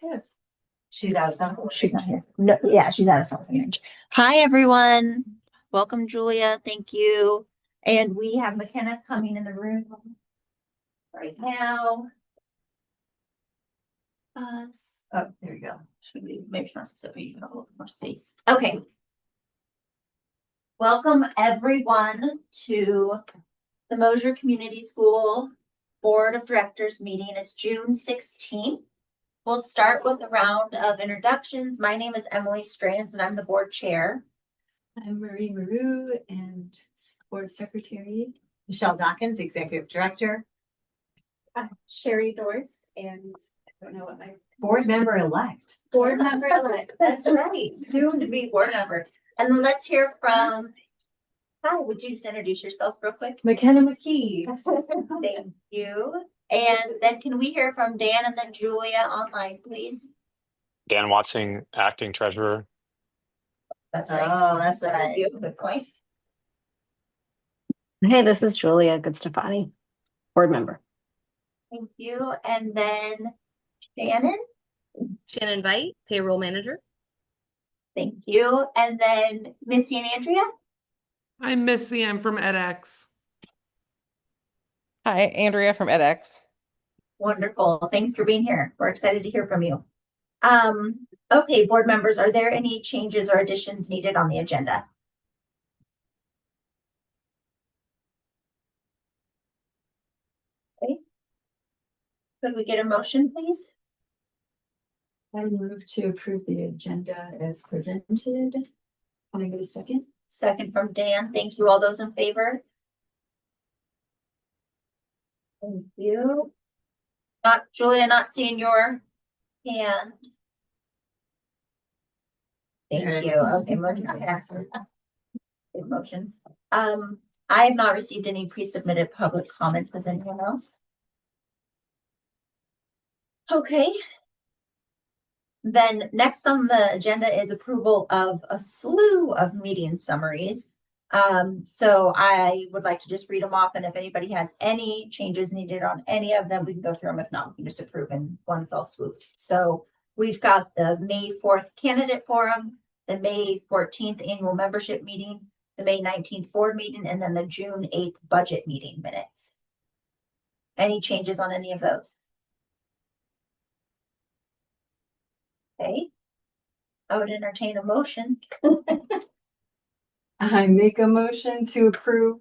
Tiff. She's out of something. She's not here. No, yeah, she's out of something. Hi, everyone. Welcome, Julia. Thank you. And we have McKenna coming in the room right now. Oh, there you go. Should we maybe not so you can have a little more space. Okay. Welcome everyone to the Mosier Community School Board of Directors meeting. It's June 16th. We'll start with a round of introductions. My name is Emily Strands and I'm the board chair. I'm Marie Maru and board secretary. Michelle Dawkins, executive director. Sherry Doris, and I don't know what my Board member elect. board member elect. That's right. Soon to be board member. And then let's hear from, hi, would you just introduce yourself real quick? McKenna McKee. Thank you. And then can we hear from Dan and then Julia online, please? Dan Watson, acting treasurer. That's right. Oh, that's right. You have a good point. Hey, this is Julia Goodstefani, board member. Thank you. And then Shannon, Shannon Veit, payroll manager. thank you. And then Missy and Andrea. I'm Missy. I'm from edX. Hi, Andrea from edX. Wonderful. Thanks for being here. We're excited to hear from you. Okay, board members, are there any changes or additions needed on the agenda? Okay. Could we get a motion, please? I move to approve the agenda as presented. Can I get a second? Second from Dan. Thank you. All those in favor? Thank you. Not Julia, not seeing your hand. There Thank it you. is. Okay, motion passed. Good motions. I have not received any pre-submitted public comments. Has anyone else? Okay. Then next on the agenda is approval of a slew of meeting summaries. So I would like to just read them off, and if anybody has any changes needed on any of them, we can go through them. If not, we can just approve in one fell swoop. So we've got the May 4th candidate forum, the May 14th annual membership meeting, the May 19th board meeting, and then the June 8th budget meeting minutes. Any changes on any of those? Okay. I would entertain a motion. I make a motion to approve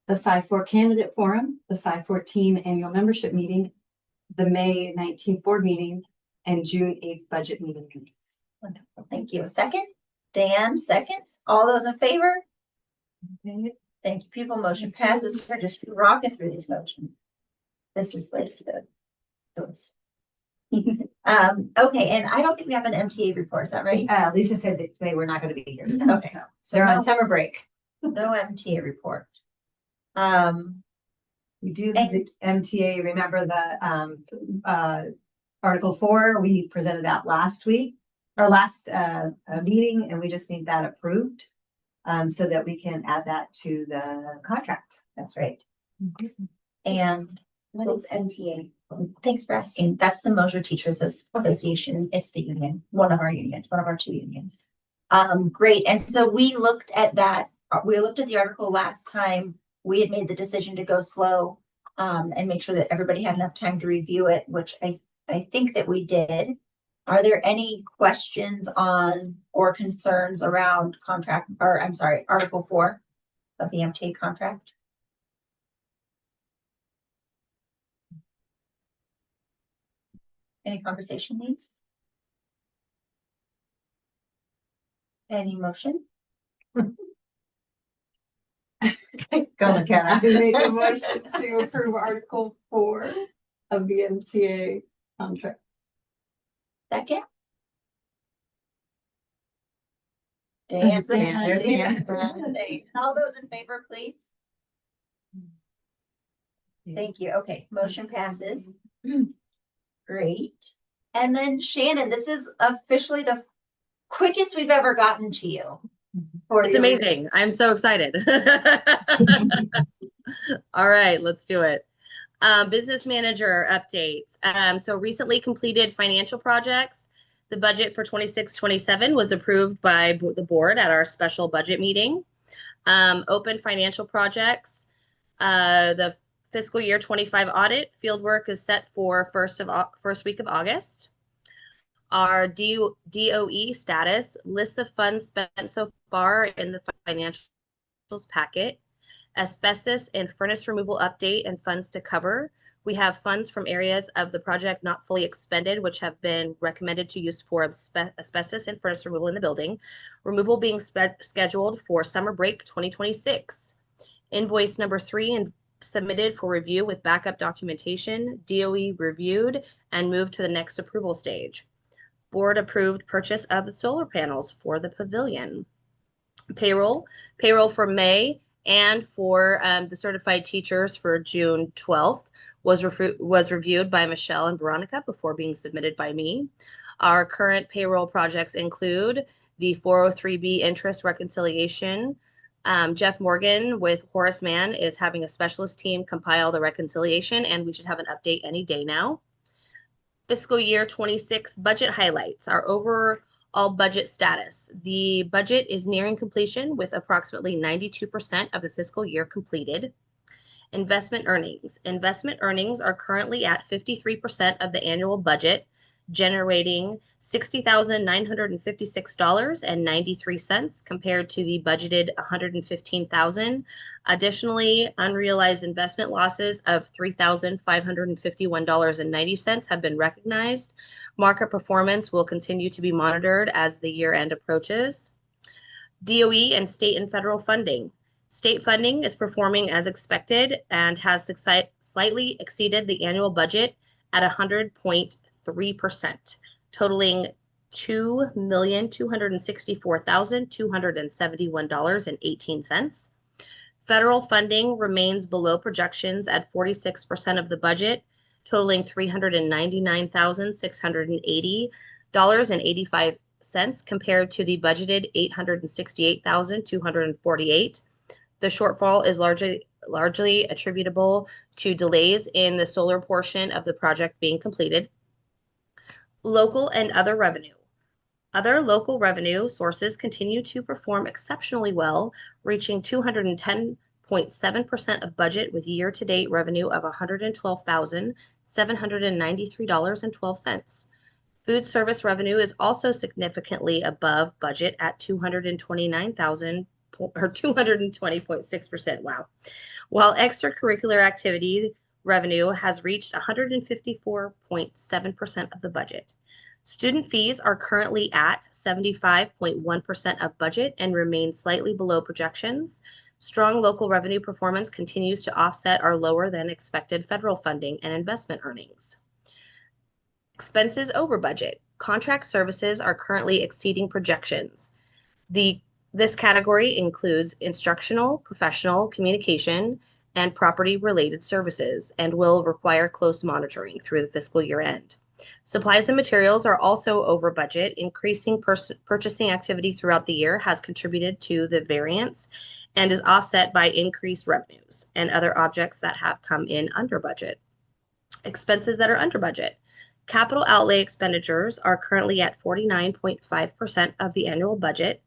the 5-4 candidate forum, the 5/14 annual membership meeting, the May 19th board meeting, and June 8th budget meeting minutes. Wonderful. Thank you. Second, Dan, seconds. All those in favor? Okay. Thank you, people. Motion passes. We're just rocking through these motions. This is like those. Okay, and I don't think we have an MTA report, is that right? Lisa said that they were not going to be here tonight, Okay. so they're no- on summer break. No MTA report. We do have the MTA, remember the Article 4, we presented that last week, or last meeting, and we just need that approved so that we can add that to the contract. That's right. And What is MTA? thanks for asking. That's the Mosier Teachers Association. It's the union, one of our unions, one of our two unions. Great. And so we looked at that. We looked at the article last time. We had made the decision to go slow and make sure that everybody had enough time to review it, which I think that we did. Are there any questions on or concerns around contract, or I'm sorry, Article 4 of the MTA contract? Any conversation needs? Any motion? Go, McKenna. I make a motion to approve Article 4 of the MTA contract. Second? Dan, Dan. there's Dan. All those in favor, please. Thank you. Okay, motion passes. Great. And then Shannon, this is officially the quickest we've ever gotten to you. It's amazing. I'm so excited. All right, let's do it. Business manager updates. So recently completed financial projects. The budget for 26-27 was approved by the board at our special budget meeting. Open financial projects. The fiscal year 25 audit fieldwork is set for first week of August. Our DOE status, lists of funds spent so far in the financials packet, asbestos and furnace removal update and funds to cover. We have funds from areas of the project not fully expended, which have been recommended to use for asbestos and furnace removal in the building. Removal being scheduled for summer break 2026. Invoice number 3 and submitted for review with backup documentation, DOE reviewed and moved to the next approval stage. Board approved purchase of the solar panels for the pavilion. Payroll for May and for the certified teachers for June 12th was reviewed by Michelle and Veronica before being submitted by me. Our current payroll projects include the 403B interest reconciliation. Jeff Morgan with Horace Mann is having a specialist team compile the reconciliation, and we should have an update any day now. Fiscal year 26 budget highlights, our overall budget status. The budget is nearing completion with approximately 92% of the fiscal year completed. Investment earnings. Investment earnings are currently at 53% of the annual budget, generating $60,956.93 compared to the budgeted $115,000. Additionally, unrealized investment losses of $3,551.90 have been recognized. Market performance will continue to be monitored as the year end approaches. DOE and state and federal funding. State funding is performing as expected and has slightly exceeded the annual budget at 100.3%, totaling $2,264,271.18. Federal funding remains below projections at 46% of the budget, totaling $399,680.85 compared to the budgeted $868,248. The shortfall is largely attributable to delays in the solar portion of the project being completed. Local and other revenue. Other local revenue sources continue to perform exceptionally well, reaching 210.7% of budget with year-to-date revenue of $112,793.12. Food service revenue is also significantly above budget at 220.6%. Wow. While extracurricular activity revenue has reached 154.7% of the budget. Student fees are currently at 75.1% of budget and remain slightly below projections. Strong local revenue performance continues to offset our lower than expected federal funding and investment earnings. Expenses over budget. Contract services are currently exceeding projections. This category includes instructional, professional, communication, and property-related services and will require close monitoring through the fiscal year end. Supplies and materials are also over budget. Increasing purchasing activity throughout the year has contributed to the variance and is offset by increased revenues and other objects that have come in under budget. Expenses that are under budget. Capital outlay expenditures are currently at 49.5% of the annual budget.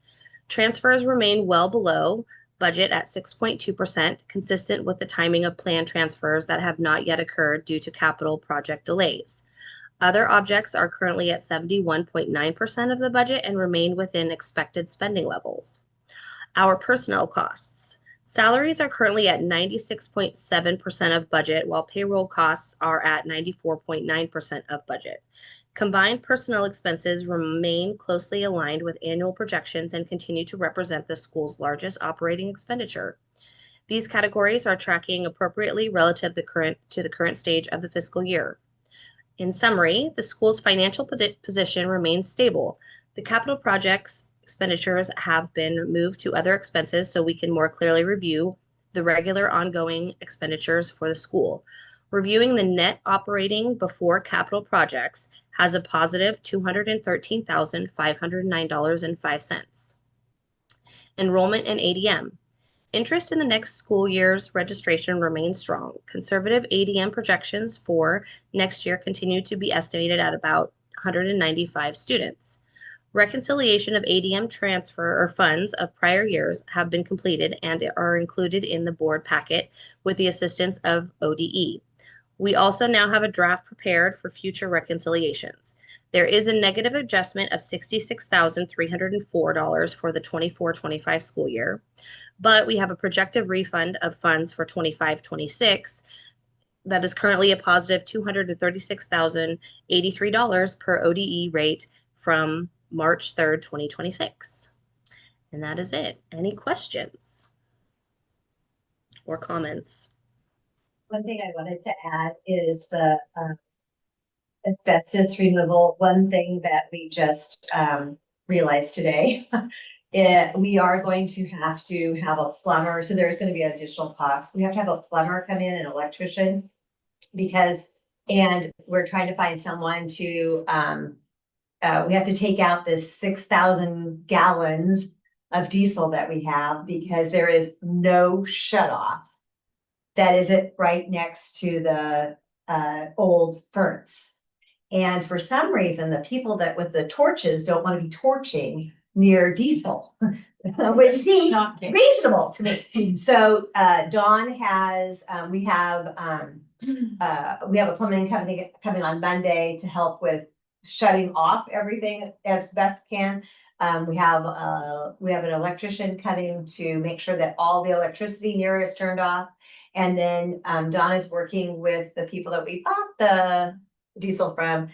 Transfers remain well below budget at 6.2%, consistent with the timing of planned transfers that have not yet occurred due to capital project delays. Other objects are currently at 71.9% of the budget and remain within expected spending levels. Our personnel costs. Salaries are currently at 96.7% of budget, while payroll costs are at 94.9% of budget. Combined personnel expenses remain closely aligned with annual projections and continue to represent the school's largest operating expenditure. These categories are tracking appropriately relative to the current stage of the fiscal year. In summary, the school's financial position remains stable. The capital projects expenditures have been moved to other expenses so we can more clearly review the regular ongoing expenditures for the school. Reviewing the net operating before capital projects has a positive $213,509.05. Enrollment and ADM. Interest in the next school year's registration remains strong. Conservative ADM projections for next year continue to be estimated at about 195 students. Reconciliation of ADM transfer or funds of prior years have been completed and are included in the board packet with the assistance of ODE. We also now have a draft prepared for future reconciliations. There is a negative adjustment of $66,304 for the 24-25 school year, but we have a projected refund of funds for 25-26 that is currently a positive $236,083 per ODE rate from March 3rd, 2026. And that is it. Any questions or comments? One thing I wanted to add is the asbestos removal. One thing that we just realized today, we are going to have a plumber. So there's going to be an additional cost. We have to have a plumber come in, an electrician, and we're trying to find someone to, we have to take out this 6,000 gallons of diesel that we have because there is no shut off. That is it right next to the old furnace. And for some reason, the people that with the torches don't want to be torching near diesel, which seems reasonable to me. So Dawn has, we have a plumbing company coming on Monday to help with shutting off everything as best can. We have an electrician coming to make sure that all the electricity near is turned off. And then Dawn is working with the people that we bought the diesel from.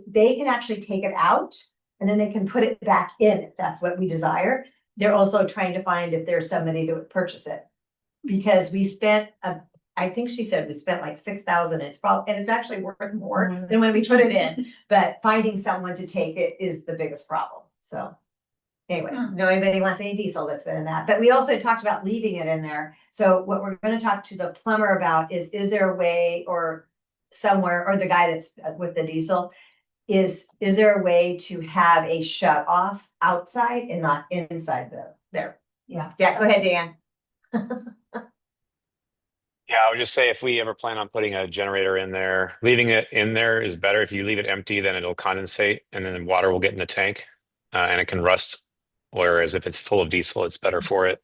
They can actually take it out and then they can put it back in if that's what we desire. They're also trying to find if there's somebody that would purchase it. Because we spent, I think she said we spent like 6,000. It's probably, and it's actually worth more than when we put it in. But finding someone to take it is the biggest problem. So anyway, no anybody wants any diesel that's been in that. But we also talked about leaving it in there. So what we're going to talk to the plumber about is there a way or somewhere, or the guy that's with the diesel, is there a way to have a shut off outside and not inside there? Yeah. Yeah, go ahead, Dan. Yeah, I would just say if we ever plan on putting a generator in there, leaving it in there is better. If you leave it empty, then it'll condensate and then water will get in the tank and it can rust. Whereas if it's full of diesel, it's better for it.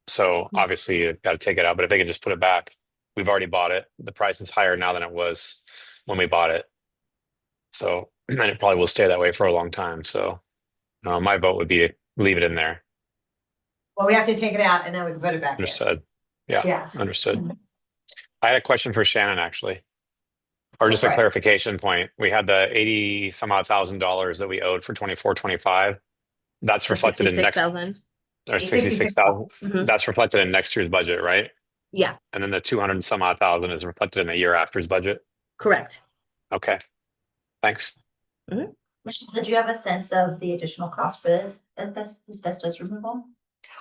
So obviously you've got to take it out, but if they can just put it back, we've already bought it. The price is higher now than it was when we bought it. So, and it probably will stay that way for a long time. So my vote would be to leave it in there. Well, we have to take it out and then we can put it back in. Understood. Yeah, Yeah. understood. I had a question for Shannon, actually. Or just a Right. clarification point. We had the 80 some odd $1,000 that we owed for 24-25. That's reflected in next, 66,000. or 66,000. Mhm. That's reflected in next year's budget, right? Yeah, And then the 200 some odd thousand is reflected in the year after's budget. correct. Okay. Thanks. Michelle, did you have a sense of the additional cost for this asbestos removal?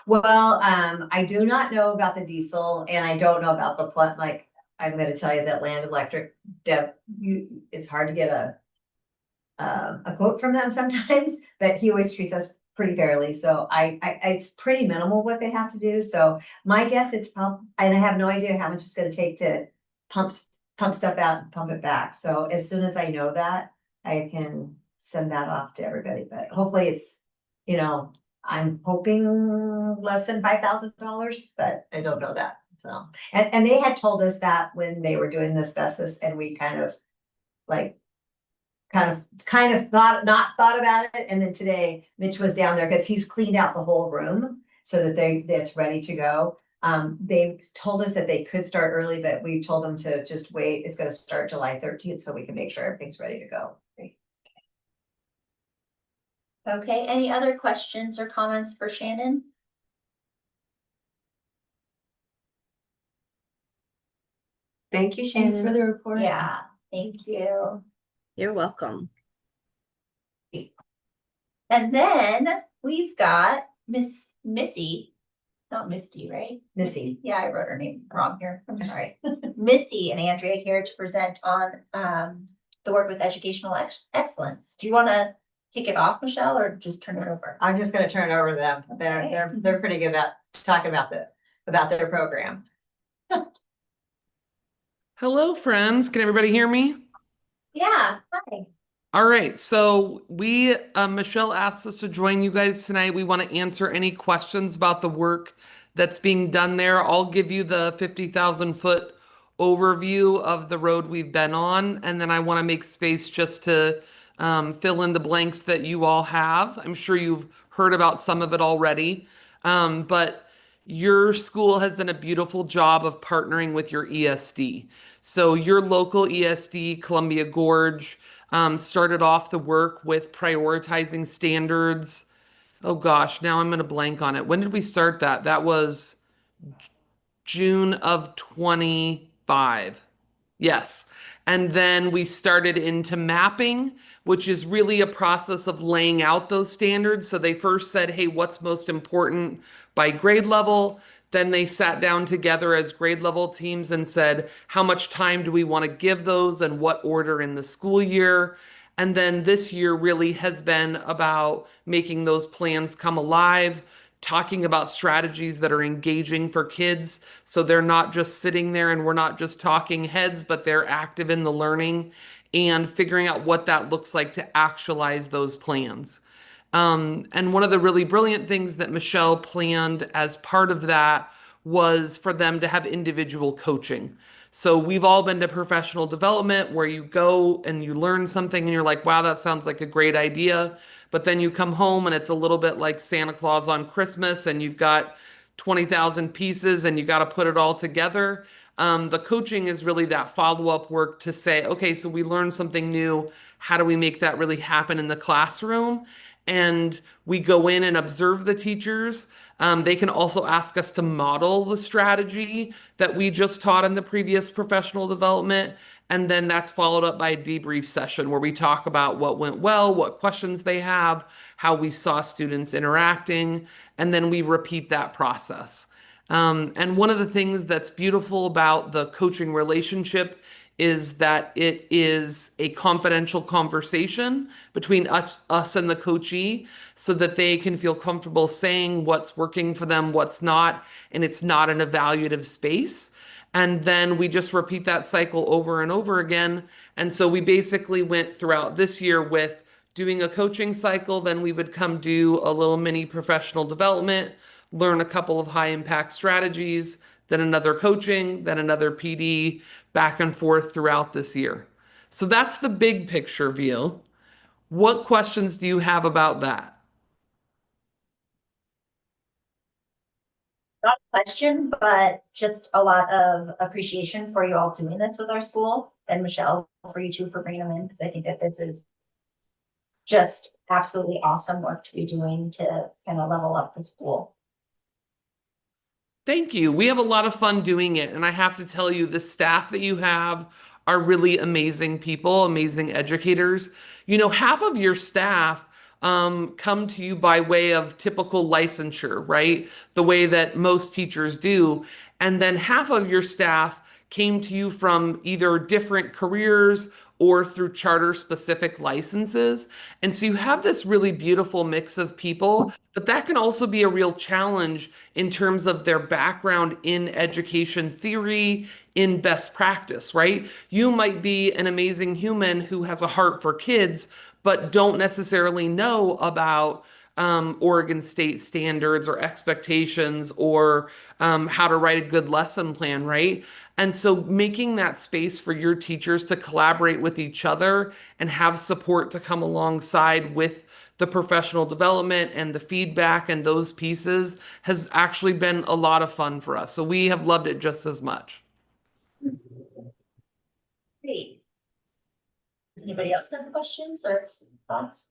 Well, I do not know about the diesel and I don't know about the plant. Like, I'm gonna tell you that Land Electric, Deb, it's hard to get a quote from them sometimes, but he always treats us pretty fairly. So it's pretty minimal what they have to do. So my guess it's probably, and I have no idea how much it's gonna take to pump stuff out and pump it back. So as soon as I know that, I can send that off to everybody, but hopefully it's, I'm hoping less than $5,000, but I don't know that. So, and they had told us that when they were doing the asbestos and we kind of not thought about it. And then today Mitch was down there because he's cleaned out the whole room so that it's ready to go. They told us that they could start early, but we told them to just wait. It's going to start July 13th so we can make sure everything's ready to go. Okay, any other questions or comments for Shannon? Thank you, Shannon, for the report. Yeah, thank you. You're welcome. And then we've got Miss Missy, not Misty, right? Missy. Yeah, I wrote her name wrong here. I'm sorry. Missy and Andrea here to present on the work with educational excellence. Do you want to kick it off, Michelle, or just turn it over? I'm just gonna turn it over to them. They're pretty good about talking about the about their program. Hello, friends. Can everybody hear me? Yeah, hi. All right. So Michelle asked us to join you guys tonight. We want to answer any questions about the work that's being done there. I'll give you the 50,000-foot overview of the road we've been on, and then I want to make space just to fill in the blanks that you all have. I'm sure you've heard about some of it already, but your school has done a beautiful job of partnering with your ESD. So your local ESD, Columbia Gorge, started off the work with prioritizing standards. Oh gosh, now I'm going to blank on it. When did we start that? That was June of 25. Yes. And then we started into mapping, which is really a process of laying out those standards. So they first said, hey, what's most important by grade level? Then they sat down together as grade level teams and said, how much time do we want to give those and what order in the school year? And then this year really has been about making those plans come alive, talking about strategies that are engaging for kids. So they're not just sitting there and we're not just talking heads, but they're active in the learning and figuring out what that looks like to actualize those plans. And one of the really brilliant things that Michelle planned as part of that was for them to have individual coaching. So we've all been to professional development where you go and you learn something and you're like, wow, that sounds like a great idea. But then you come home and it's a little bit like Santa Claus on Christmas and you've got 20,000 pieces and you got to put it all together. The coaching is really that follow-up work to say, okay, so we learned something new. How do we make that really happen in the classroom? And we go in and observe the teachers. They can also ask us to model the strategy that we just taught in the previous professional development. And then that's followed up by a debrief session where we talk about what went well, what questions they have, how we saw students interacting, and then we repeat that process. And one of the things that's beautiful about the coaching relationship is that it is a confidential conversation between us and the coachee so that they can feel comfortable saying what's working for them, what's not, and it's not an evaluative space. And then we just repeat that cycle over and over again. And so we basically went throughout this year with doing a coaching cycle, then we would come do a little mini professional development, learn a couple of high impact strategies, then another coaching, then another PD, back and forth throughout this year. So that's the big picture view. What questions do you have about that? Not a question, but just a lot of appreciation for you all doing this with our school, and Michelle, for you too, for bringing them in, because I think that this is just absolutely awesome work to be doing to kind of level up the school. Thank you. We have a lot of fun doing it. And I have to tell you, the staff that you have are really amazing people, amazing educators. You know, half of your staff come to you by way of typical licensure, right? The way that most teachers do. And then half of your staff came to you from either different careers or through charter specific licenses. And so you have this really beautiful mix of people, but that can also be a real challenge in terms of their background in education theory, in best practice, right? You might be an amazing human who has a heart for kids, but don't necessarily know about Oregon State standards or expectations or how to write a good lesson plan, right? And so making that space for your teachers to collaborate with each other and have support to come alongside with the professional development and the feedback and those pieces has actually been a lot of fun for us. So we have loved it just as much. Great. Does anybody else have questions or thoughts?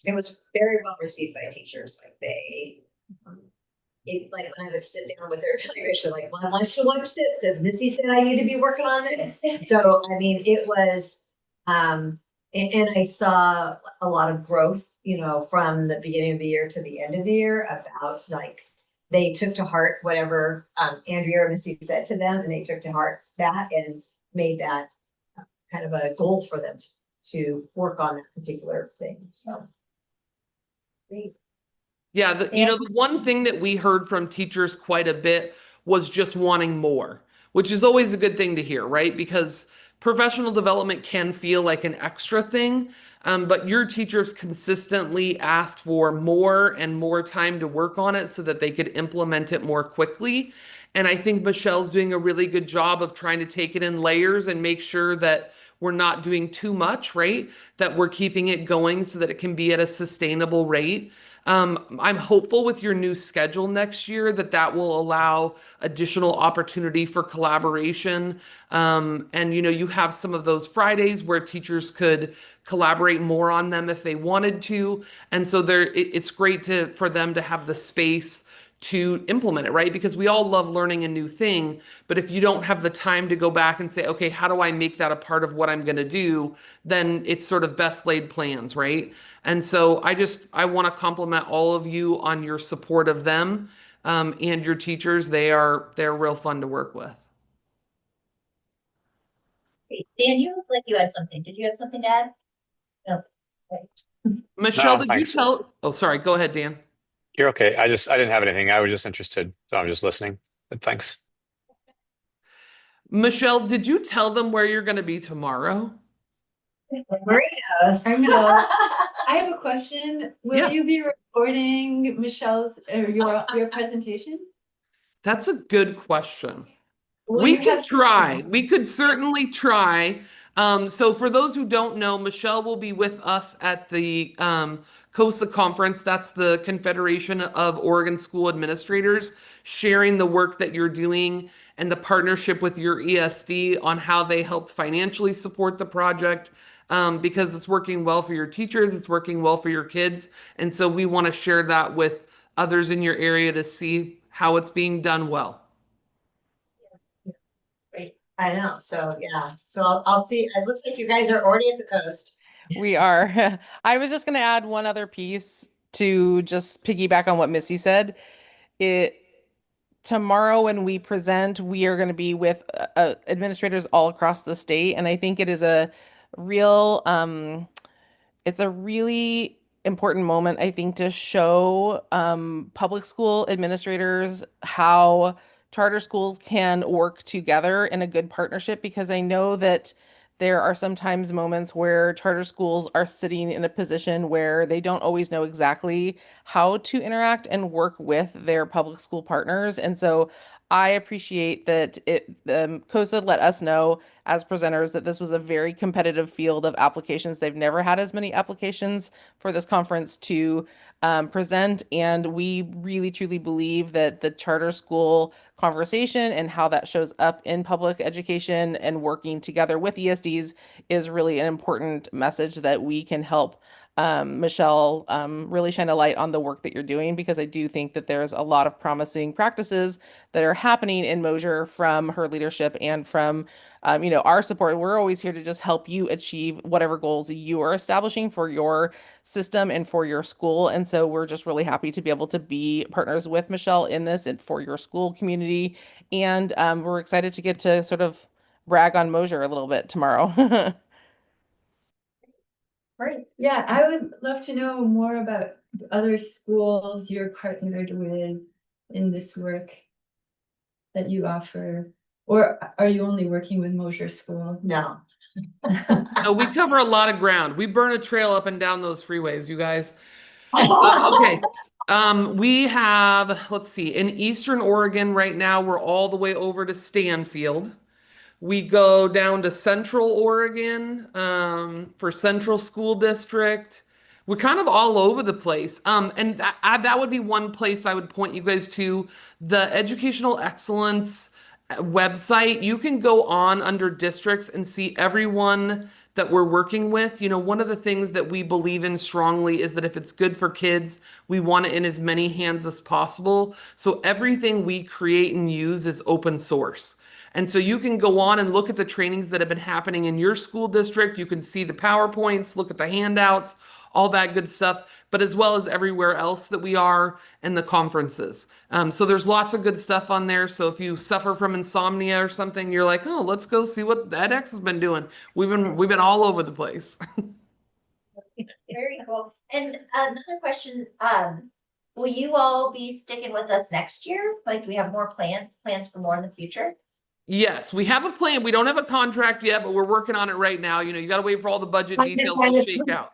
It was very well received by teachers, like like when I would sit down with their evaluation, like, well, I want you to watch this because Missy said I need to be working on this. So, I mean, it was, and I saw a lot of growth, you know, from the beginning of the year to the end of the year about like, they took to heart whatever Andrea or Missy said to them, and they took to heart that and made that kind of a goal for them to work on that particular thing. So, great. Yeah, the one thing that we heard from teachers quite a bit was just wanting more, which is always a good thing to hear, right? Because professional development can feel like an extra thing, but your teachers consistently asked for more and more time to work on it so that they could implement it more quickly. And I think Michelle's doing a really good job of trying to take it in layers and make sure that we're not doing too much, right? That we're keeping it going so that it can be at a sustainable rate. I'm hopeful with your new schedule next year that that will allow additional opportunity for collaboration. And you have some of those Fridays where teachers could collaborate more on them if they wanted to. And so it's great for them to have the space to implement it, right? Because we all love learning a new thing, but if you don't have the time to go back and say, okay, how do I make that a part of what I'm going to do? Then it's sort of best laid plans, right? And so I want to compliment all of you on your support of them, and your teachers. They're real fun to work with. Dan, you look like you had something. Did you have something to add? No. Okay. Michelle, No, did you thanks. tell? Oh, sorry. Go ahead, Dan. You're okay. I didn't have anything. I was just interested, so I'm just listening. But thanks. Michelle, did you tell them where you're going to be tomorrow? Maria knows. I know. I have a question. Will Yeah. you be recording Michelle's or your presentation? That's a good question. Will We you could have- try. We could certainly try. So for those who don't know, Michelle will be with us at the COSA conference. That's the Confederation of Oregon School Administrators, sharing the work that you're doing and the partnership with your ESD on how they helped financially support the project. Because it's working well for your teachers, it's working well for your kids. And so we want to share that with others in your area to see how it's being done well. I know. So yeah. So I'll see. It looks like you guys are already at the coast. We are. I was just going to add one other piece to just piggyback on what Missy said. Tomorrow when we present, we are going to be with administrators all across the state, and I think it is a real it's a really important moment, I think, to show public school administrators how charter schools can work together in a good partnership, because I know that there are sometimes moments where charter schools are sitting in a position where they don't always know exactly how to interact and work with their public school partners. And so I appreciate that COSA let us know as presenters that this was a very competitive field of applications. They've never had as many applications for this conference to present. And we really truly believe that the charter school conversation and how that shows up in public education and working together with ESDs is really an important message that we can help Michelle really shine a light on the work that you're doing, because I do think that there's a lot of promising practices that are happening in Mosier from her leadership and from our support. We're always here to just help you achieve whatever goals you are establishing for your system and for your school. And so we're just really happy to be able to be partners with Michelle in this and for your school community. And we're excited to get to sort of brag on Mosier a little bit tomorrow. Right. Yeah, I would love to know more about other schools you're partnered with in this work that you offer. Or are you only working with Mosier School? No. No, we cover a lot of ground. We burn a trail up and down those freeways, you guys. Okay. We have, let's see, in Eastern Oregon right now, we're all the way over to Stanfield. We go down to Central Oregon for Central School District. We're kind of all over the place. And that would be one place I would point you guys to, the Educational Excellence website. You can go on under districts and see everyone that we're working with. One of the things that we believe in strongly is that if it's good for kids, we want it in as many hands as possible. So everything we create and use is open source. And so you can go on and look at the trainings that have been happening in your school district. You can see the PowerPoints, look at the handouts, all that good stuff, but as well as everywhere else that we are and the conferences. So there's lots of good stuff on there. So if you suffer from insomnia or something, you're like, oh, let's go see what edX has been doing. We've been all over the place. Very cool. And another question, will you all be sticking with us next year? Like, do we have more plans for more in the future? Yes, we have a plan. We don't have a contract yet, but we're working on it right now. You know, you gotta wait for all the budget details to shake out.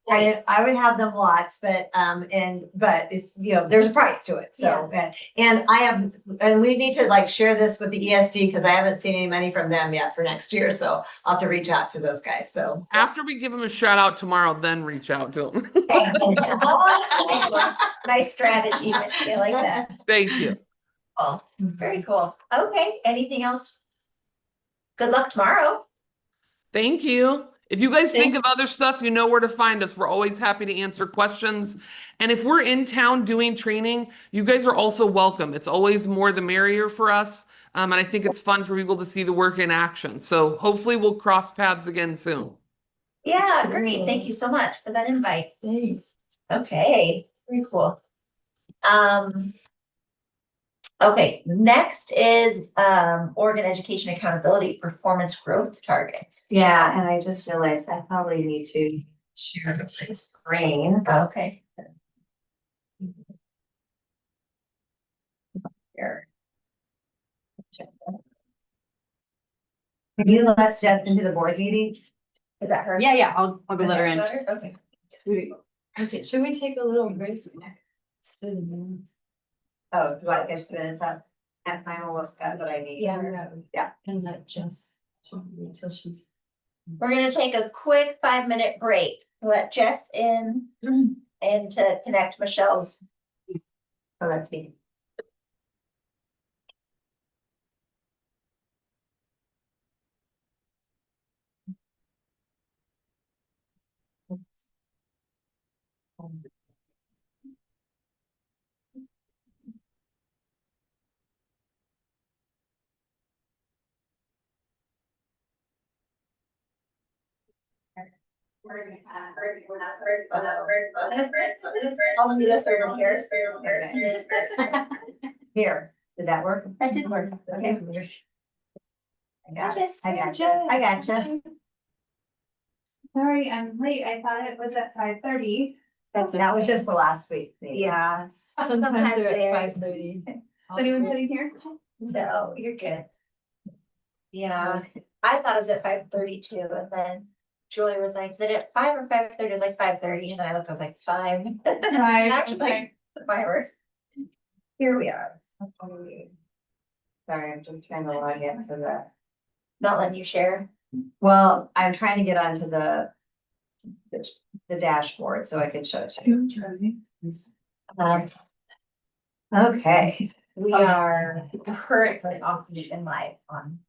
Okay, I would have them lots, but, but it's, there's a price to it, so. And we need to like share this with the ESD, because I haven't seen any money from them yet for next year, so I'll have to reach out to those guys, so. After we give them a shout out tomorrow, then reach out to them. nice strategy, Missy, I like that. Thank you. Oh, very cool. Okay, anything else? Good luck tomorrow. Thank you. If you guys think of other stuff, you know where to find us. We're always happy to answer questions. And if we're in town doing training, you guys are also welcome. It's always more the merrier for us. And I think it's fun for people to see the work in action. So hopefully we'll cross paths again soon. Yeah, great. Thank you so much for that invite. Thanks. Okay, very cool. Okay, next is Oregon Education Accountability Performance Growth Targets. Yeah, and I just realized I probably need to share the screen. Okay. Here. Can you let Jess into the board meeting? Is that her? Yeah, I'll go let her in. Okay. Sweet. Okay, should we take a little break? Oh, do I get minutes up? And I'm almost got what I need. Yeah. And let Jess, until she's. We're gonna take a quick 5-minute break. Let Jess in and to connect Michelle's. Oh, that's me. I'll meet us over here. Here, did that work? That did work. Okay. I got it. I got you. Jess. I got you. Sorry, I'm late. I thought it was at 5:30. That was just the last week. Yeah. Sometimes they're at there. 5:30. Is anyone sitting here? No, you're good. Yeah, I thought it was at 5:32, and then Julie was like, is it at 5 or 5:30? I was like 5:30, and then I looked, I was like 5. Actually, like, fireworks. Here we are. Sorry, I'm just trying to log into the. Not letting you share. Well, I'm trying to get onto the dashboard so I can show it to you. Okay. We are currently off and live on.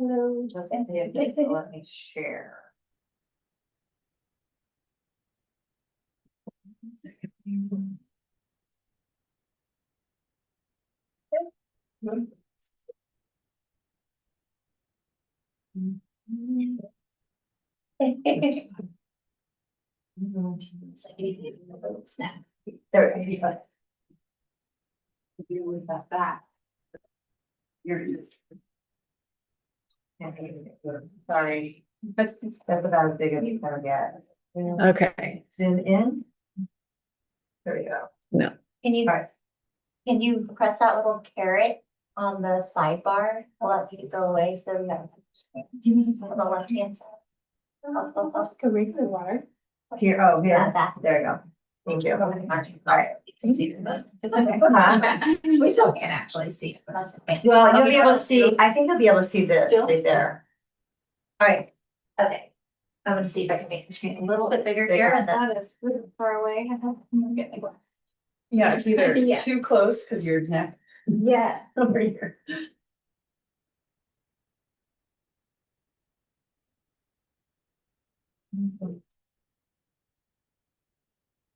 Let me share. Snap. There we go. With that back. Sorry. That's about as big as it's gonna get. Okay. Zoom in. There we go. Can you, Alright. can you press that little caret on the sidebar? I'll let you go away, so we have on the left hand side. Go read the water. Here, oh, Yeah, here, that. there you go. Thank you. Alright. We still can't actually see it, but that's okay. Well, you'll be able to see, I think you'll be able to see this Still? right there. Alright, Okay. I'm gonna see if I can make the screen a little bit bigger here and then. That is really far away. I have to get my glasses. Yeah, it's either Yeah. too close because your neck Yeah. over here.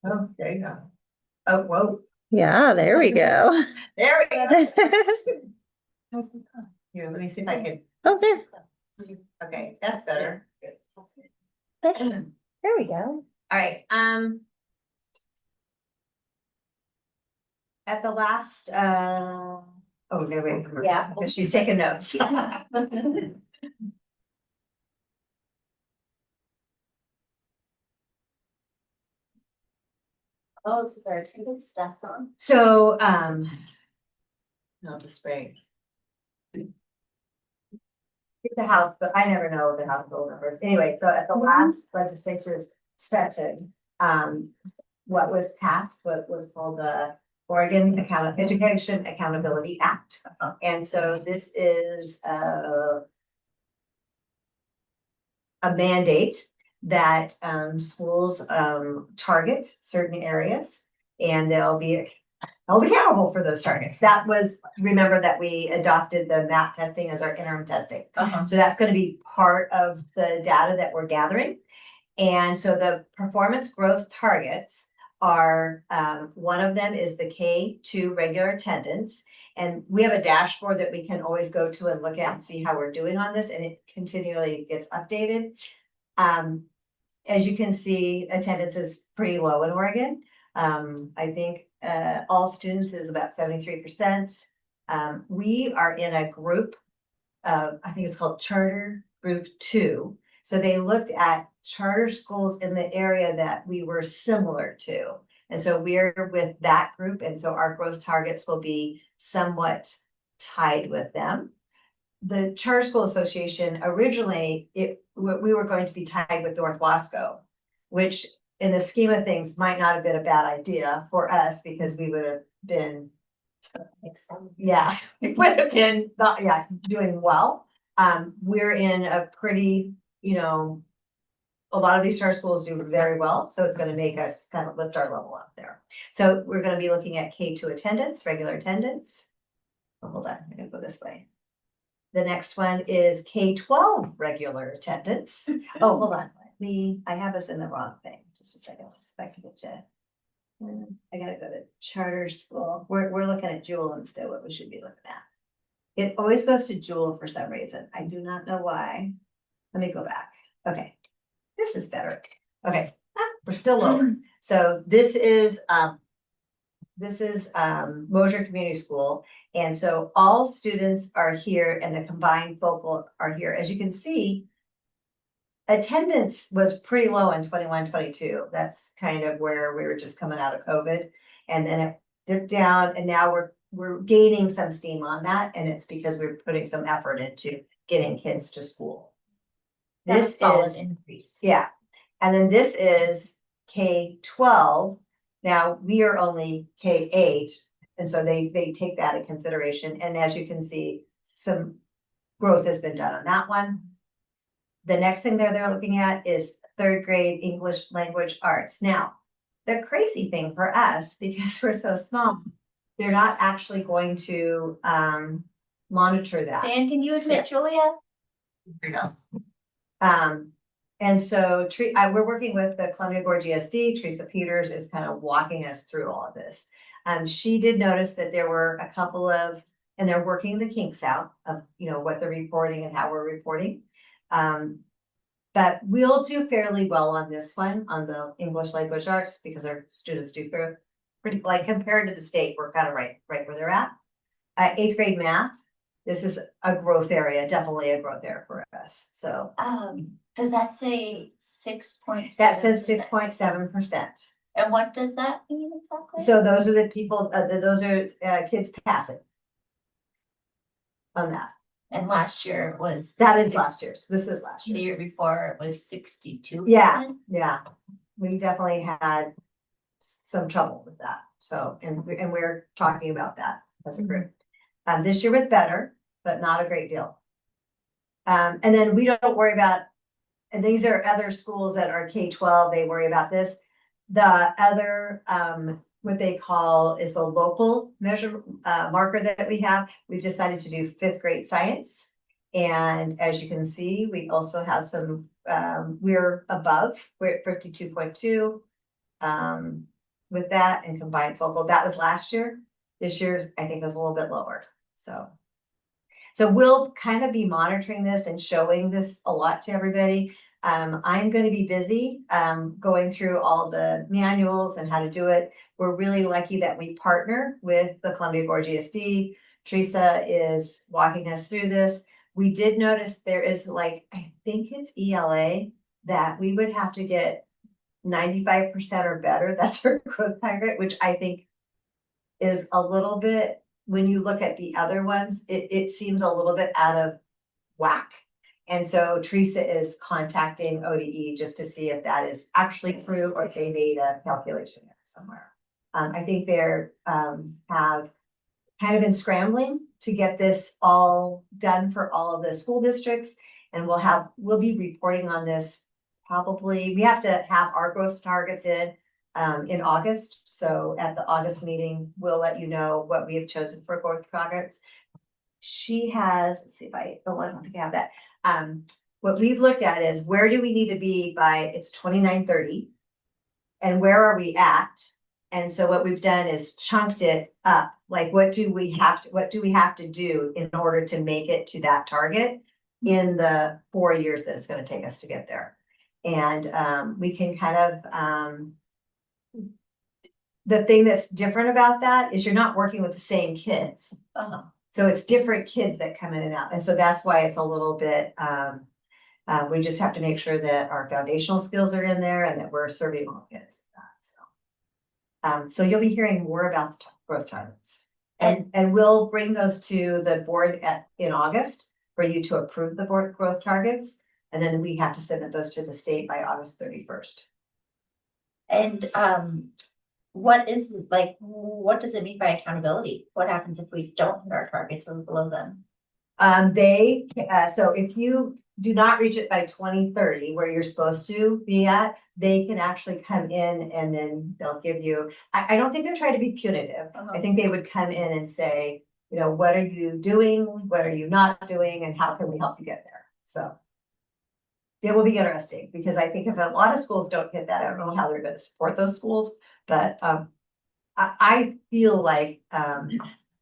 oh, there you go. Oh, whoa, Yeah, there we go. there we go. Here, let me see if I can. Oh, there. Okay, that's better. There we go. Alright, at the last, oh, there we go. Yeah. Because she's taking notes. Oh, so there are two stuff on. So, I'll just bring. It's the house, but I never know the household numbers. Anyway, so at the last legislature's session, what was passed, what was called the Oregon Education Accountability Act. And so this is a mandate that schools target certain areas and they'll be held accountable for those targets. That was, remember that we adopted the MAP testing as our interim testing. So that's going to be part of the data that we're gathering. And so the performance growth targets are, one of them is the K2 regular attendance. And we have a dashboard that we can always go to and look at and see how we're doing on this, and it continually gets updated. As you can see, attendance is pretty low in Oregon. I think all students is about 73%. We are in a group, I think it's called Charter Group 2. So they looked at charter schools in the area that we were similar to. And so we're with that group. And so our growth targets will be somewhat tied with them. The Charter School Association, originally, we were going to be tied with North Wasco, which in the scheme of things might not have been a bad idea for us because we would have been, yeah, we would have been, doing well. We're in a pretty, a lot of these charter schools do very well, so it's gonna make us kind of lift our level up there. So we're gonna be looking at K2 attendance, regular attendance. Oh, hold on, I gotta go this way. The next one is K-12 regular attendance. Oh, hold on, I have us in the wrong thing, just a second, let's see if I can get you. I gotta go to charter school, we're looking at Jewel instead, what we should be looking at. It always goes to Jewel for some reason, I do not know why. Let me go back, okay. This is better. Okay, we're still lower. So this is Mosier Community School. And so all students are here and the combined focal are here. As you can see, attendance was pretty low in 21-22. That's kind of where we were just coming out of COVID. And then it dipped down and now we're gaining some steam on that. And it's because we're putting some effort into getting kids to school. This solid increase. Yeah, and then this is K-12. Now, we are only K-8, and so they take that in consideration. And as you can see, some growth has been done on that one. The next thing they're looking at is third grade English language arts. Now, the crazy thing for us, because we're so small, they're not actually going to monitor that. Dan, can you admit Julia? There you go. And so we're working with the Columbia Gorge GSD. Teresa Peters is kind of walking us through all of this. She did notice that there were a couple of, and they're working the kinks out of, what they're reporting and how we're reporting. But we'll do fairly well on this one, on the English language arts, because our students do pretty, like compared to the state, we're kind of right where they're at. 8th grade math. This is a growth area, definitely a growth area for us, so. Does that say 6.7%? That says 6.7%. And what does that mean exactly? So those are the people, those are kids passing on that. And last year was. That is last year's, this is last The year. year before it was 62%. Yeah, we definitely had some trouble with that, so, and we're talking about that as a group. This year was better, but not a great deal. And then we don't worry about, and these are other schools that are K-12, they worry about this. The other, what they call is the local measure marker that we have. We've decided to do 5th grade science. And as you can see, we also have some, we're above, we're at 52.2 with that and combined focal. That was last year. This year, I think, is a little bit lower. So we'll kind of be monitoring this and showing this a lot to everybody. I'm going to be busy going through all the manuals and how to do it. We're really lucky that we partner with the Columbia Gorge GSD. Teresa is walking us through this. We did notice there is I think it's ELA that we would have to get 95% or better, that's her growth target, which I think is a little bit, when you look at the other ones, it seems a little bit out of whack. And so Teresa is contacting ODE just to see if that is actually true or if they made a calculation there somewhere. I think they're have kind of been scrambling to get this all done for all of the school districts. And we'll be reporting on this probably, we have to have our growth targets in August. So at the August meeting, we'll let you know what we have chosen for growth targets. She has, let's see if I don't think I have that. What we've looked at is where do we need to be by it's 29:30 and where are we at? And so what we've done is chunked it up. Like what do we have to do in order to make it to that target in the 4 years that it's going to take us to get there? And we can kind of the thing that's different about that is you're not working with the same kids. So it's different kids that come in and out. And so that's why it's a little bit, we just have to make sure that our foundational skills are in there and that we're serving all kids. So you'll be hearing more about the growth targets. And we'll bring those to the board in August for you to approve the board growth targets. And then we have to submit those to the state by August 31st. And what does it mean by accountability? What happens if we don't hit our targets or below them? So if you do not reach it by 2030, where you're supposed to be at, they can actually come in and then they'll give you, I don't think they're trying to be punitive. I think they would come in and say, you know, what are you doing? What are you not doing? And how can we help you get there? So it will be interesting because I think if a lot of schools don't hit that, I don't know how they're going to support those schools, but I feel like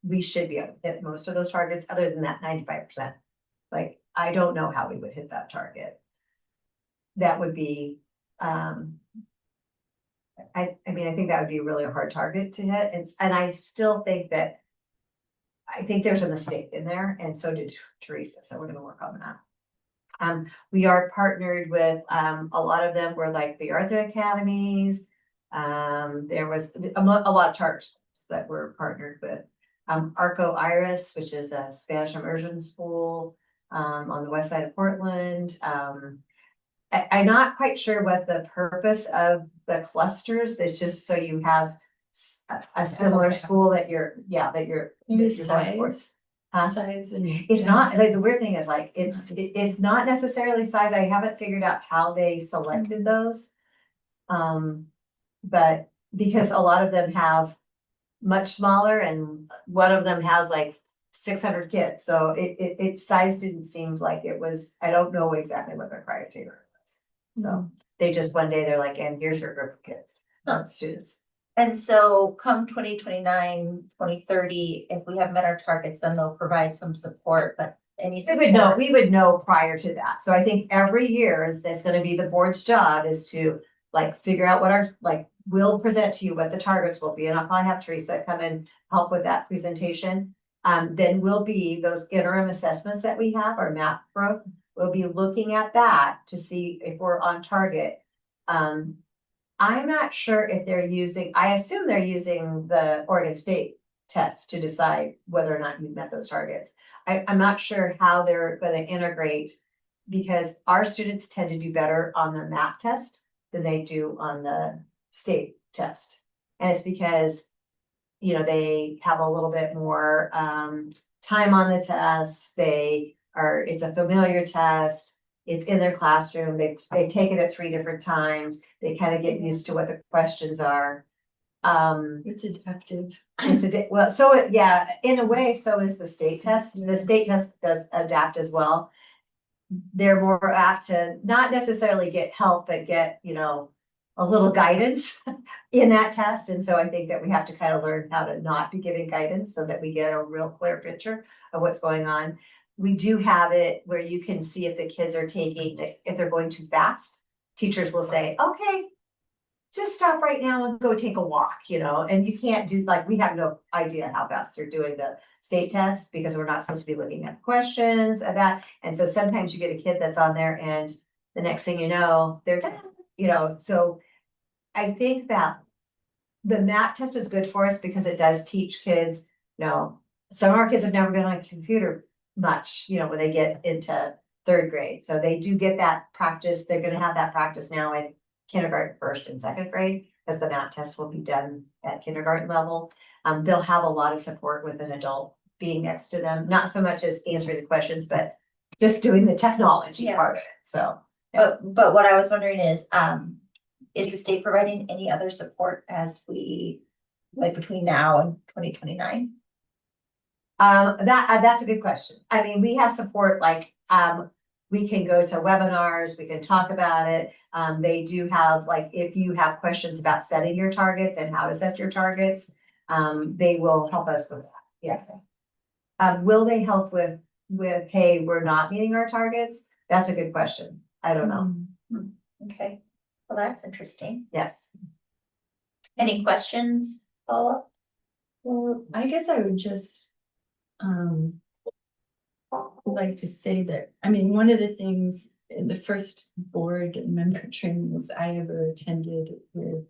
we should be able to hit most of those targets other than that 95%. Like, I don't know how we would hit that target. That would be, I mean, I think that would be really a hard target to hit. And I still think that, I think there's a mistake in there. And so did Teresa. So we're going to work on that. We are partnered with, a lot of them were like the Arthur Academies. There was a lot of charter schools that were partnered with. Arco Iris, which is a Spanish immersion school on the west side of Portland. I'm not quite sure what the purpose of the clusters. It's just so you have a similar school that you're Maybe going for. Size and It's not like the weird thing is like it's not necessarily size. I haven't figured out how they selected those. But because a lot of them have much smaller and one of them has like 600 kids. So it size didn't seem like it was, I don't know exactly what their criteria was. So they just one day they're like, and here's your group of kids, students. And so come 2029, 2030, if we have met our targets, then they'll provide some support, but any support. We would know prior to that. So I think every year that's going to be the board's job is to like figure out what we'll present to you what the targets will be. And I'll probably have Teresa come and help with that presentation. Then will be those interim assessments that we have, our map growth. We'll be looking at that to see if we're on target. I'm not sure if they're using, I assume they're using the Oregon State test to decide whether or not you met those targets. I'm not sure how they're going to integrate because our students tend to do better on the map test than they do on the state test. And it's because, you know, they have a little bit more time on the test. It's a familiar test. It's in their classroom. They've taken it 3 different times. They kind of get used to what the questions are. it's adaptive. Yeah, in a way, so is the state test. The state test does adapt as well. They're more apt to not necessarily get help, but get, you know, a little guidance in that test. And so I think that we have to kind of learn how to not be giving guidance so that we get a real clear picture of what's going on. We do have it where you can see if the kids are if they're going too fast. Teachers will say, okay, just stop right now and go take a walk, you know, and you can't do we have no idea how fast they're doing the state test because we're not supposed to be looking at questions of that. And so sometimes you get a kid that's on there and the next thing you know, they're done, you know, so I think that the math test is good for us because it does teach kids, some of our kids have never been on a computer much, when they get into third grade. So they do get that practice. They're gonna have that practice now in kindergarten, first and second grade, because the math test will be done at kindergarten level. They'll have a lot of support with an adult being next to them, not so much as answering the questions, but just doing the technology Yeah. part of it, so. But what I was wondering is the state providing any other support as we, like between now and 2029? That's a good question. I mean, we have support, like, we can go to webinars, we can talk about it. They do have, like, if you have questions about setting your targets and how to set your targets, they will help us with that, yes. Will they help with, hey, we're not meeting our targets? That's a good question. I don't know. Okay, well, that's interesting. Yes. Any questions, Paula? Well, I guess I would just like to say that, I mean, one of the things in the first board member trainings I ever attended with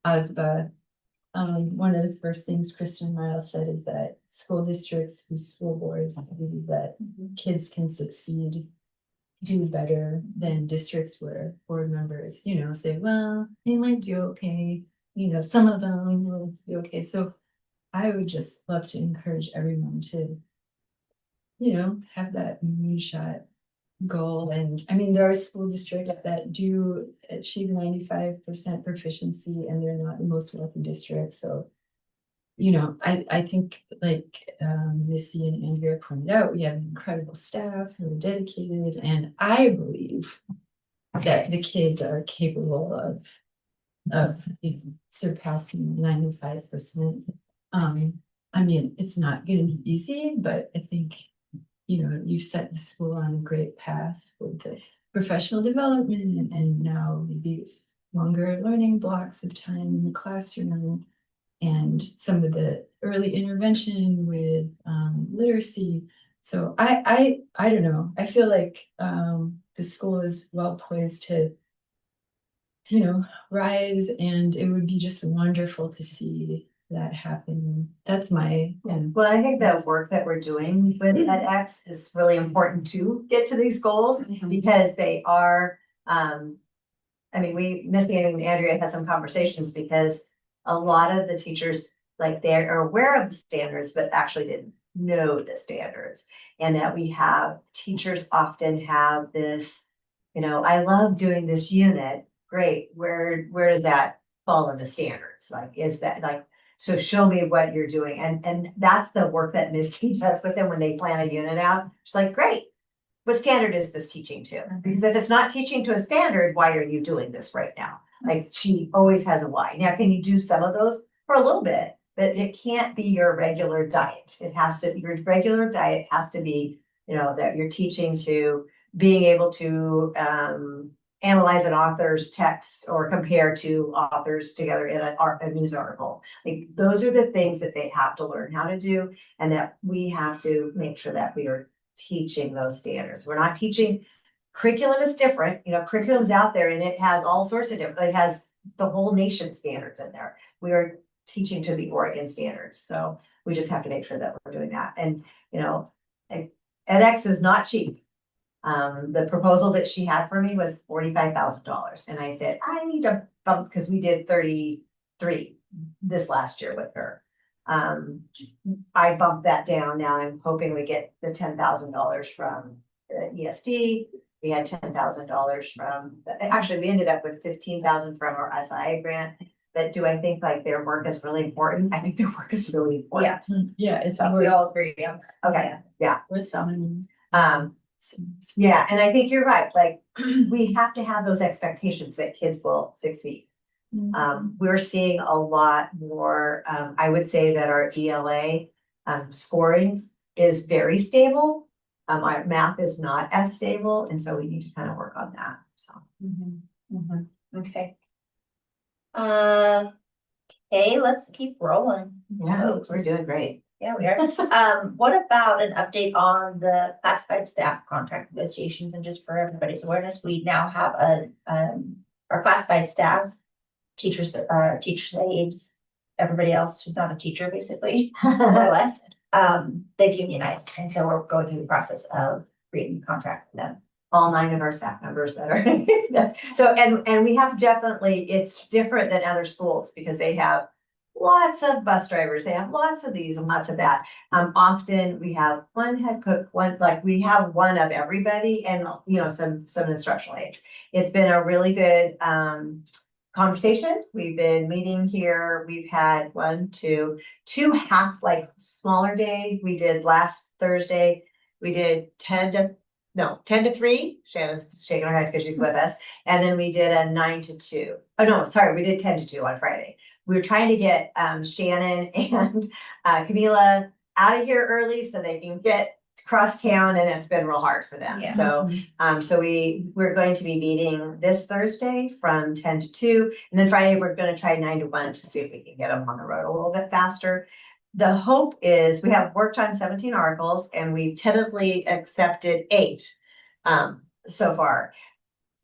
OSBA, one of the first things Kristen Miles said is that school districts whose school boards believe that kids can succeed do better than districts where board members, say, well, they might do okay, some of them will be okay. So I would just love to encourage everyone to, have that moonshot goal. And I mean, there are school districts that do achieve 95% proficiency and they're not the most wealthy districts. So, I think like Missy and Andrea pointed out, we have incredible staff who are dedicated, and I believe that the kids are capable of surpassing 95%. I mean, it's not going to be easy, but I think, you've set the school on a great path with the professional development and now maybe longer learning blocks of time in the classroom and some of the early intervention with literacy. So I don't know. I feel like the school is well poised to, rise, and it would be just wonderful to see that happen. That's my Well, I think the work that we're doing with edX is really important to get to these goals because they are, Missy and Andrea had some conversations because a lot of the teachers, like, they're aware of the standards, but actually didn't know the standards. And that we have, teachers often have this, I love doing this unit, great, where does that fall in the standards? Like, is that like, so show me what you're doing. And that's the work that Missy does with them when they plan a unit out. She's like, great, what standard is this teaching to? Because if it's not teaching to a standard, why are you doing this right now? Like, she always has a why. Now, can you do some of those for a little bit, but it can't be your regular diet. It has to, your regular diet has to be, that you're teaching to being able to analyze an author's text or compare two authors together in a news article. Like, those are the things that they have to learn how to do, and that we have to make sure that we are teaching those standards. We're not teaching, curriculum is different, curriculum's out there and it has all sorts of different, it has the whole nation standards in there. We are teaching to the Oregon standards. So we just have to make sure that we're doing that. And, edX is not cheap. The proposal that she had for me was $45,000. And I said, I need to bump, because we did 33 this last year with her. I bumped that down. Now I'm hoping we get the $10,000 from the ESD. We had $10,000 from, actually we ended up with 15,000 from our SIA grant. But do I think like their work is really important? I think their work is really important. yeah, it's So we all agree on that. Okay, yeah. worth money. Yeah, and I think you're right. Like, we have to have those expectations that kids will succeed. We're seeing a lot more, I would say that our ELA scoring is very stable. Our math is not as stable, and so we need to kind of work on that, so. Okay. Okay, let's keep rolling. Yeah, we're doing great. Yeah, we are. What about an update on the classified staff contract negotiations? And just for everybody's awareness, we now have our classified staff teachers, teachers' aides, everybody else who's not a teacher, basically, more or less. They've unionized, and so we're going through the process of creating a contract with them. All 9 of our staff members that are, so, and we have definitely, it's different than other schools because they have lots of bus drivers, they have lots of these and lots of that. Often we have one head cook, we have one of everybody and, you know, some instructional aides. It's been a really good, conversation. We've been meeting here. We've had two half like smaller days. We did last Thursday. We did 10 to 3. Shannon's shaking her head because she's with us. And then we did a 9 to 2. Oh, no, sorry. We did 10 to 2 on Friday. We were trying to get Shannon and Camila out of here early so they can get across town, and it's been real hard for them. Yeah. So we're going to be meeting this Thursday from 10 to 2. And then Friday, we're going to try 9 to 1 to see if we can get them on the road a little bit faster. The hope is we have worked on 17 articles and we've tentatively accepted 8 so far.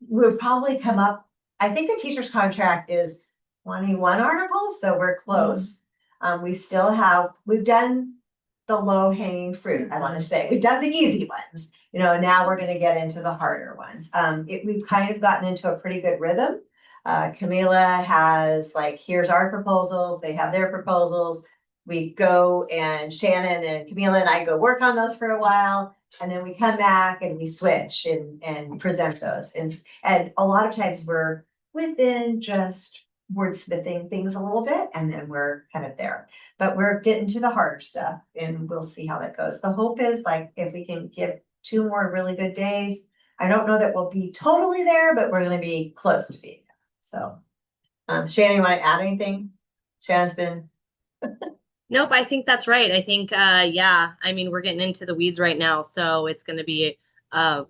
We'll probably come up, I think the teacher's contract is 21 articles, so we're close. We've done the low hanging fruit, I want to say. We've done the easy ones. You know, now we're going to get into the harder ones. We've kind of gotten into a pretty good rhythm. Camila has here's our proposals. They have their proposals. We go and Shannon and Camila and I go work on those for a while. And then we come back and we switch and present those. And a lot of times we're within just wordsmithing things a little bit and then we're kind of there. But we're getting to the harder stuff and we'll see how that goes. The hope is if we can give 2 more really good days. I don't know that we'll be totally there, but we're going to be close to being there. So Shannon, you want to add anything? Shannon's been Nope, I think that's right. I think, yeah, I mean, we're getting into the weeds right now, so it's going to be a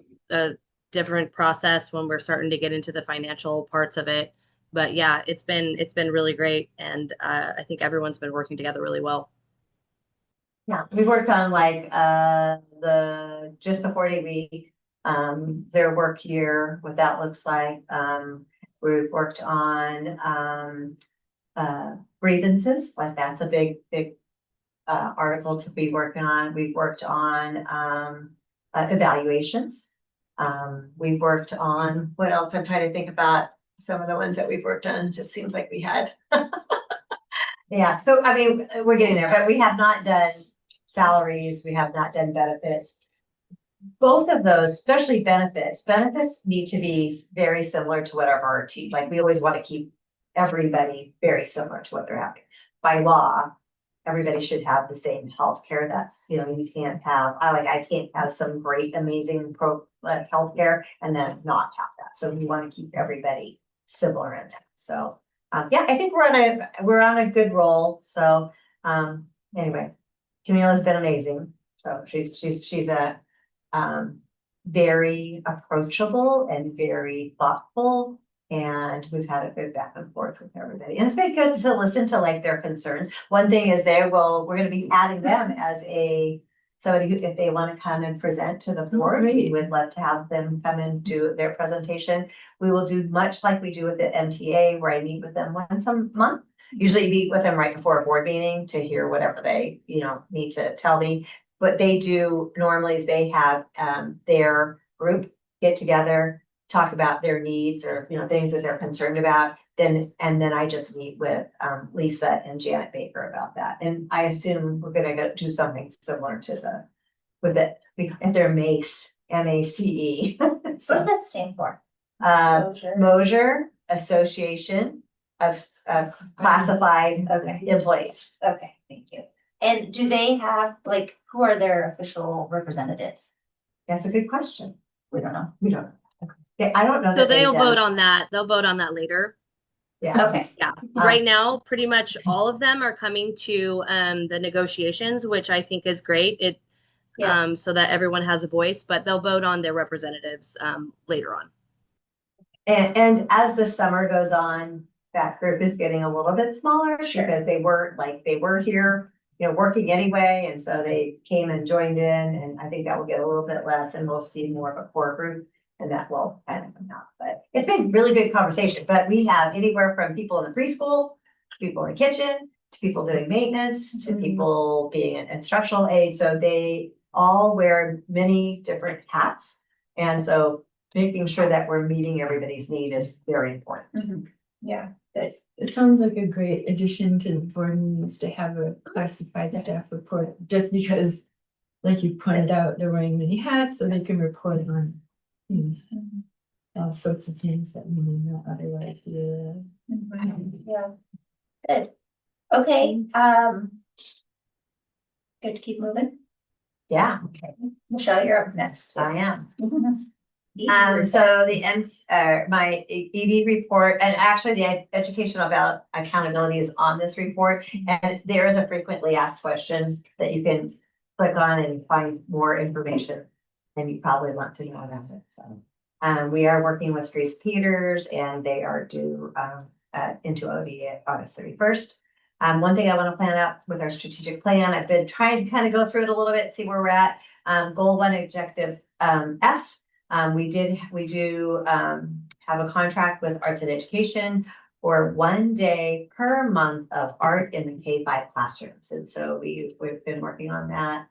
different process when we're starting to get into the financial parts of it. But yeah, it's been really great, and I think everyone's been working together really well. Yeah, we worked on the 4-day week, their work year, what that looks like. We've worked on grievances, that's a big article to be working on. We've worked on evaluations. We've worked on what else? I'm trying to think about some of the ones that we've worked on. It just seems like we had. Yeah, so I mean, we're getting there, but we have not done salaries. We have not done benefits. Both of those, especially benefits need to be very similar to whatever our team, we always want to keep everybody very similar to what they're having. By law, everybody should have the same healthcare. That's, you can't have, I can't have some great, amazing healthcare and then not have that. So we want to keep everybody similar in that. So, yeah, I think we're on a good roll. So, anyway, Camila's been amazing. So she's a, very approachable and very thoughtful. And we've had a good back and forth with everybody. And it's been good to listen to their concerns. One thing is we're going to be adding them as somebody who, if they want to come and present to the board, we would love to have them come and do their presentation. We will do much like we do with the MTA, where I meet with them once a month. Usually meet with them right before a board meeting to hear whatever they, need to tell me. What they do normally is they have their group get together, talk about their needs or things that they're concerned about. And then I just meet with Lisa and Janet Baker about that. And I assume we're gonna go do something similar to if they're MACE, MACE. What does that stand for? Mosier Association of Classified Employees. Okay, thank you. And do they have who are their official representatives? That's a good question. We don't know. We don't know. Okay, I don't know. So they'll vote on that. They'll vote on that later. Yeah. Okay. Yeah. Right now, pretty much all of them are coming to the negotiations, which I think is great. So that everyone has a voice, but they'll vote on their representatives later on. And as the summer goes on, that group is getting a little bit smaller because they were here, working anyway. And so they came and joined in, and I think that will get a little bit less and we'll see more of a core group and that will kind of come out. But it's been really good conversation, but we have anywhere from people in the preschool, people in the kitchen, to people doing maintenance, to people being an instructional aid. So they all wear many different hats. And so making sure that we're meeting everybody's need is very important. Yeah. It sounds like a great addition to the board meetings to have a classified staff report, just because, like you pointed out, they're wearing many hats, so they can report on, you know, all sorts of things that we may not otherwise do. Yeah. Good. Okay, Thanks. good to keep moving. Yeah, Michelle, you're up next. I am. So So the my ED report, and actually the education about accountability is on this report. And there is a frequently asked question that you can click on and find more information. And you probably want to know about it, so. We are working with Grace Peters and they are due into OD at August 31st. One thing I want to plan out with our strategic plan, I've been trying to kind of go through it a little bit, see where we're at. Goal 1, objective F. We do have a contract with Arts and Education for 1 day per month of art in the K-5 classrooms. And so we've been working on that.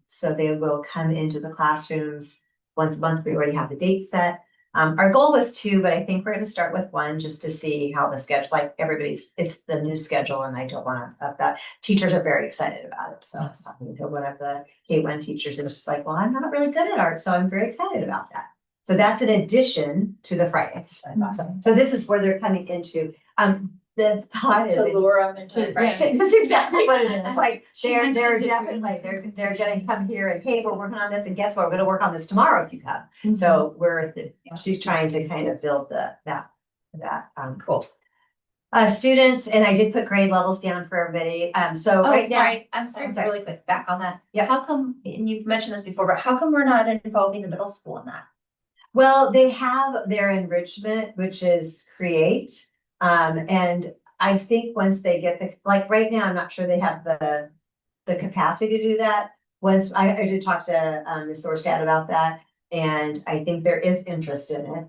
So they will come into the classrooms once a month. We already have the date set. Our goal was 2, but I think we're going to start with 1 just to see how the schedule, like it's the new schedule and I don't want to up that. Teachers are very excited about it. So I was talking to one of the K1 teachers and she's like, well, I'm not really good at art, so I'm very excited about that. So that's an addition to the Fridays. So this is where they're coming into, the thought is. to lure them into. That's exactly what it is. Like, She they're mentioned it definitely, they're gonna come here and, hey, we're working on this, and guess what? We're gonna work on this tomorrow if you come. So she's trying to kind of build that cool. Students, and I did put grade levels down for everybody. So right now. I'm sorry, I'm sorry. really quick, back on that. Yeah. How come, and you've mentioned this before, but how come we're not involving the middle school in that? Well, they have their enrichment, which is create. And I think once they get like right now, I'm not sure they have the capacity to do that. Once I did talk to Ms. Sorstad about that, and I think there is interest in it.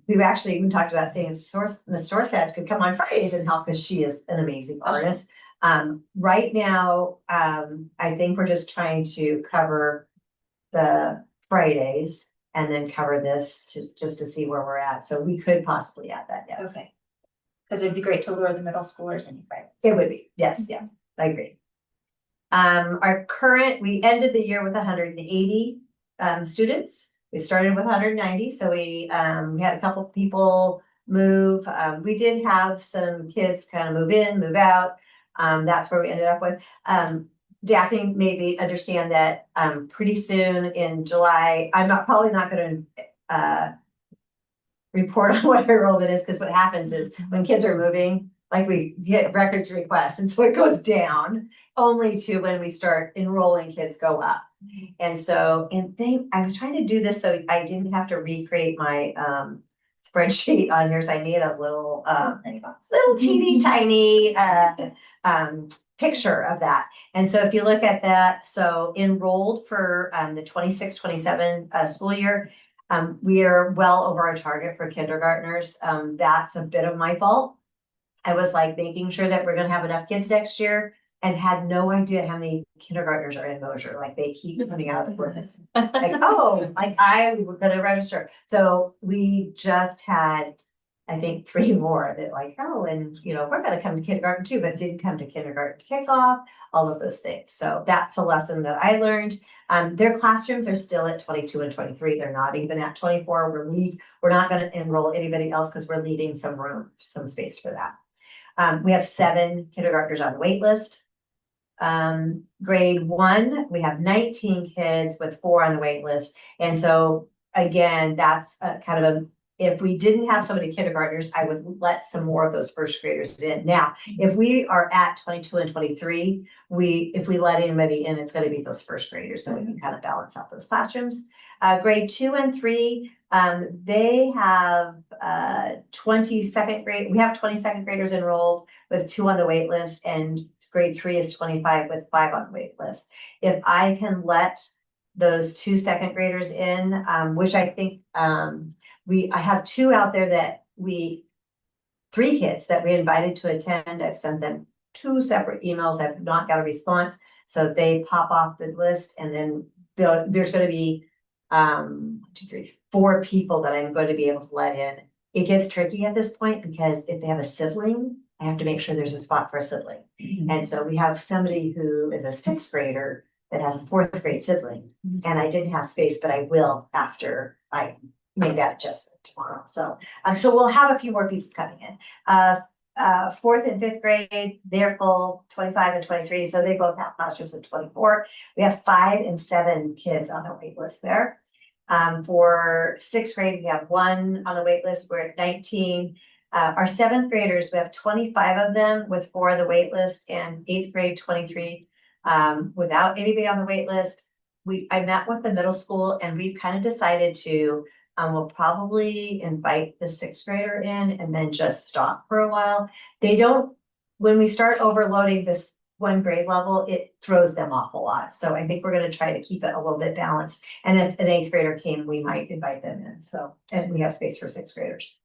We've actually even talked about saying if Ms. Sorstad could come on Fridays and help because she is an amazing artist. Right now, I think we're just trying to cover the Fridays and then cover this just to see where we're at. So we could possibly add that, yes. Okay. Because it'd be great to lure the middle schoolers in, right? It would be, yes, yeah, I agree. We ended the year with 180 students. We started with 190, so we had a couple of people move. We did have some kids kind of move in, move out. That's where we ended up with. Daphne made me understand that pretty soon in July, I'm probably not going to report on what enrollment is, because what happens is when kids are moving, like we get records requests, and so it goes down only to when we start enrolling kids go up. And so, I was trying to do this so I didn't have to recreate my spreadsheet on here, so I need a little teeny tiny picture of that. And so if you look at that, so enrolled for the 26-27 school year, we are well over our target for kindergartners. That's a bit of my fault. I was like making sure that we're gonna have enough kids next year and had no idea how many kindergartners are in Mosier. Like they keep coming out of work. Like I'm gonna register. So we just had, I think, 3 more that like, and we're gonna come to kindergarten too, but didn't come to kindergarten kickoff, all of those things. So that's a lesson that I learned. Their classrooms are still at 22 and 23. They're not even at 24. We're not gonna enroll anybody else because we're leaving some room, some space for that. We have 7 kindergartners on the wait list. Grade 1, we have 19 kids with 4 on the wait list. And so again, that's kind of if we didn't have so many kindergartners, I would let some more of those first graders in. Now, if we are at 22 and 23, if we let anybody in, it's going to be those first graders, so we can kind of balance out those classrooms. Grade 2 and 3, they have 22nd grade. We have 22nd graders enrolled with 2 on the wait list, and grade 3 is 25 with 5 on the wait list. If I can let those 2 second graders in, which I think, I have 2 out there that 3 kids that we invited to attend. I've sent them 2 separate emails. I've not got a response. So they pop off the list, and then there's gonna be 1, 2, 3, 4 people that I'm going to be able to let in. It gets tricky at this point because if they have a sibling, I have to make sure there's a spot for a sibling. And so we have somebody who is a 6th grader that has a 4th grade sibling, and I didn't have space, but I will after I make that adjustment tomorrow. So, so we'll have a few more people coming in. 4th and 5th grade, they're full, 25 and 23, so they both have classrooms of 24. We have 5 and 7 kids on the wait list there. For 6th grade, we have 1 on the wait list. We're at 19. Our 7th graders, we have 25 of them with 4 on the wait list, and 8th grade, 23 without anybody on the wait list. I met with the middle school, and we've kind of decided to, we'll probably invite the 6th grader in and then just stop for a while. When we start overloading this 1 grade level, it throws them off a lot. So I think we're gonna try to keep it a little bit balanced. And if an 8th grader came, we might invite them in. So, and we have space for 6th graders.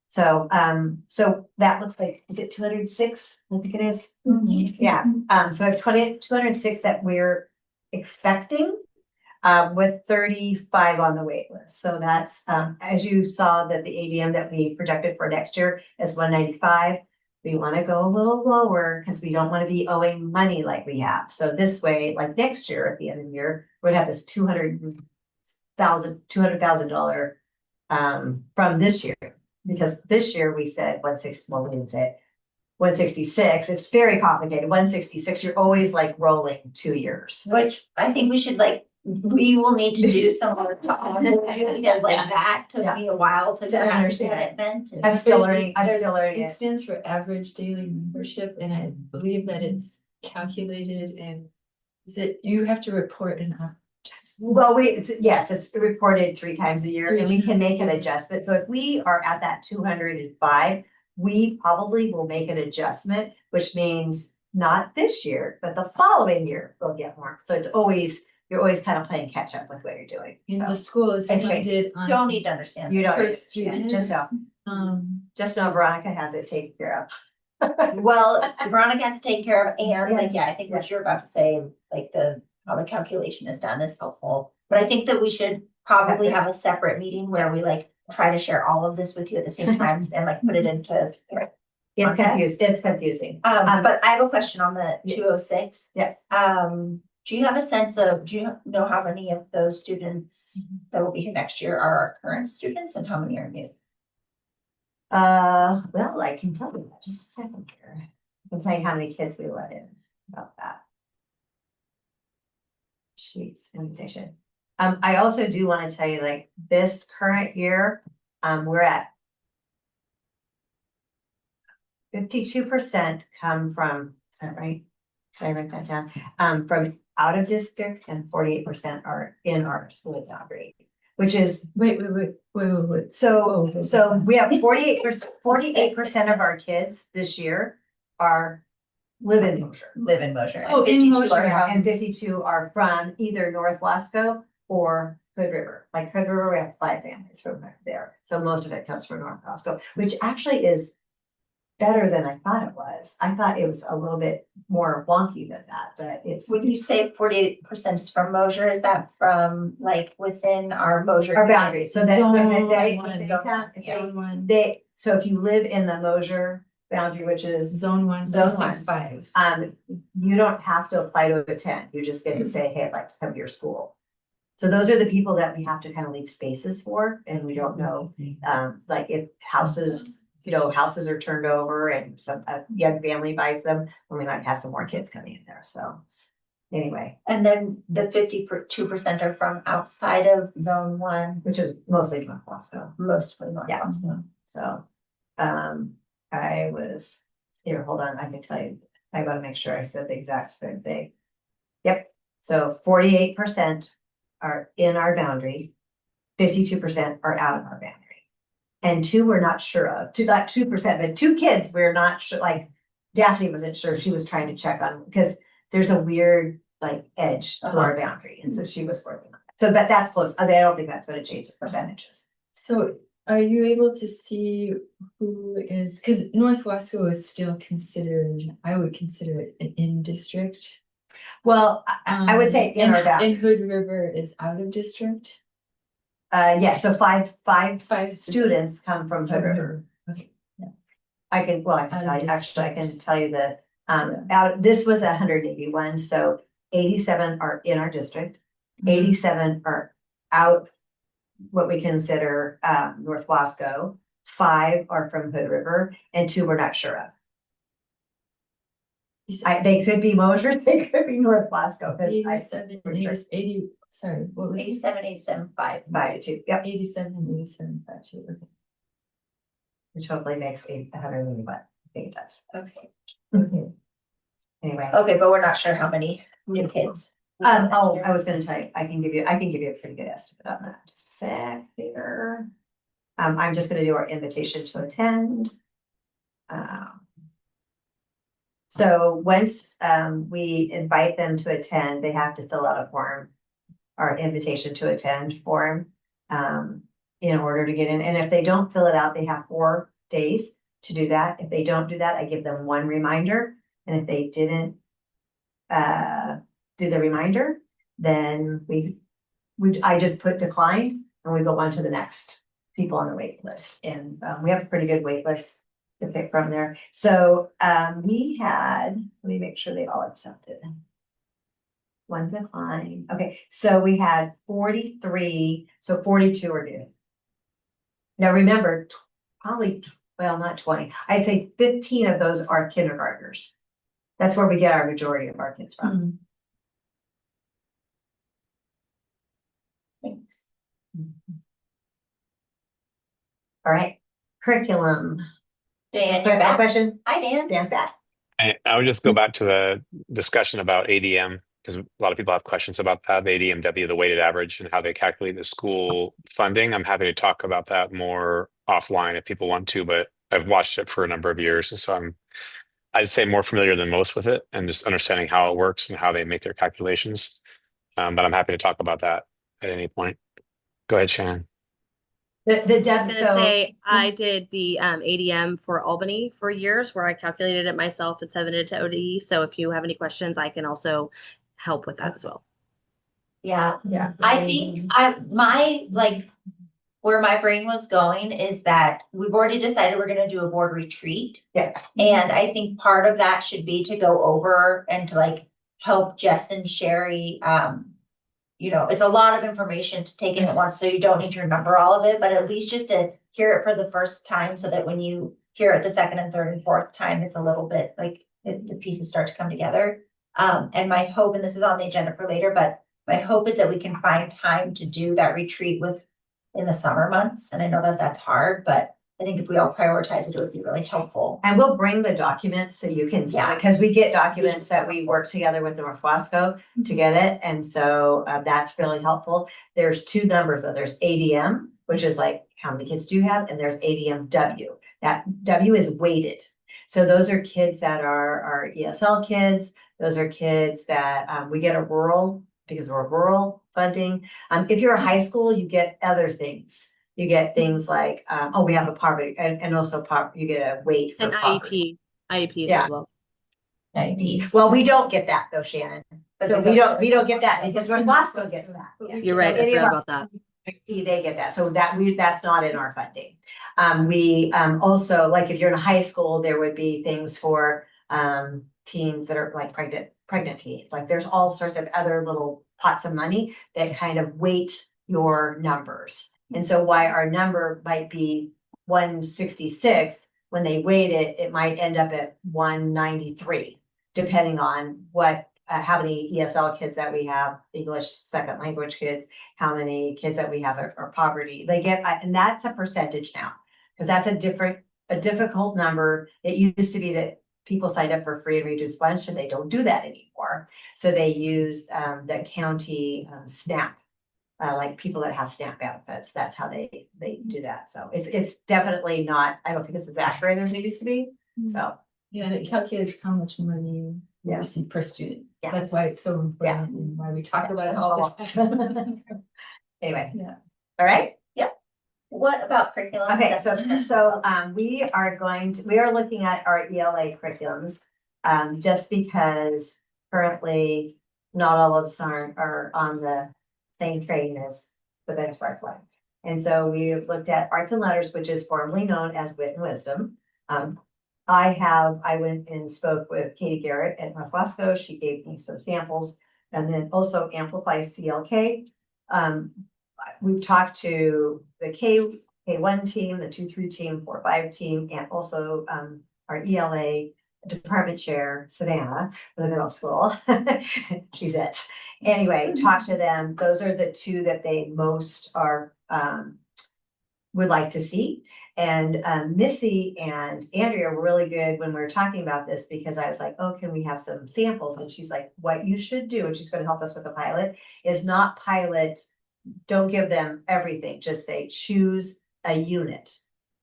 So, so that looks like, is it 206? I think it is. Yeah, so I have 206 that we're expecting, with 35 on the wait list. So that's, as you saw that the ADM that we projected for next year is 195. We want to go a little lower because we don't want to be owing money like we have. So this way, like next year, at the end of the year, we'd have this $200,000 from this year. Because this year we said 160, well, we didn't say it, 166. It's very complicated. 166, you're always like rolling 2 years. Which I think we will need to do some more talk because like that took me a while to grasp understand. what it meant. I'm still learning. It it. stands for average daily membership, and I believe that it's calculated and you have to report an average. Well, yes, it's reported 3 times a year, and we can make an adjustment. So if we are at that 205, we probably will make an adjustment, which means not this year, but the following year we'll get more. So you're always kind of playing catch up with what you're doing. And So the school is it's funded on. You don't need to understand. you don't, per yeah, student. just know Veronica has it taken care of. Well, Veronica has to take care of, and like, I think what you're about to say, like how the calculation is done is helpful. But I think that we should probably have a separate meeting where we like try to share all of this with you at the same time and like put it into. It's confusing. But I have a question on the 206. Yes. Do you have a sense of, do you know how many of those students that will be here next year are our current students and how many are new? Well, I can tell you that just a second here. I'll tell you how many kids we let in about that. Sheets, invitation. I also do want to tell you, like, this current year, we're at 52% come from, is that right? Did I write that down? From out of district, and 48% are in our school boundary, which is Wait. so we have 48% of our kids this year live in Mosier. Live in Mosier. Oh, and in 52 Mosier. are And 52 are from either North Wasco or Hood River. Like Hood River, we have 5 families from there. So most of it comes from North Wasco, which actually is better than I thought it was. I thought it was a little bit more wonky than that, but it's When you say 48% is from Mosier, is that from like within our Mosier? our boundaries. So that's Zone they one, count- Zone one. so if you live in the Mosier boundary, which is Zone one. Zone precinct 1. 5. you don't have to apply to attend. You just get to say, hey, I'd like to come to your school. So those are the people that we have to kind of leave spaces for, and we don't know, like if houses are turned over and some young family buys them, then we might have some more kids coming in there. So anyway, And then the 52% are from outside of zone 1, which is mostly North Wasco. mostly North Yeah. Boston. So, I was here, hold on, I can tell you, I gotta make sure I said the exact same thing. Yep, so 48% are in our boundary, 52% are out of our boundary. And 2 we're not sure of, not 2%, but 2 kids we're not sure, like Daphne wasn't sure, she was trying to check on, because there's a weird like edge to our boundary, and so she was working on it. So, but that's close. I mean, I don't think that's gonna change the percentages. So are you able to see who is, because North Wasco is still considered, I would consider it an in-district. Well, I would say in our And boundary. Hood River is out of district. Yeah, so five Five students come from Hood River. Okay, I can Out of tell you, actually, I can district. tell you that, Yeah. this was 181, so 87 are in our district. Mhm. 87 are out, what we consider, North Wasco. 5 are from Hood River, and 2 we're not sure of. You said They could be Mosier, they could be North Wasco, because 87, we're sure. 80, sorry, what was? 87, 87, 5. 5 to 2, yep, 87, 87, 5, 2, okay. which hopefully makes 181, I think it does. Okay. Okay. Anyway. Okay, but we're not sure how many new kids. I was gonna tell you, I can give you a pretty good estimate on that, just a sec here. I'm just gonna do our invitation to attend. So once, we invite them to attend, they have to fill out a form, our invitation to attend form, in order to get in, and if they don't fill it out, they have 4 days to do that. If they don't do that, I give them 1 reminder, and if they didn't do the reminder, then I just put decline and we go on to the next people on the wait list. And we have a pretty good wait list to pick from there. So we had, let me make sure they all accepted. 1 decline. Okay, so we had 43, so 42 are new. Now remember, well, not 20, I'd say 15 of those are kindergartners. That's where we get our majority of our kids from. Thanks. All right, curriculum. Dan, you're back. Question? Hi, Dan. Dan's back. I would just go back to the discussion about ADM, because a lot of people have questions about that, the ADMW, the weighted average, and how they calculate the school funding. I'm happy to talk about that more offline if people want to, but I've watched it for a number of years, and so I'd say more familiar than most with it, and just understanding how it works and how they make their calculations. But I'm happy to talk about that at any point. Go ahead, Shannon. The I was Deb, gonna so say I did the ADM for Albany for years, where I calculated it myself and sent it to ODE. So if you have any questions, I can also help with that as well. Yeah, Yeah. I think where my brain was going is that we've already decided we're gonna do a board retreat. yeah, And I think part of that should be to go over and to like help Jess and Sherry. It's a lot of information to take in at once, so you don't need to remember all of it, but at least just to hear it for the first time, so that when you hear it the second and third and fourth time, it's a little bit like the pieces start to come together. And my hope, and this is on the agenda for later, but my hope is that we can find time to do that retreat in the summer months. And I know that that's hard, but I think if we all prioritize it would be really helpful. and we'll bring the documents so you can see, Yeah. because we get documents that we work together with North Wasco to get it, and so that's really helpful. There's 2 numbers, though. There's ADM, which is like how many kids do you have, and there's ADMW. That W is weighted. So those are kids that are ESL kids. Those are kids that we get a rural, because we're rural funding. If you're a high school, you get other things. You get things like, we have a poverty, and also you get a weight for And poverty. IEPs Yeah. as well. Well, we don't get that though, Shannon. So we don't get that, because North Wasco gets that. You're right. I Any of forgot our- about that. They get that, so that's not in our funding. We also, like, if you're in a high school, there would be things for teens that are like pregnant teens. Like, there's all sorts of other little pots of money that kind of weight your numbers. And so why our number might be 166, when they weight it, it might end up at 193, depending on how many ESL kids that we have, English second language kids, how many kids that we have are poverty. And that's a percentage now, because that's a difficult number. It used to be that people signed up for free and reduced lunch, and they don't do that anymore. So they use the county SNAP. Like people that have SNAP benefits, that's how they do that. So it's definitely not, I don't think it's as accurate as it used to be, so. Yeah, and it calculates how much money literacy per student. Yeah. That's why it's so important and why we talk about it all the time. Anyway, All right, yep. What about curriculum? okay, assessment? so we are looking at our ELA curriculums. Just because currently not all of us are on the same train as the benchmark line. And so we looked at arts and letters, which is formerly known as wit and wisdom. I went and spoke with Katie Garrett at North Wasco. She gave me some samples, and then also Amplify CLK. We've talked to the K1 team, the 2-3 team, 4-5 team, and also our ELA department chair, Savannah, for the middle school. She's it. Anyway, talk to them. Those are the two that they most are would like to see. And Missy and Andrea were really good when we were talking about this, because I was like, oh, can we have some samples? And she's like, what you should do, and she's going to help us with the pilot, is not pilot, don't give them everything, just say choose a unit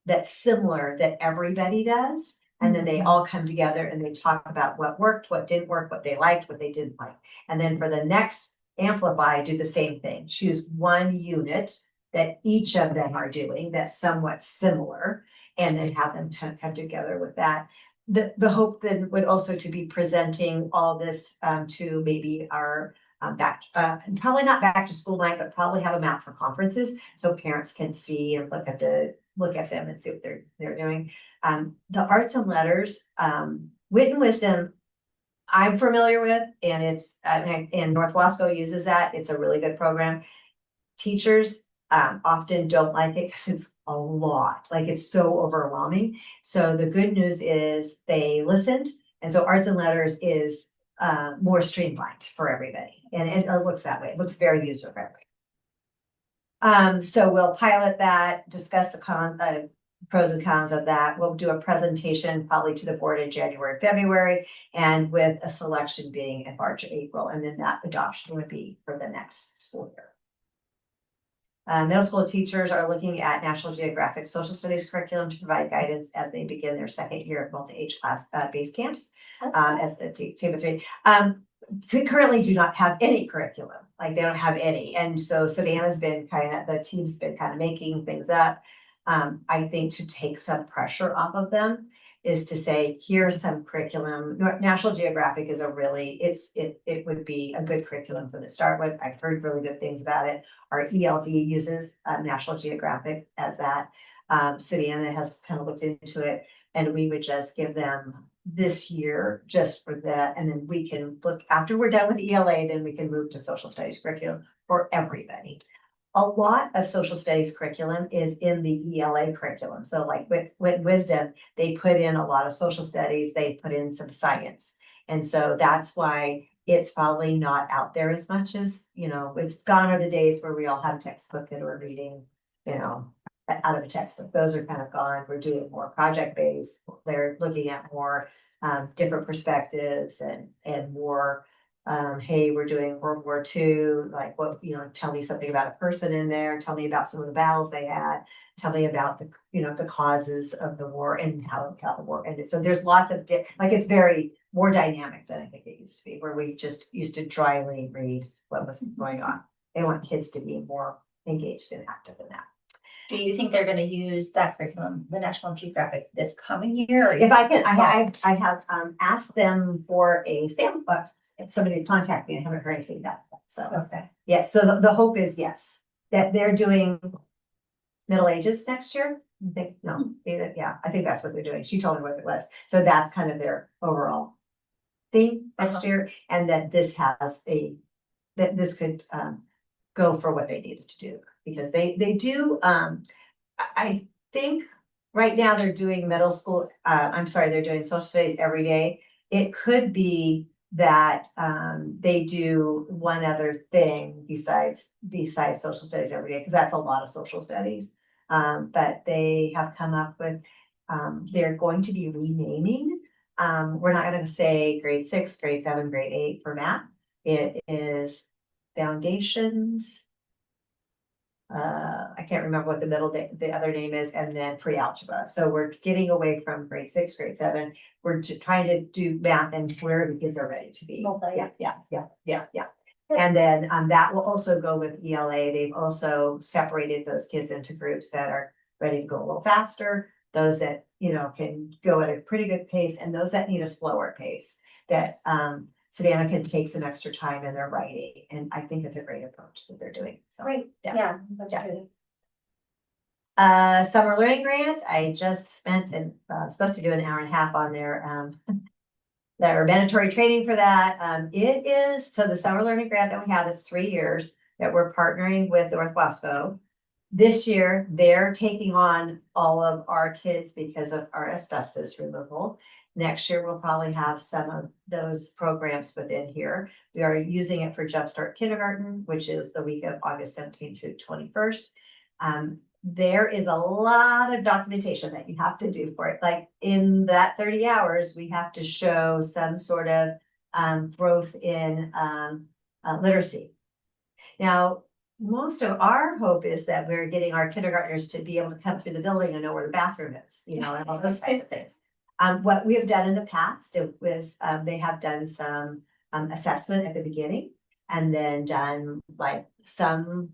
that's similar that everybody does. And then they all come together and they talk about what worked, what didn't work, what they liked, what they didn't like. And then for the next Amplify, do the same thing. Choose one unit that each of them are doing that's somewhat similar, and then have them come together with that. The hope then would also to be presenting all this to maybe our probably not back to school night, but probably have a map for conferences so parents can see and look at them and see what they're doing. The arts and letters, wit and wisdom, I'm familiar with, and it's and North Wasco uses that. It's a really good program. Teachers often don't like it because it's a lot, like it's so overwhelming. So the good news is they listened, and so arts and letters is more streamlined for everybody, and it looks that way. It looks very user friendly. So we'll pilot that, discuss the pros and cons of that. We'll do a presentation probably to the board in January, February, and with a selection being in March or April, and then that adoption would be for the next school year. Middle school teachers are looking at National Geographic Social Studies curriculum to provide guidance as they begin their second year of multi-age class base camps as the team of 3. We currently do not have any curriculum, like they don't have any. And so Savannah's been the team's been kind of making things up. I think to take some pressure off of them is to say, here's some curriculum. National Geographic is it would be a good curriculum for the start with. I've heard really good things about it. Our ELD uses National Geographic as that. Savannah has kind of looked into it, and we would just give them this year just for that. And then we can look after we're done with ELA, then we can move to social studies curriculum for everybody. A lot of social studies curriculum is in the ELA curriculum. So like with wisdom, they put in a lot of social studies, they put in some science. And so that's why it's probably not out there as much as, it's gone are the days where we all have textbook and we're reading, out of a textbook. Those are kind of gone. We're doing more project based. They're looking at more different perspectives and more hey, we're doing World War II, like what, tell me something about a person in there, tell me about some of the battles they had, tell me about the causes of the war and how the war ended. So there's lots of, it's very more dynamic than I think it used to be, where we just used to dryly read what was going on. They want kids to be more engaged and active in that. Do you think they're going to use that curriculum, the National Geographic, this coming year? If I can, I have asked them for a sample, but if somebody contact me, I haven't heard anything about that. So Okay. yes, so the hope is yes, that they're doing middle ages next year. I think I think that's what they're doing. She told me what it was. So that's kind of their overall thing next year, and that this could go for what they needed to do, because they do, I think right now they're doing middle school, they're doing social studies every day. It could be that they do one other thing besides social studies every day, because that's a lot of social studies. But they have come up with, they're going to be renaming. We're not going to say grade 6, grade 7, grade 8 for math. It is Foundations I can't remember what the other name is, and then pre-algebra. So we're getting away from grade 6, grade 7. We're trying to do math and where the kids are ready to be. Yeah. And then that will also go with ELA. They've also separated those kids into groups that are ready to go a little faster, those that, can go at a pretty good pace, and those that need a slower pace. That Savannah kids take some extra time in their writing, and I think it's a great approach that they're doing. So Great, yeah. That's good. Summer learning grant, I just spent and supposed to do an hour and a half on their mandatory training for that. It is, so the summer learning grant that we have is 3 years that we're partnering with North Wasco. This year, they're taking on all of our kids because of our asbestos removal. Next year, we'll probably have some of those programs within here. We are using it for Jumpstart Kindergarten, which is the week of August 17th through 21st. There is a lot of documentation that you have to do for it. Like in that 30 hours, we have to show some sort of growth in literacy. Now, most of our hope is that we're getting our kindergartners to be able to come through the building and know where the bathroom is, and all those types of things. What we have done in the past was they have done some assessment at the beginning, and then done like some,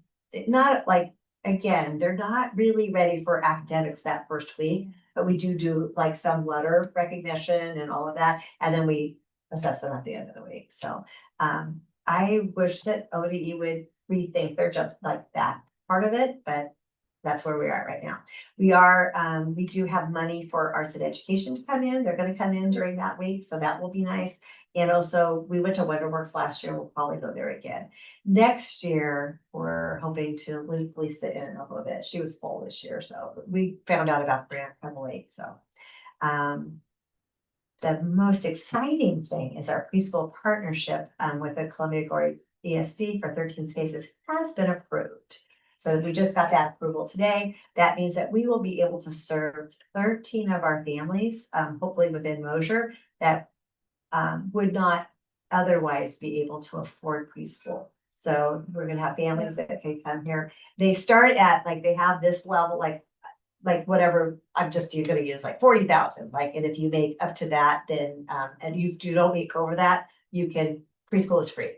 not like, again, they're not really ready for academics that first week, but we do like some letter recognition and all of that, and then we assess them at the end of the week. So I wish that ODE would rethink their just like that part of it, but that's where we are right now. We do have money for arts and education to come in. They're going to come in during that week, so that will be nice. And also, we went to Wonderworks last year. We'll probably go there again. Next year, we're hoping to leave Lisa in a little bit. She was full this year, so we found out about the grant kind of late. So, the most exciting thing is our preschool partnership with the Columbia Gorge ESD for 13 spaces has been approved. So we just got that approval today. That means that we will be able to serve 13 of our families, hopefully within Mosier, that would not otherwise be able to afford preschool. So we're gonna have families that can come here. They start at like, they have this level, like whatever, you're gonna use like 40,000, like, and if you make up to that, then, and you don't make over that, preschool is free.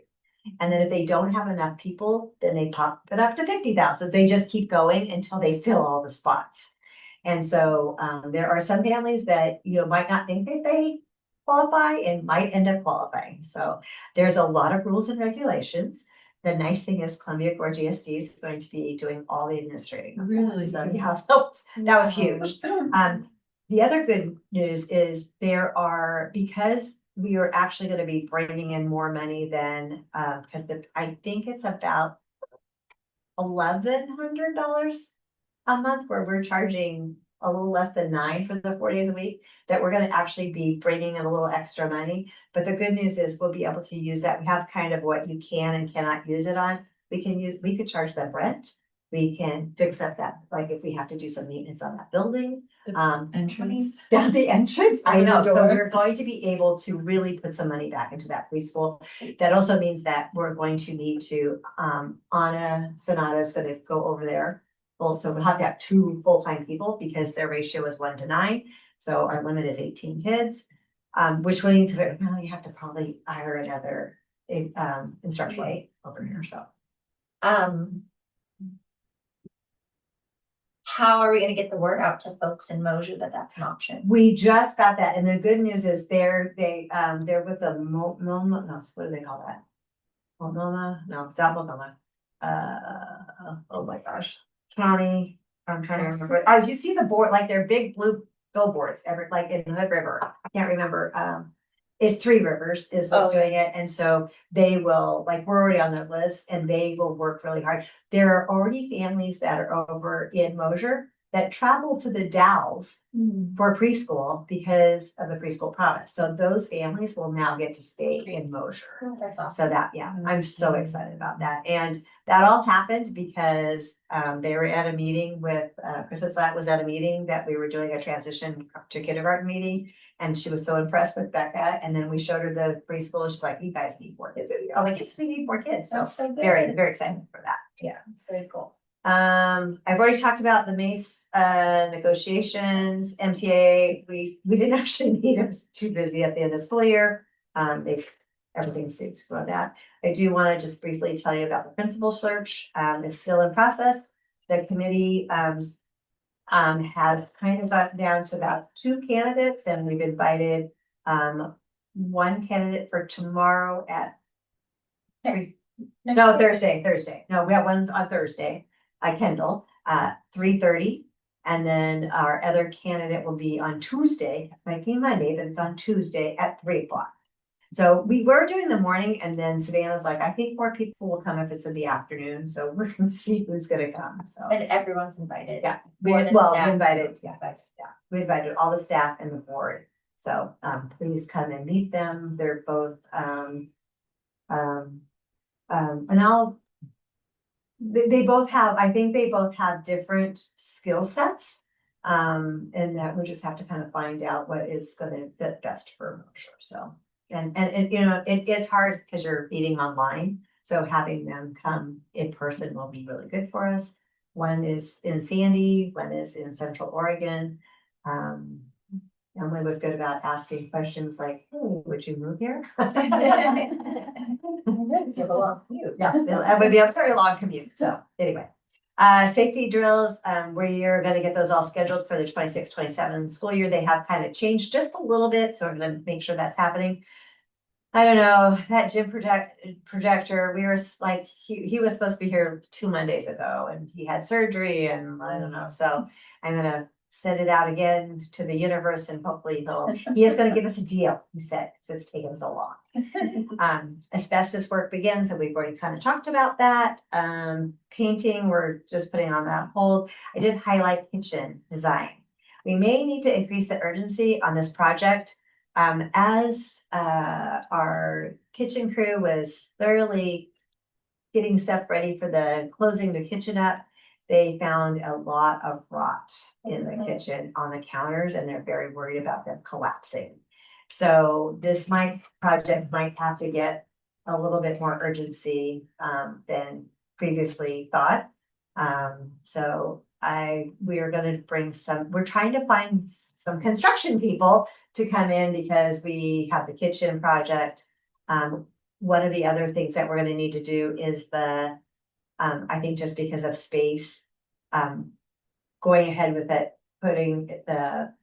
And then if they don't have enough people, then they pop it up to 50,000. They just keep going until they fill all the spots. And so there are some families that might not think that they qualify and might end up qualifying. So there's a lot of rules and regulations. The nice thing is Columbia Gorge ESD is going to be doing all the administrating. Really? So yeah, that was huge. The other good news is because we are actually going to be bringing in more money than, because I think it's about $1,100 a month where we're charging a little less than $9 for the 4 days a week, that we're going to actually be bringing in a little extra money. But the good news is we'll be able to use that. We have kind of what you can and cannot use it on. We could charge them rent. We can fix up that, like if we have to do some maintenance on that building. Entrance. Down the entrance, I know, so Door. we're going to be able to really put some money back into that preschool. That also means that we're going to need to, Anna Sonata is gonna go over there. Also, we'll have to have 2 full-time people because their ratio is 1 to 9. So our limit is 18 kids, which means that you have to probably hire another instructional aide over here, so. How are we gonna get the word out to folks in Mosier that that's an option? We just got that, and the good news is they're with the MoMA, no, what do they call that? MoMA, no, it's not MoMA. Oh my gosh, county, I'm trying to remember. Oh, you see the board, like they're big blue billboards, like in Hood River. I can't remember. It's 3 Rivers is what's doing it, and so they will, like, we're already on that list, and they will work really hard. There are already families that are over in Mosier that travel to the Dalles for preschool because of the preschool promise. So those families will now get to stay in Mosier. Oh, that's awesome. So that, I'm so excited about that. And that all happened because they were at a meeting with, Krista was at a meeting that we were doing a transition to kindergarten meeting. And she was so impressed with Becca. And then we showed her the preschool. She's like, you guys need more kids. I'm like, yes, we need more kids. So, That's so good. very, very excited for that. Yeah, it's very cool. I've already talked about the MACE negotiations, MTA. We didn't actually meet. It was too busy at the end of the school year. Everything seems to go on that. I do want to just briefly tell you about the principal search. It's still in process. The committee has kind of gotten down to about 2 candidates, and we've invited one candidate for tomorrow at Thursday. No, we have one on Thursday, Kendall, 3:30. And then our other candidate will be on Tuesday, might be Monday, but it's on Tuesday at 3 o'clock. So we were doing the morning, and then Savannah's like, I think more people will come if it's in the afternoon, so we're gonna see who's gonna come, so. And everyone's invited. Yeah, Board and we staff. invited, we invited all the staff and the board, so, please come and meet them, they're both, and they both have, I think they both have different skill sets. And that we just have to kind of find out what is gonna fit best for Mosier, so. And you know, it's hard because you're meeting online, so having them come in person will be really good for us. One is in Sandy, one is in Central Oregon. Emily was good about asking questions like, hey, would you move here? Give a long commute. Yeah, it would be a very long commute, so anyway. Safety drills, we are gonna get those all scheduled for the 26-27 school year. They have kind of changed just a little bit, so I'm gonna make sure that's happening. I don't know, that gym projector, we were like, he was supposed to be here 2 Mondays ago and he had surgery and I don't know, so I'm gonna send it out again to the universe and hopefully he is gonna give us a deal, he said, because it's taken so long. Asbestos work begins, and we've already kind of talked about that. Painting, we're just putting on that hold. I did highlight kitchen design. We may need to increase the urgency on this project. As our kitchen crew was thoroughly getting stuff ready for closing the kitchen up, they found a lot of rot in the kitchen on the counters, and they're very worried about them collapsing. So this project might have to get a little bit more urgency than previously thought. So we are gonna bring we're trying to find some construction people to come in because we have the kitchen project. One of the other things that we're gonna need to do is I think just because of space, going ahead with it, putting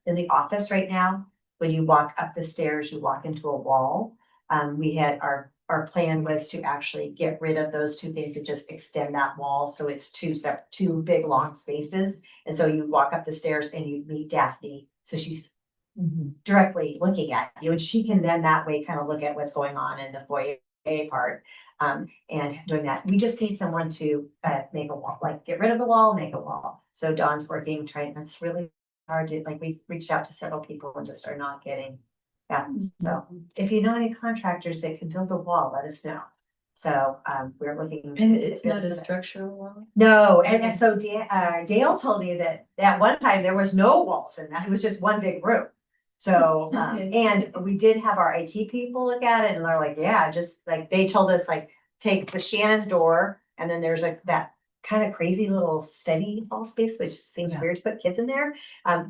in the office right now, when you walk up the stairs, you walk into a wall. We had our plan was to actually get rid of those 2 things and just extend that wall, so it's 2 big long spaces. And so you walk up the stairs and you meet Daphne, so she's directly looking at you, and she can then that way kind of look at what's going on in the foyer part. And doing that, we just need someone to make a wall, like get rid of the wall, make a wall. So Dawn's working, that's really hard to, like, we've reached out to several people and just are not getting. Yeah, so if you know any contractors that can build a wall, let us know. So we're looking. And it's not a structural wall? No, and so Dale told me that at one time there was no walls in that, it was just one big room. So, and we did have our IT people look at it and they're like, yeah, just like, they told us like, take the Shannon's door and then there's like that kind of crazy little study hall space, which seems weird to put kids in there.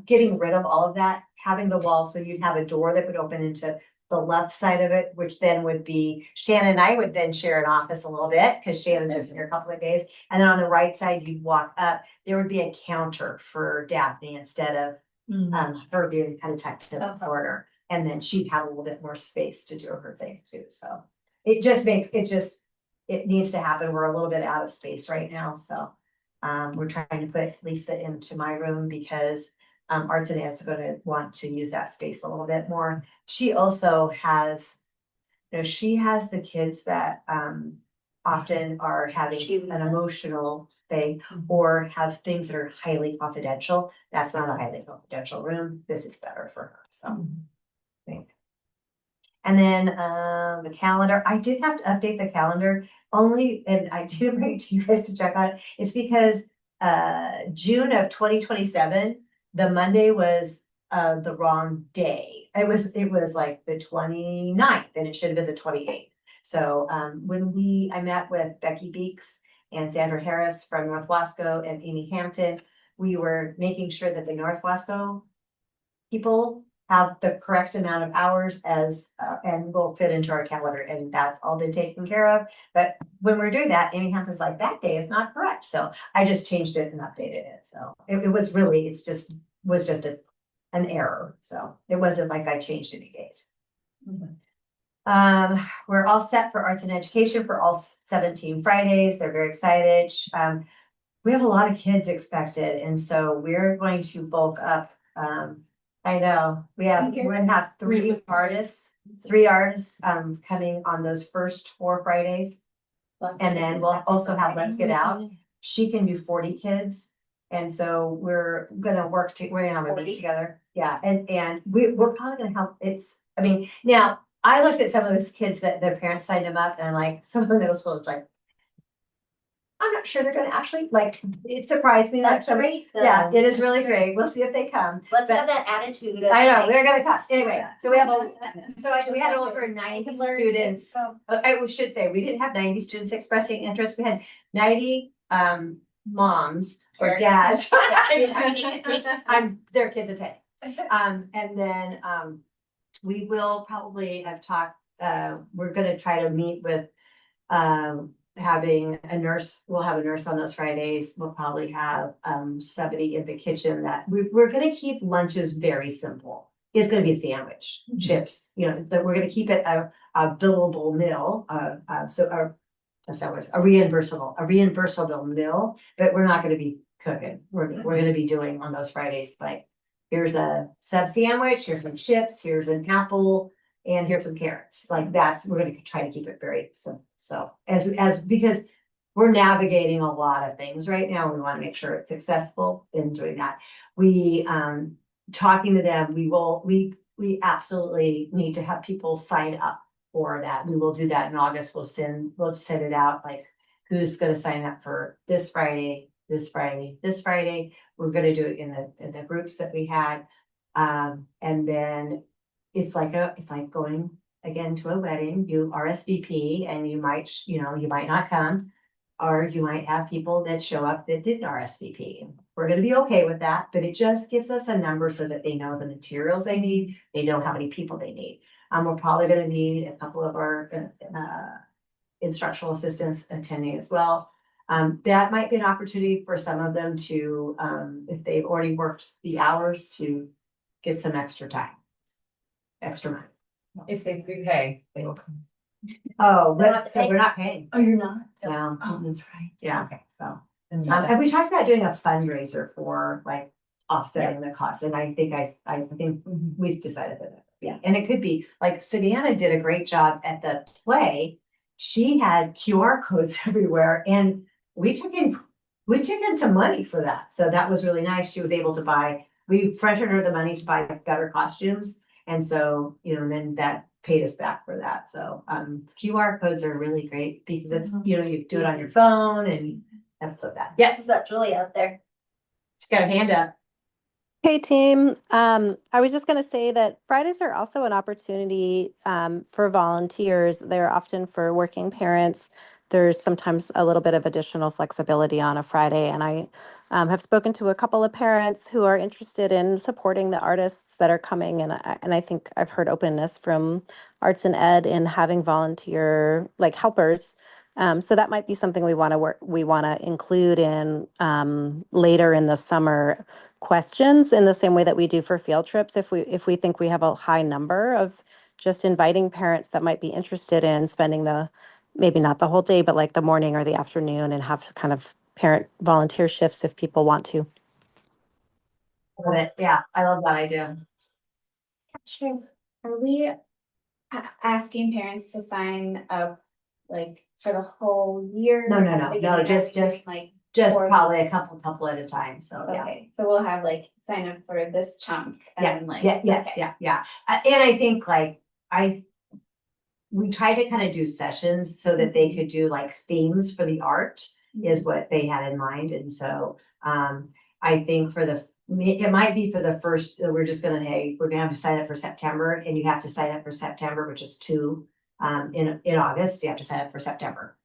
Getting rid of all of that, having the wall, so you'd have a door that would open into the left side of it, which then would be Shannon and I would then share an office a little bit because Shannon's just here a couple of days. And then on the right side, you'd walk up, there would be a counter for Daphne instead of her being kind of tucked in the corner. And then she'd have a little bit more space to do her thing too. So it needs to happen. We're a little bit out of space right now. So we're trying to put Lisa into my room because Arts and Ed's are gonna want to use that space a little bit more. She also has, she has the kids that often are having an emotional thing or have things that are highly confidential. That's not a highly confidential room. This is better for her, so. And then the calendar, I did have to update the calendar only, and I did bring it to you guys to check on it. It's because June of 2027, the Monday was the wrong day. It was like the 29th and it should have been the 28th. So when I met with Becky Beeks and Sandra Harris from North Wasco and Amy Hampton. We were making sure that the North Wasco people have the correct amount of hours as, and will fit into our calendar, and that's all been taken care of. But when we're doing that, Amy Hampton's like, that day is not correct, so I just changed it and updated it, so it was really, was just an error, so it wasn't like I changed any days. We're all set for arts and education for all 17 Fridays, they're very excited. We have a lot of kids expected, and so we're going to bulk up, I know, we're gonna have three artists coming on those first 4 Fridays. And then we'll also have Let's Get Out. She can do 40 kids. And so we're gonna we're gonna have a meet together. Yeah, and we're probably gonna help. Now I looked at some of those kids that their parents signed them up, and I'm like, some of the middle schoolers like, I'm not sure they're gonna actually, like, it surprised me. That's like great, though. Yeah, it is really great. We'll see if they come. Let's But- have that attitude. I know, like, they're gonna come. Anyway, so we have we had like over 90 can learn students. I should say, we didn't have 90 students expressing interest. We had 90 moms or dads. Their kids attend. And then we will probably have talked, we're gonna try to meet with having a nurse. We'll have a nurse on those Fridays. We'll probably have somebody in the kitchen that we're gonna keep lunches very simple. It's gonna be a sandwich, chips, that we're gonna keep it a billable meal, that's not what it's, a reimbursable meal, but we're not gonna be cooking. We're gonna be doing on those Fridays, like, here's a sub sandwich, here's some chips, here's an apple, and here's some carrots. Like we're gonna try to keep it very simple. So because we're navigating a lot of things right now, we wanna make sure it's successful in doing that. We, talking to them, we absolutely need to have people sign up for that. We will do that in August. We'll send it out, like, who's gonna sign up for this Friday, this Friday, this Friday. We're gonna do it in the groups that we had. And then it's like going again to a wedding. You RSVP and you might not come, or you might have people that show up that didn't RSVP. We're gonna be okay with that, but it just gives us a number so that they know the materials they need, they know how many people they need. We're probably gonna need a couple of our instructional assistants attending as well. That might be an opportunity for some of them to, if they've already worked the hours, to get some extra time. Extra money. If they prepay, they will come. Oh, They're not so we're not paying. Oh, you're not? No. Oh, that's right. Yeah, okay, so. And we talked about doing a fundraiser for, like, offsetting the cost, and I think we've decided that, yeah, and it could be, like, Savannah did a great job at the play. She had QR codes everywhere, and we took in some money for that, so that was really nice. She was able to we fronted her the money to buy better costumes, and so, then that paid us back for that. So QR codes are really great because it's, you do it on your phone and stuff like that. Yes, We've got Julie out there. she's got a hand up. Hey team, I was just going to say that Fridays are also an opportunity for volunteers. They're often for working parents. There's sometimes a little bit of additional flexibility on a Friday, and I have spoken to a couple of parents who are interested in supporting the artists that are coming, and I think I've heard openness from Arts and Ed in having volunteer helpers. So that might be something we want to include in later in the summer questions, in the same way that we do for field trips. If we think we have a high number of just inviting parents that might be interested in spending maybe not the whole day, but like the morning or the afternoon, and have kind of parent volunteer shifts if people want to. Love it. Yeah, I love that idea. Sure. Are we asking parents to sign up like for the whole year? No, just like or- probably a couple at a time. So yeah. Okay, so we'll have like sign up for this chunk and like. Yes. okay. Yeah. And I think we tried to kind of do sessions so that they could do like themes for the art is what they had in mind. And so I think it might be for the first, we're gonna have to sign up for September, and you have to sign up for September, which is 2 in August. You have to sign up for September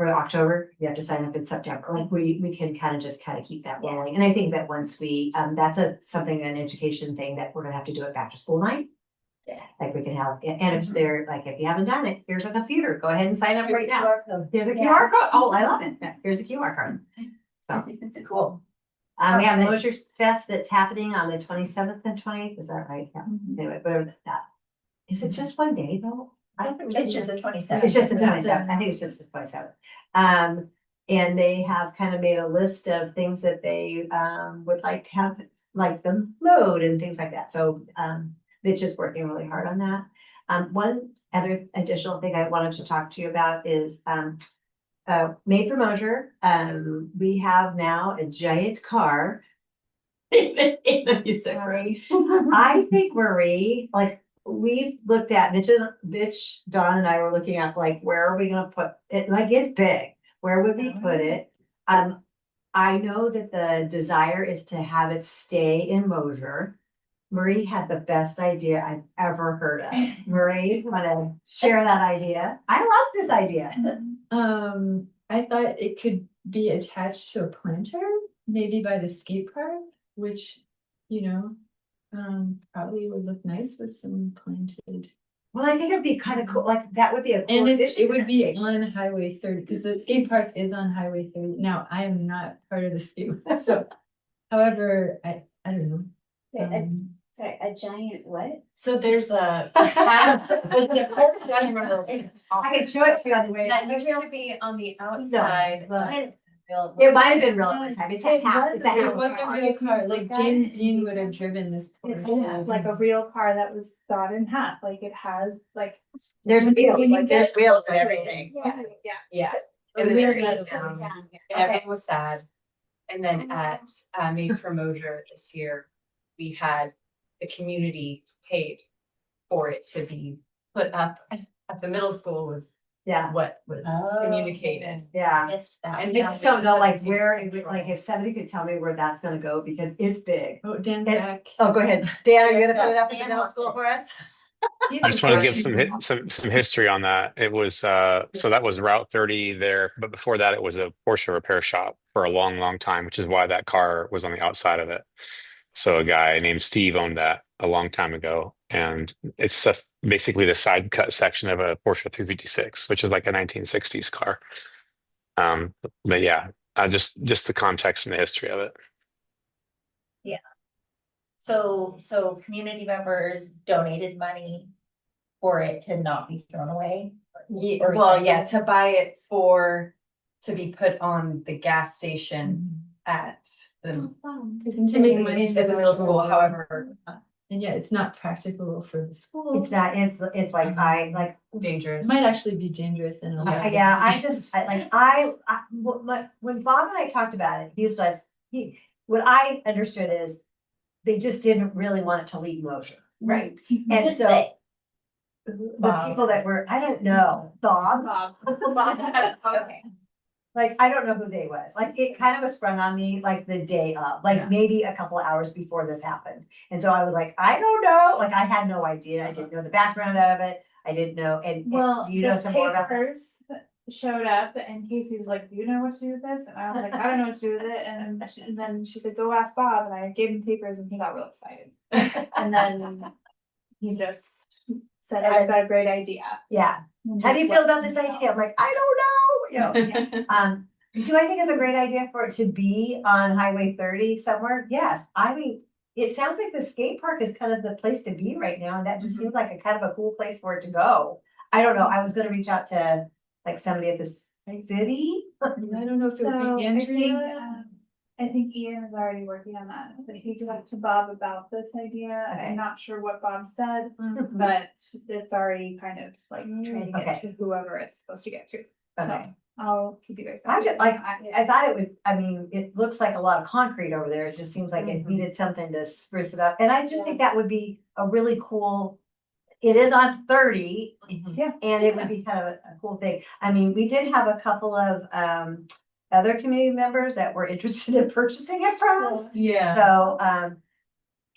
for October, you have to sign up in September, like we can kind of keep that rolling, and I think that once we, that's an education thing that we're gonna have to do it back to school night. Yeah. Like we can have, and if they're, like, if you haven't done it, here's a computer, go ahead and sign up right now. Here's a QR code, oh, I love it, yeah, here's a QR code. So, cool. We have Mosier Fest that's happening on the 27th and 28th, is that right? Yeah, anyway, whatever that, is it just one day though? I don't think It's just the 27th. It's just the 27th, I think it's just the 27th. And they have kind of made a list of things that they would like to have, like the mode and things like that, so Mitch is working really hard on that. One other additional thing I wanted to talk to you about is Made for Mosier. We have now a giant car. I think, Marie, like, we've looked at Mitch, Dawn and I were looking at, like, where are we gonna put it? Like, it's big. Where would we put it? I know that the desire is to have it stay in Mosier. Marie had the best idea I've ever heard of. Marie, wanna share that idea? I love this idea. I thought it could be attached to a planter, maybe by the skate park, which, probably would look nice with some planted. Well, I think it'd be kind of cool, like, that would be a cool And addition. it would be on Highway 30, because the skate park is on Highway 30. Now, I am not part of the skate, park, so, however, I don't know. Sorry, a giant what? So there's a. I can show it to you on the way. That used to be on the outside. It might have been real one time, it's a half, it's a It half. was a real car, like James Dean would have driven this. Porsche. Like a real car that was sawed in half, like it has, like. There's wheels, like, there's wheels and everything. Yeah. And And then then we it down. and everyone was sad. And then at Made for Mosier this year, we had the community paid for it to be put up at the middle school was Yeah, what was communicated. yeah. Missed that. I And just don't know, like, where, like, if somebody could tell me where that's gonna go, because it's big. Oh, Dan's And- back. Oh, go ahead. Dan, are you gonna put it up in the Dan middle wants school to. for us? I just want to give some history on that. It was so that was Route 30 there, but before that it was a Porsche repair shop for a long time, which is why that car was on the outside of it. So a guy named Steve owned that a long time ago, and it's basically the side cut section of a Porsche 356, which is like a 1960s car. But yeah, just the context and the history of it. So community members donated money for it to not be thrown away? Yeah, Or well, recycled? yeah, to buy it to be put on the gas station at the To make money at for the middle school, however, And yeah, it's not practical for the school. It's not, it's like, Mhm. it dangerous. Might actually be dangerous in a way. yeah, when Bob and I talked about it, what I understood is they just didn't really want it to leave Mosier. Right. And Who's so they? the people that were, I don't know, Bob. Okay. Like, I don't know who they was, like, it kind of was sprung on me like the day of, like, Yeah. maybe a couple of hours before this happened. And so I was like, I don't know, like, I had no idea, I didn't know the background of it, I didn't know, and Well, do you know some more about that? papers showed up and Casey was like, do you know what to do with this? And I was like, I don't know what to do with it. And then she said, go ask Bob. And I gave him papers and he got real excited. And then he just said, I've got a great idea. Yeah, how do you feel about this idea? I'm like, I don't know, you know. Do I think it's a great idea for it to be on Highway 30 somewhere? Yes, I mean, it sounds like the skate park is kind of the place to be right now, and that just seems like a kind of a cool place for it to go. I don't know, I was gonna reach out to like somebody at the city. I don't know if it So would be Andrea. I think Ian is already working on that, but he talked to Bob about this idea. Okay. I'm not sure what Bob said, Mhm. but it's already kind of like training Okay. it to whoever it's supposed to get to. So Okay. I'll keep you guys. I just, updated. like, I thought it would, I mean, it looks like a lot of concrete over there, it just seems like it Mhm. needed something to spruce it up, and I just think that would be a really cool. It is on 30, Yeah. and it would be kind of a cool thing. I mean, we did have a couple of other community members that were interested in purchasing it from us. Yeah. So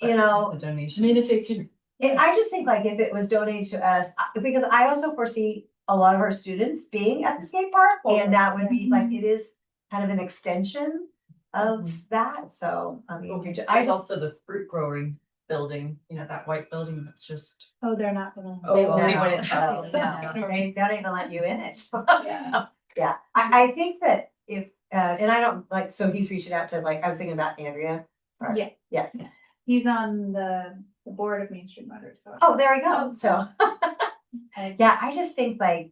you know, The I donation. mean, if it could, I just think like if it was donated to us, because I also foresee a lot of our students being at the skate park, and that would be like, it is kind of an extension of that, so, I mean, There's also the fruit growing building, you know, that white building that's just. Oh, they're not gonna. They won't. They wouldn't. No, they don't even let you in it. Yeah. Yeah, I think that if, and I don't, like, so he's reaching out to, like, I was thinking about Andrea. Sorry. Yeah. Yes, He's on the board of Main Street Motors, so. oh, there we go, so. Yeah, I just think like,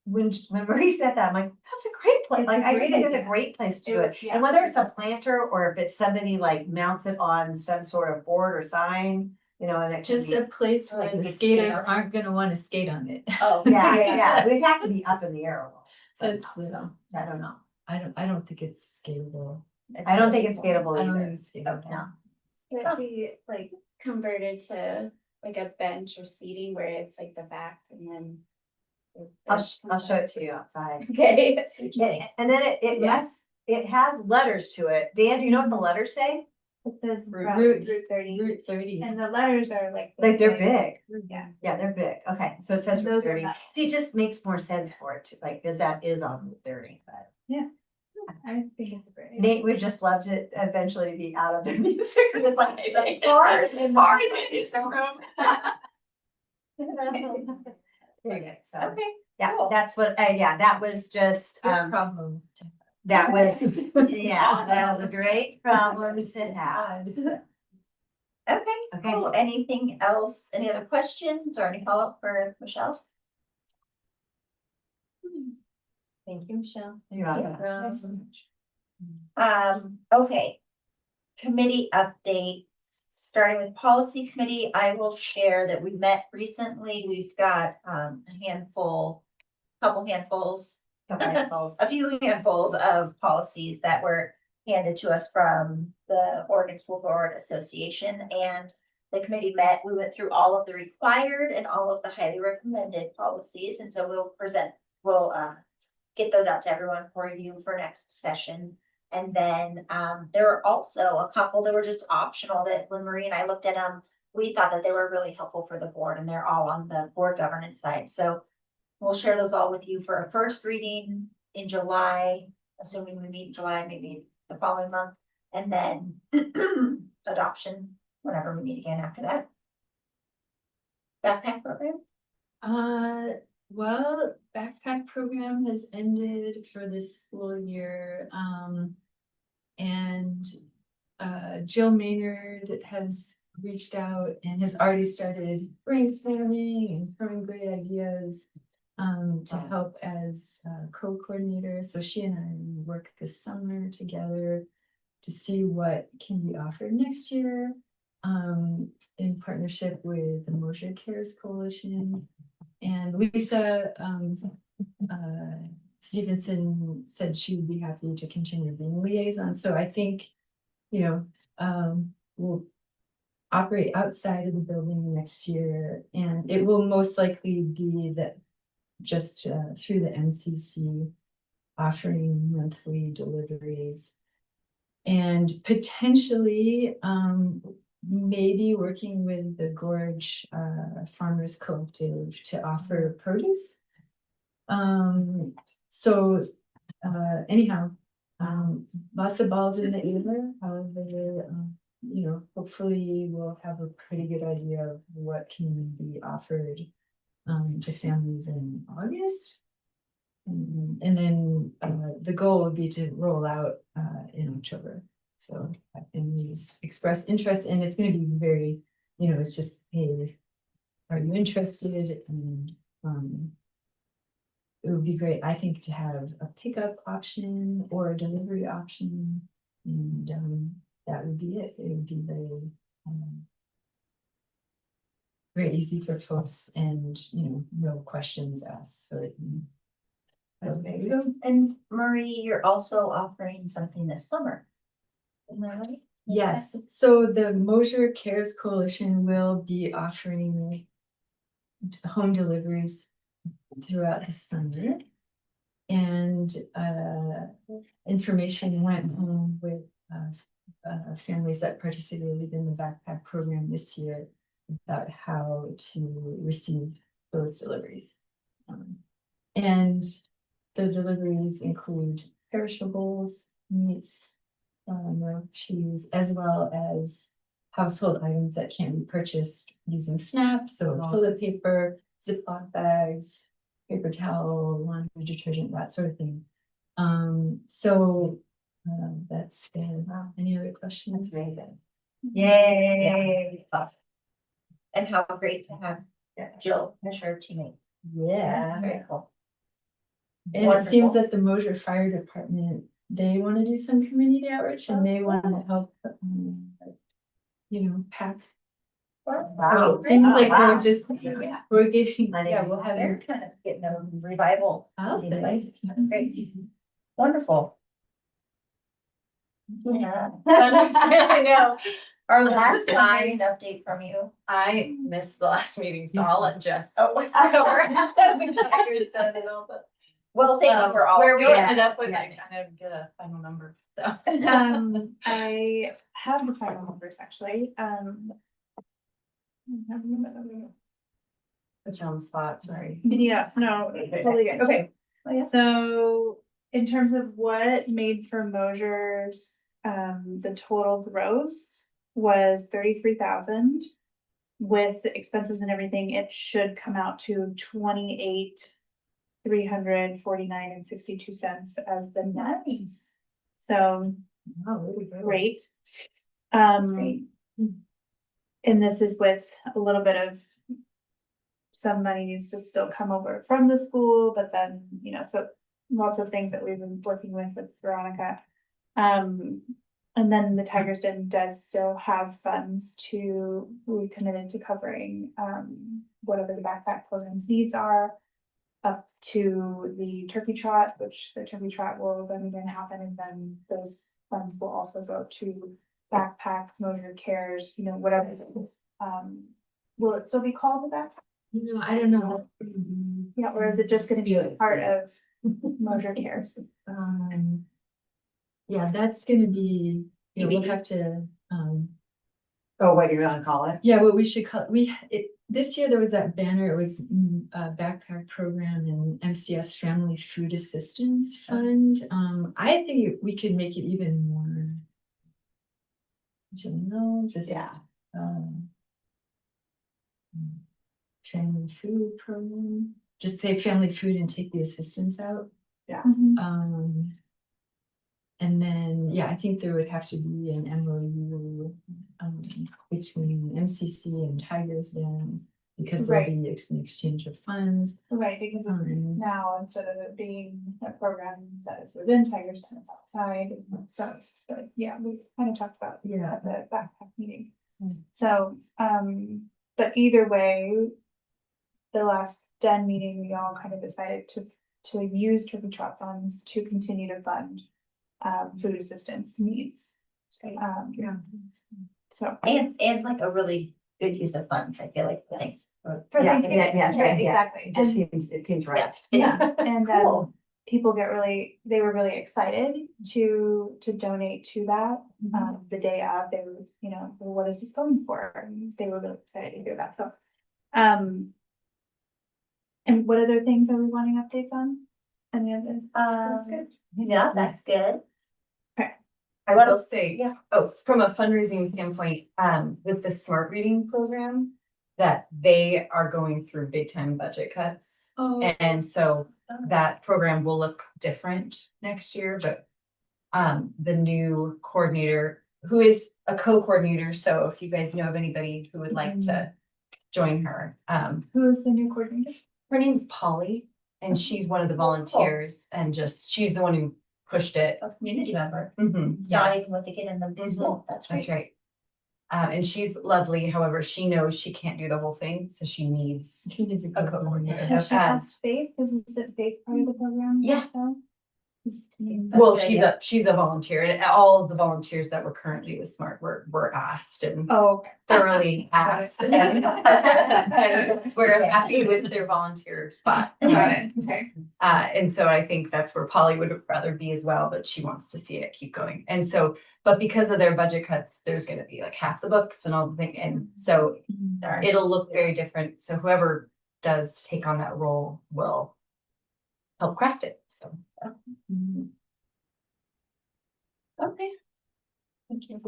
when Marie said that, I'm like, that's a great place, It's like, a I just great think it's a idea. great place to It do would- it. yeah. And whether it's a planter or if it's somebody like mounts it on some sort of board or sign, you know, and it can Just be. a place Like where you the could skate skaters on it. aren't gonna wanna skate on it. Oh, yeah, yeah, we'd have to be up in the air a little. That's So, I don't know. I don't think it's skatable. I don't think it's skatable I don't either. think it's skatable. No. It'd be like converted to like a bench or seating where it's like the back and then. I'll show it to you outside. Okay. And then it has letters to it. Dan, do you know what the letters say? It says Route- Route 30, Route 30. and the letters are like. Like, they're big. big. Yeah. Yeah, they're big. Okay, so it says Route Those are 30. not- See, it just makes more sense for it to, like, because that is on Route 30, but. I think it's great. Nate would just love to eventually be out of the music. It was like the bars and bars in the music room. Okay, so, Okay, yeah, cool. that's what, yeah, that was just, Good problems. that was, yeah, that was a great problem to have. okay, Okay. cool. Anything else, any other questions or any follow-up for Michelle? Thank you, Michelle. You're welcome. Okay. Committee updates, starting with policy committee, I will share that we met recently. We've got a couple handfuls, a few handfuls of policies that were handed to us from the Oregon School Board Association, and the committee met. We went through all of the required and all of the highly recommended policies, and so we'll get those out to everyone for review for next session. And then there were also a couple that were just optional that when Marie and I looked at them, we thought that they were really helpful for the board, and they're all on the board governance side. So we'll share those all with you for a first reading in July, assuming we meet in July, maybe the following month, and then adoption whenever we meet again after that. Backpack program? Well, backpack program has ended for this school year. And Jill Maynard has reached out and has already started brainstorming and throwing great ideas to help as co-coordinator. So she and I work this summer together to see what can be offered next year in partnership with the Mosier Cares Coalition. And Lisa Stevenson said she would be happy to continue being liaison. So I think, we'll operate outside of the building next year, and it will most likely be that just through the MCC offering monthly deliveries, and potentially maybe working with the Gorge Farmers Collective to offer produce. So anyhow, lots of balls in the air. However, hopefully we'll have a pretty good idea of what can be offered to families in August. And then the goal would be to roll out in October. So families express interest, and it's going to be very, it's just, hey, are you interested? And it would be great, I think, to have a pickup option or a delivery option, and that would be it. It would be very easy for folks, and no questions asked. So Okay, and Marie, you're also offering something this summer. Isn't that right? Yes, so the Mosier Cares Coalition will be offering home deliveries throughout the summer. And information went home with families that participated in the backpack program this year about how to receive those deliveries. And the deliveries include perishables, meats, milk, cheese, as well as household items that can be purchased using SNAP, so toilet paper, Ziploc bags, paper towel, laundry detergent, that sort of thing. That's it. Any other questions? That's amazing. Yay. It's awesome. And how great to have Jill as your teammate. Yeah. Very cool. And it seems that the Mosier Fire Department, they want to do some community outreach and they want to help, pack. Wow. It seems like Wow. we're just, we're getting, we'll have. They're kind of getting a revival. I'll seems say. like. That's great. Wonderful. Yeah. I know. Our last meeting update from you. I missed the last meeting, so I'll let Jess. Oh, cover the Tigers and all that. well, thank you for all. Where we your- ended up with, yes. I kind of get a final number, so. I have the final numbers actually, Put you on the spot, sorry. yeah, no, totally good, okay. Oh, yeah. So in terms of what made for Mosier's, the total gross was 33,000. With expenses and everything, it should come out to 28,349 and 62 cents as the net. Nice. So Oh, great. Great. And this is with a little bit of. Some money needs to still come over from the school, but then, so lots of things that we've been working with Veronica. And then the Tigers Den does still have funds we committed to covering, whatever the backpack program's needs are. Up to the turkey trot, which the turkey trot will then again happen, and then those funds will also go to backpack, Mosier Cares, whatever. Will it still be called the backpack? I don't know. Yeah, or is it just gonna be a part of Mosier Cares? Yeah, that's gonna be, we'll have to, Oh, what you're gonna call it? yeah, what we should call, this year there was that banner, it was a backpack program and MCS Family Food Assistance Fund. I think we could make it even more. Just. Yeah. Family food program, just say family food and take the assistance out. And then, I think there would have to be an MOU between MCC and Tigers Den, because there'll be an exchange of funds. Right, because it's now, instead of it being a program that is within Tigers Den, it's outside, so, but yeah, we kind of talked about at the backpack meeting. So, but either way, the last Den meeting, we all kind of decided to use turkey trot funds to continue to fund food assistance needs. So. And like a really good use of funds, I feel like, thanks. For Thanksgiving, right, exactly. It seems right. Yeah, and people they were really excited to donate to that. The day of, they were, well, what is this going for? And they were really excited to hear that, so. And what other things are we wanting updates on? Any other? That's good. Yeah, that's good. Okay. I will say, from a fundraising standpoint, with the smart reading program, that they are going through big time budget cuts. And so that program will look different next year, but the new coordinator, who is a co-coordinator, so if you guys know of anybody who would like to join her, Who is the new coordinator? her name's Polly, and she's one of the volunteers, and she's the one who pushed it. A community member. Yeah, Not even with the kid in the school, that's that's great. right. And she's lovely, however, she knows she can't do the whole thing, so she needs She needs a a co-coordinator. Has she asked Faith? Is it Faith part of the program? Yeah. also? Well, she's a volunteer, and all of the volunteers that were currently with Smart were asked and Okay. thoroughly asked, and we're happy with their volunteer spot. Got it, okay. And so I think that's where Polly would rather be as well, but she wants to see it keep going. And so, but because of their budget cuts, there's gonna be like half the books and all the thing, and so it'll look very different. So whoever does take on that role will help craft it, so. Okay. Thank you.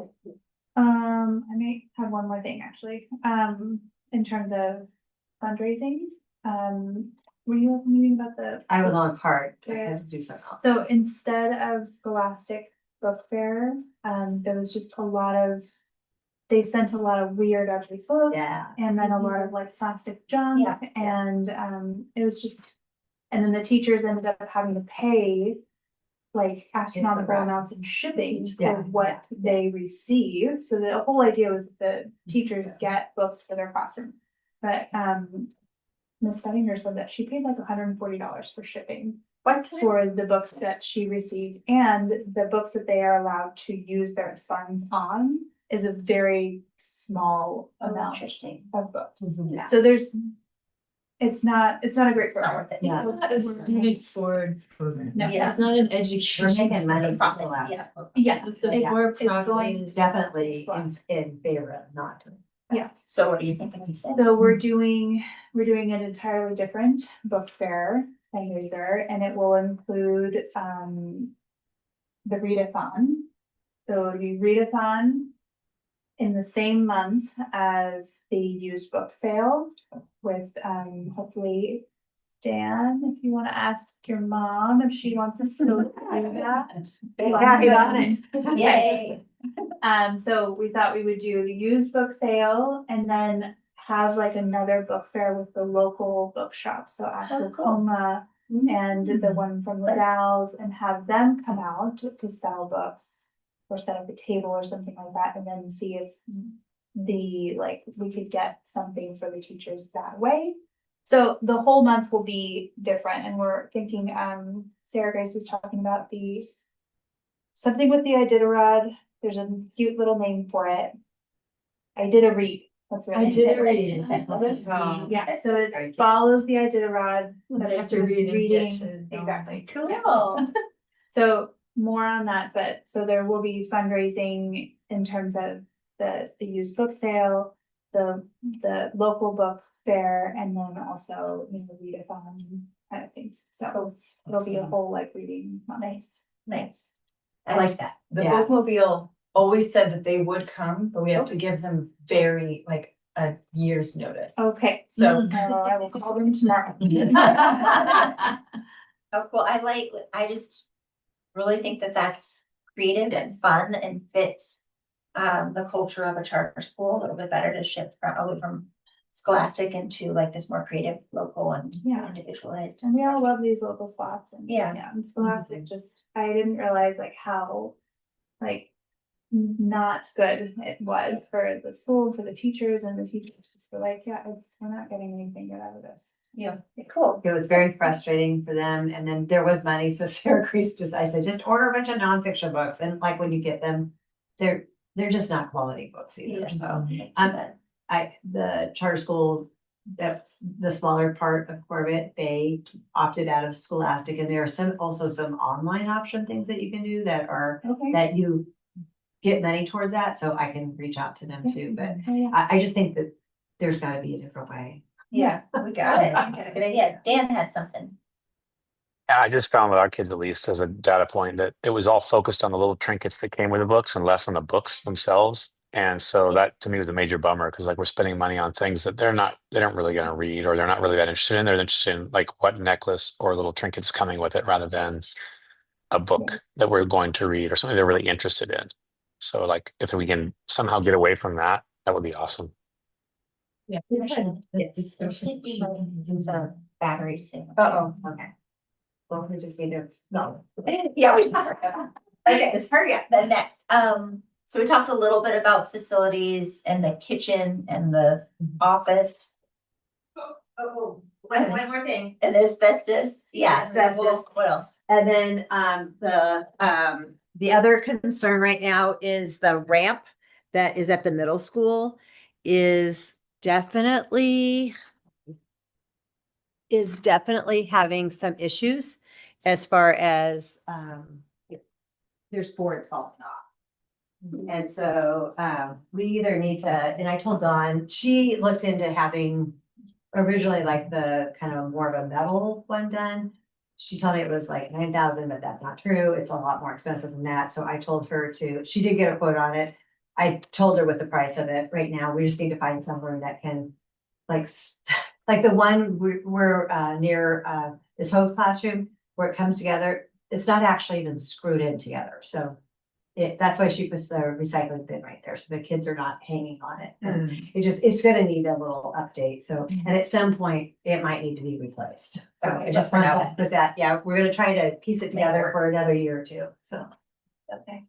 I may have one more thing actually, in terms of fundraising, were you meaning about the? I was on part, I had to do something else. So instead of Scholastic Book Fair, there was just a lot of, they sent a lot of weird ugly books. Yeah. And then a lot of like plastic junk, and, it was just, and then the teachers ended up having to pay like astronomical amounts in shipping Yeah. for what they receive. So the whole idea was that the teachers get books for their classroom. But Miss Bettinger said that she paid like $140 for shipping What? for the books that she received, and the books that they are allowed to use their funds on is a very small amount Interesting. of books. Yeah. So it's not a great It's not program. worth it. Yeah. Not a student forward program. No. Yeah. It's not an education. We're making money. Profit, yeah. Yeah. It's a Yeah. for It's going- profit. Definitely in favor of not doing. Yeah. So what do you think? instead? So we're doing an entirely different book fair fundraiser, and it will include the readathon. So it'll be readathon in the same month as the used book sale with hopefully Dan, if you want to ask your mom if she wants us to do that. Yeah, he's on it. Yay. So we thought we would do the used book sale and then have like another book fair with the local bookshops, so Ascocoma and the one from Ladow's, and have them come out to sell books or set up a table or something like that, and then see if we could get something for the teachers that way. So the whole month will be different, and we're thinking, Sarah Grace was talking about something with the Iditarod. There's a cute little name for it. I did a read. That's what I it did is. a read. That's Yeah, neat. so it follows the Iditarod, but You have it's to just read and get reading, to know. exactly. Cool. So more on that, but so there will be fundraising in terms of the used book sale, the local book fair, and then also, readathon kind of things. So it'll be a whole like reading month. Nice. I like that. The Yeah. bookmobile always said that they would come, but we have to give them a year's notice. Okay. So- I will call them tomorrow. Oh, cool. I just really think that that's creative and fun and fits the culture of a charter school a little bit better to shift probably from Scholastic into like this more creative, local and Yeah. individualized. And we all love these local spots, and Yeah. and Scholastic just, I didn't realize like how not good it was for the school, for the teachers, and the teachers just were like, yeah, we're not getting anything good out of this. Yeah, cool. It was very frustrating for them, and then there was money, so Sarah Crease I said, just order a bunch of nonfiction books, and like when you get them, they're just not quality books either, so. The charter school, the smaller part of Corbett, they opted out of Scholastic, and there are also some online option things that you can do that are, Okay. that you get money towards that, so I can reach out to them too, but Oh, yeah. I just think that there's gotta be a different way. Yeah, we got it. That's a good idea. Dan had something. And I just found with our kids, at least as a data point, that it was all focused on the little trinkets that came with the books and less on the books themselves. And so that to me was a major bummer, because like we're spending money on things that they don't really gonna read, or they're not really that interested in. They're interested in like what necklace or little trinkets coming with it, rather than a book that we're going to read or something they're really interested in. So like if we can somehow get away from that, that would be awesome. Yeah. We had this discussion. Battery soon. Uh-oh. Okay. Well, we just need to, no. Yeah, we should. Okay, let's hurry up. Then next, so we talked a little bit about facilities and the kitchen and the office. Oh, one more thing. And asbestos, yeah, Asbestos. what else? And then the other concern right now is the ramp that is at the middle school is definitely having some issues as far as there's boards falling off. And so we either need to, and I told Dawn, she looked into having originally like the kind of more of a metal one done. she told me it was like 9,000, but that's not true. It's a lot more expensive than that. So I told her she did get a quote on it. I told her what the price of it right now. We just need to find somewhere that can like, like the one we're near this host classroom where it comes together. It's not actually even screwed in together. So that's why she puts the recycling bin right there. So the kids are not hanging on it. And it's gonna need a little update. So, and at some point it might need to be replaced. So Okay, I just but for wanted now- to put that, yeah, we're gonna try to piece it together for another year or two. So. Okay.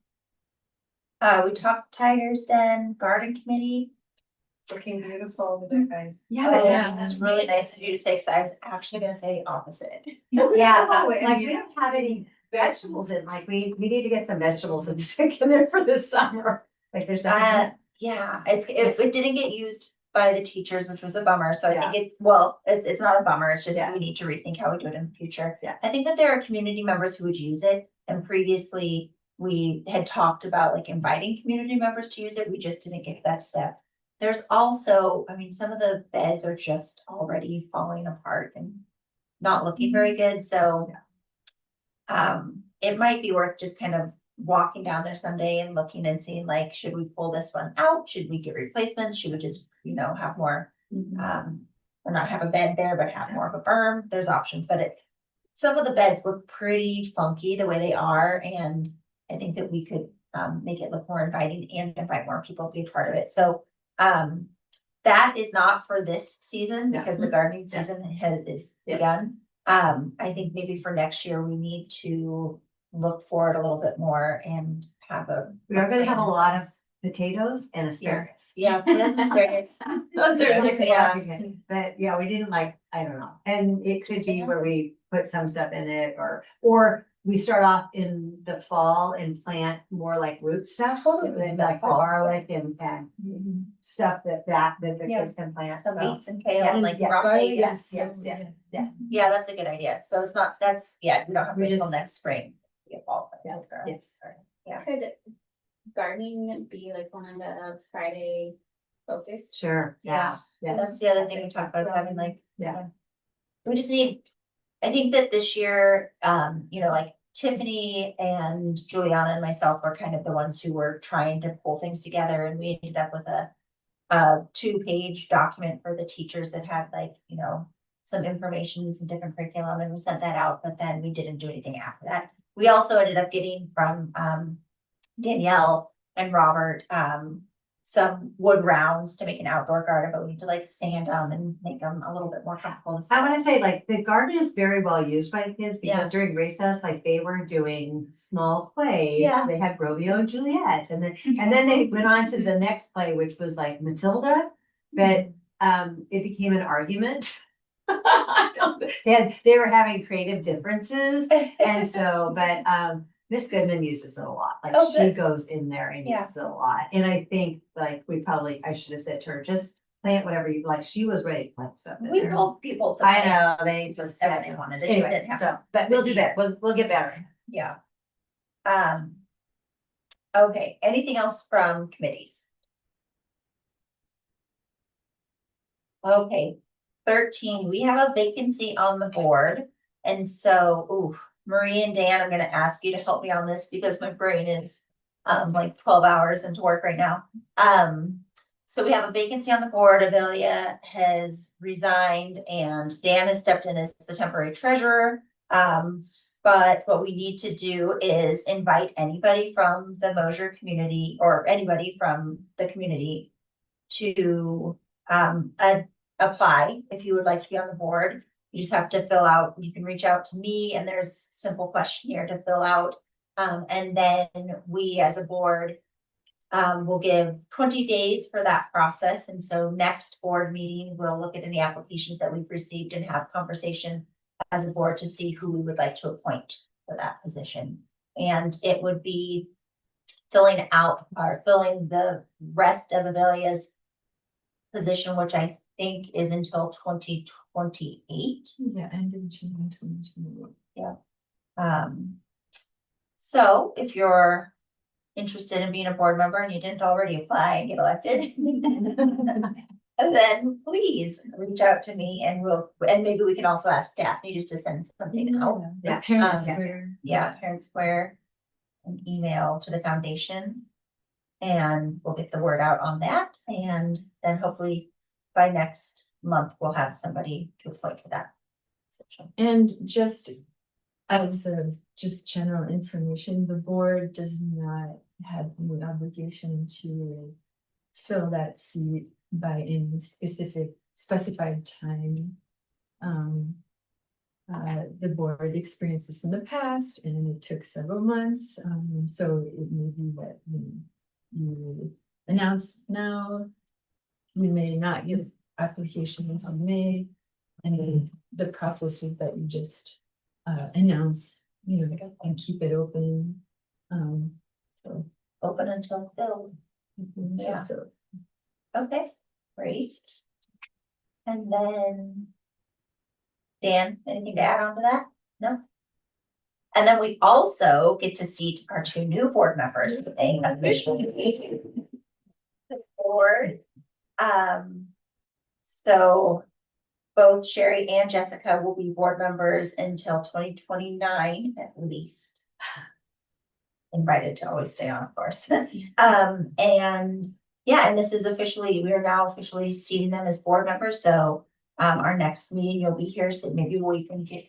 We talked Tigers Den Garden Committee. Looking beautiful with you guys. Oh, yeah. that's really nice of you to say, because I was actually gonna say opposite. Yeah, Oh, like we don't have any vegetables in, like we need to get some vegetables and stick in there for this summer. Like there's nothing. Yeah, it didn't get used by the teachers, which was a bummer. So I think it's not a bummer. It's just we need to rethink how we do it in the future. Yeah. I think that there are community members who would use it, and previously we had talked about like inviting community members to use it. We just didn't get that step. There's also, I mean, some of the beds are just already falling apart and not looking very good. So it might be worth just kind of walking down there someday and looking and seeing like, should we pull this one out? Should we get replacements? Should we just, have more, or not have a bed there, but have more of a berm? There's options, but some of the beds look pretty funky the way they are. And I think that we could make it look more inviting and invite more people to be part of it. So that is not for this season because the gardening season is begun. I think maybe for next year, we need to look forward a little bit more and we are gonna have a lot of potatoes and asparagus. Yeah, potatoes and asparagus. Those are Those like, are- but yeah, we didn't like, I don't know, and it could be where we put some stuff in it or we start off in the fall and plant more like root stuff, like garlic and stuff that the kids can plant. Some So, beets and kale and like broccoli. Garlic yes, is yes, so yeah, good. yeah. Yeah, that's a good idea. So it's not, we don't have to We wait till just- next spring. to get fall. Yeah, yes. Yeah. Could gardening be like one of the Friday focus? Sure, yeah, yes. That's the other thing we talked about is having like. Yeah. We just need, I think that this year, like Tiffany and Juliana and myself were kind of the ones who were trying to pull things together, and we ended up with a 2-page document for the teachers that had like, some information, some different curriculum, and we sent that out, but then we didn't do anything after that. We also ended up getting from Danielle and Robert some wood rounds to make an outdoor garden, but we need to like sand them and make them a little bit more comfortable. I wanna say like the garden is very well used by kids Yeah. because during recess, like they were doing small plays. Yeah. They had Romeo and Juliet and then they went on to the next play, which was like Matilda, but it became an argument. They were having creative differences and so, but Miss Goodman uses it a lot, like Oh, she good. goes in there and Yeah. uses it a lot. And I think like I should have said to her, just plant whatever you like. She was ready to plant stuff in We there. told people to. I plant know, they just just, everything they wanted. It just anyway, didn't happen. so, but we'll do better, we'll get better. Yeah. Okay, anything else from committees? Okay, 13, we have a vacancy on the board. And so, Marie and Dan, I'm gonna ask you to help me on this because my brain is like 12 hours into work right now. So we have a vacancy on the board. Avelia has resigned and Dan has stepped in as the temporary treasurer. But what we need to do is invite anybody from the Mosier community or anybody from the community to apply if you would like to be on the board. You just have to fill out, you can reach out to me and there's a simple questionnaire to fill out. And then we as a board will give 20 days for that process. And so next board meeting, we'll look at any applications that we've received and have conversation as a board to see who we would like to appoint for that position. And it would be filling the rest of Avelia's position, which I think is until 2028. Yeah, end of June 2021. Yeah. So if you're interested in being a board member and you didn't already apply and get elected, then please reach out to me and and maybe we can also ask Daphne just to send something out. Yeah, parents Um, were. Yeah, Parent Square, an email to the foundation. And we'll get the word out on that, and then hopefully by next month, we'll have somebody to appoint to that position. And just as a just general information, the board does not have any obligation to fill that seat by any specified time. The board experienced this in the past and it took several months. So it may be that you announce now, you may not give applications in May. And then the process is that you just announce, and keep it open. So Open until filled. Yeah. Okay, great. And then Dan, anything to add on to that? No? And then we also get to seat our 2 new board members, they officially the board. So both Sherry and Jessica will be board members until 2029 at least. Invited to always stay on, of course. And yeah, and this is officially, we are now officially seating them as board members, so our next meeting, you'll be here, so maybe we can get.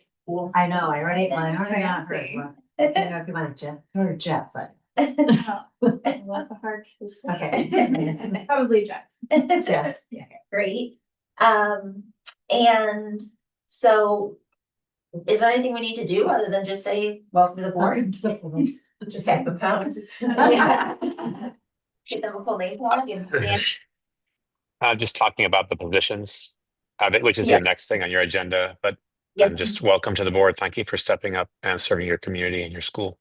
I know, I already got hers. I don't know if you want Jeff or Jeff, but. That's a hard. Okay. Probably Jess. Jess. Yeah, great. And so is there anything we need to do other than just say, welcome to the board? Just like the pound. Yeah. Get them a full name tag and Just talking about the positions, which is your Yes. next thing on your agenda, but Yep. just welcome to the board. Thank you for stepping up and serving your community and your school.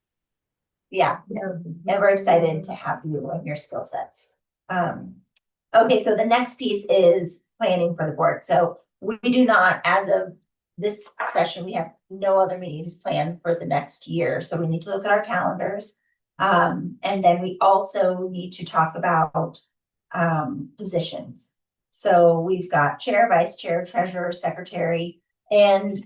Yeah, and we're excited to have you and your skill sets. Okay, so the next piece is planning for the board. So we do not, as of this session, we have no other meetings planned for the next year. So we need to look at our calendars. And then we also need to talk about positions. So we've got chair, vice chair, treasurer, secretary, and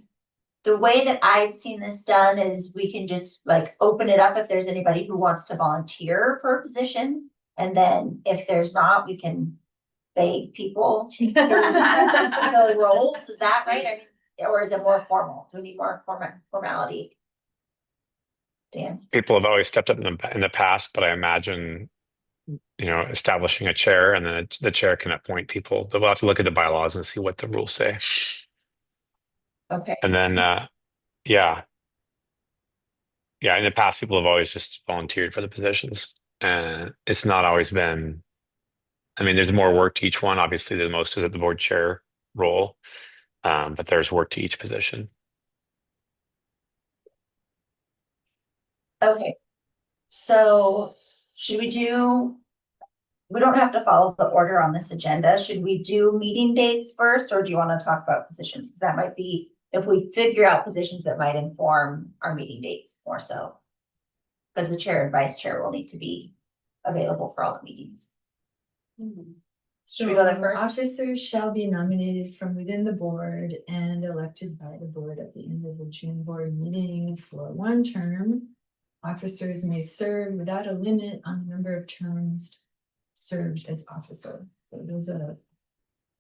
the way that I've seen this done is we can just like open it up if there's anybody who wants to volunteer for a position. And then if there's not, we can beg people to fill roles. Is that right? I mean, or is it more formal? Do we need more formality? Dan? People have always stepped up in the past, but I imagine, establishing a chair and then the chair can appoint people, but we'll have to look at the bylaws and see what the rules say. Okay. And then, yeah, in the past, people have always just volunteered for the positions, and it's not always been. I mean, there's more work to each one. Obviously, the most is at the board chair role, but there's work to each position. Okay. So should we don't have to follow the order on this agenda. Should we do meeting dates first, or do you want to talk about positions? Because that might be, if we figure out positions that might inform our meeting dates more so. Because the chair and vice chair will need to be available for all the meetings. Should we go there first? Officers shall be nominated from within the board and elected by the board at the end of the June board meeting for 1 term. Officers may serve without a limit on the number of terms served as officer. So those are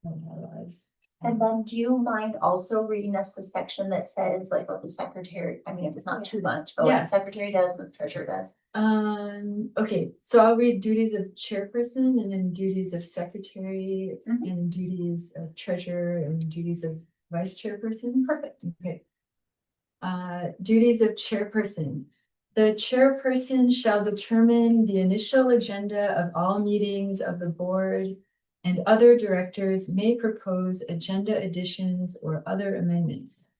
bylaws. And then do you mind also reading us the section that says like what the secretary, I mean, if it's not too much, but what Yeah. the secretary does, what the treasurer does? Okay, so I'll read duties of chairperson and then duties of secretary and duties of treasurer and duties of vice chairperson. Perfect. Okay. Duties of chairperson. The chairperson shall determine the initial agenda of all meetings of the board, and other directors may propose agenda additions or other amendments.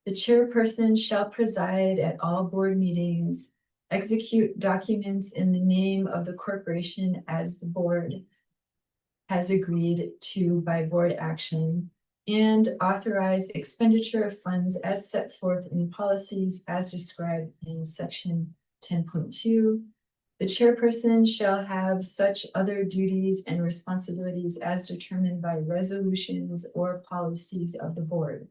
The chairperson shall preside at all board meetings, execute documents in the name of the corporation as the board has agreed to by board action, and authorize expenditure of funds as set forth in policies as described in section 10.2, The chairperson shall have such other duties and responsibilities as determined by resolutions or policies of the board.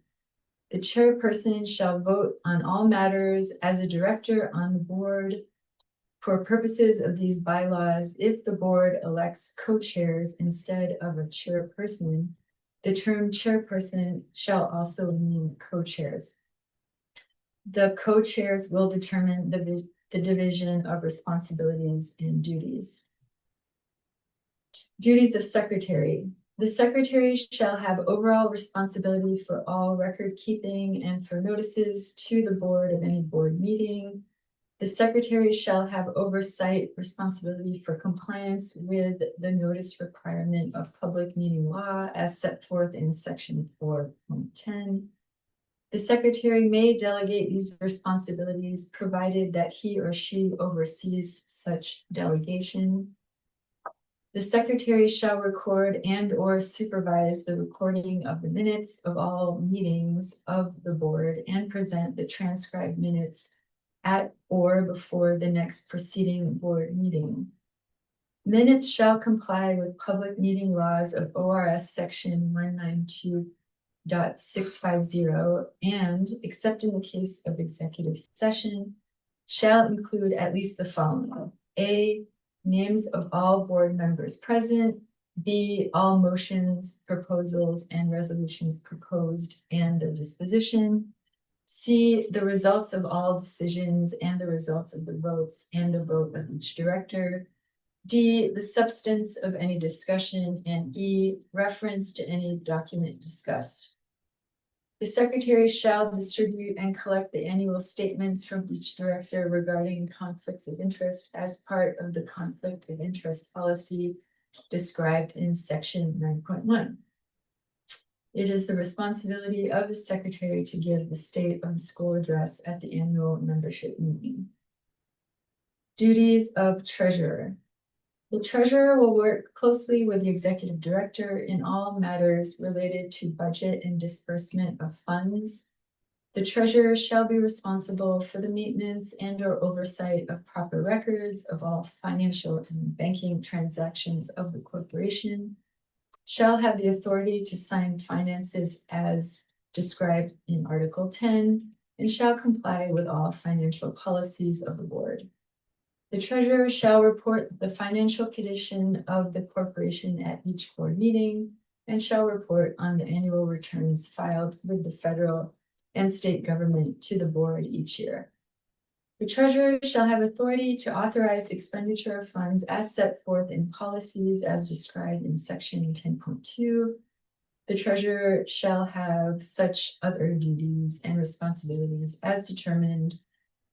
The chairperson shall vote on all matters as a director on the board. For purposes of these bylaws, if the board elects co-chairs instead of a chairperson, the term chairperson shall also mean co-chairs. The co-chairs will determine the division of responsibilities and duties. Duties of secretary. The secretary shall have overall responsibility for all record keeping and for notices to the board of any board meeting. The secretary shall have oversight responsibility for compliance with the notice requirement of public meeting law as set forth in section 4.10. The secretary may delegate these responsibilities provided that he or she oversees such delegation. The secretary shall record and or supervise the recording of the minutes of all meetings of the board and present the transcribed minutes at or before the next preceding board meeting. Minutes shall comply with public meeting laws of ORS section 192.650 and, except in the case of executive session, shall include at least the following. A, names of all board members present. B, all motions, proposals, and resolutions proposed and their disposition. C, the results of all decisions and the results of the votes and the vote of each director. D, the substance of any discussion, and E, reference to any document discussed. The secretary shall distribute and collect the annual statements from each director regarding conflicts of interest as part of the conflict of interest policy described in section 9.1. It is the responsibility of the secretary to give the state of the school address at the annual membership meeting. Duties of treasurer. The treasurer will work closely with the executive director in all matters related to budget and disbursement of funds. The treasurer shall be responsible for the maintenance and or oversight of proper records of all financial and banking transactions of the corporation, shall have the authority to sign finances as described in Article 10, and shall comply with all financial policies of the board. The treasurer shall report the financial condition of the corporation at each board meeting and shall report on the annual returns filed with the federal and state government to the board each year. The treasurer shall have authority to authorize expenditure of funds as set forth in policies as described in section 10.2. The treasurer shall have such other duties and responsibilities as determined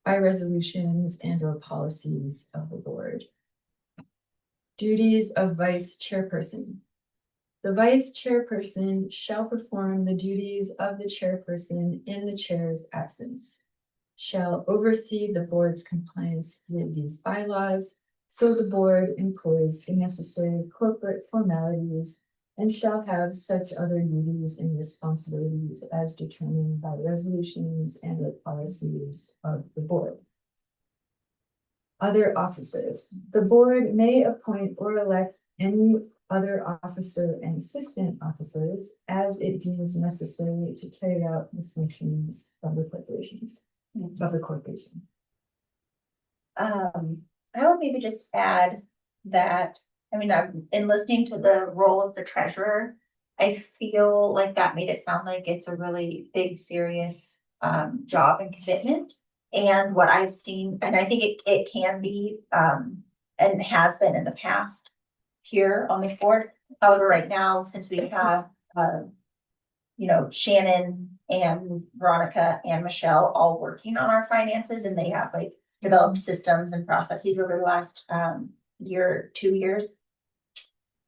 by resolutions and or policies of the board. Duties of vice chairperson. The vice chairperson shall perform the duties of the chairperson in the chair's absence, shall oversee the board's compliance with these bylaws, so the board employs the necessary corporate formalities and shall have such other duties and responsibilities as determined by resolutions and the policies of the board. Other officers. The board may appoint or elect any other officer and assistant officers as it deems necessary to carry out the functions of the corporations, of the corporation. I would maybe just add that, I mean, in listening to the role of the treasurer, I feel like that made it sound like it's a really big, serious job and commitment. And what I've seen, and I think it can be and has been in the past here on this board. However, right now, since we have you know, Shannon and Veronica and Michelle all working on our finances, and they have like developed systems and processes over the last year, 2 years.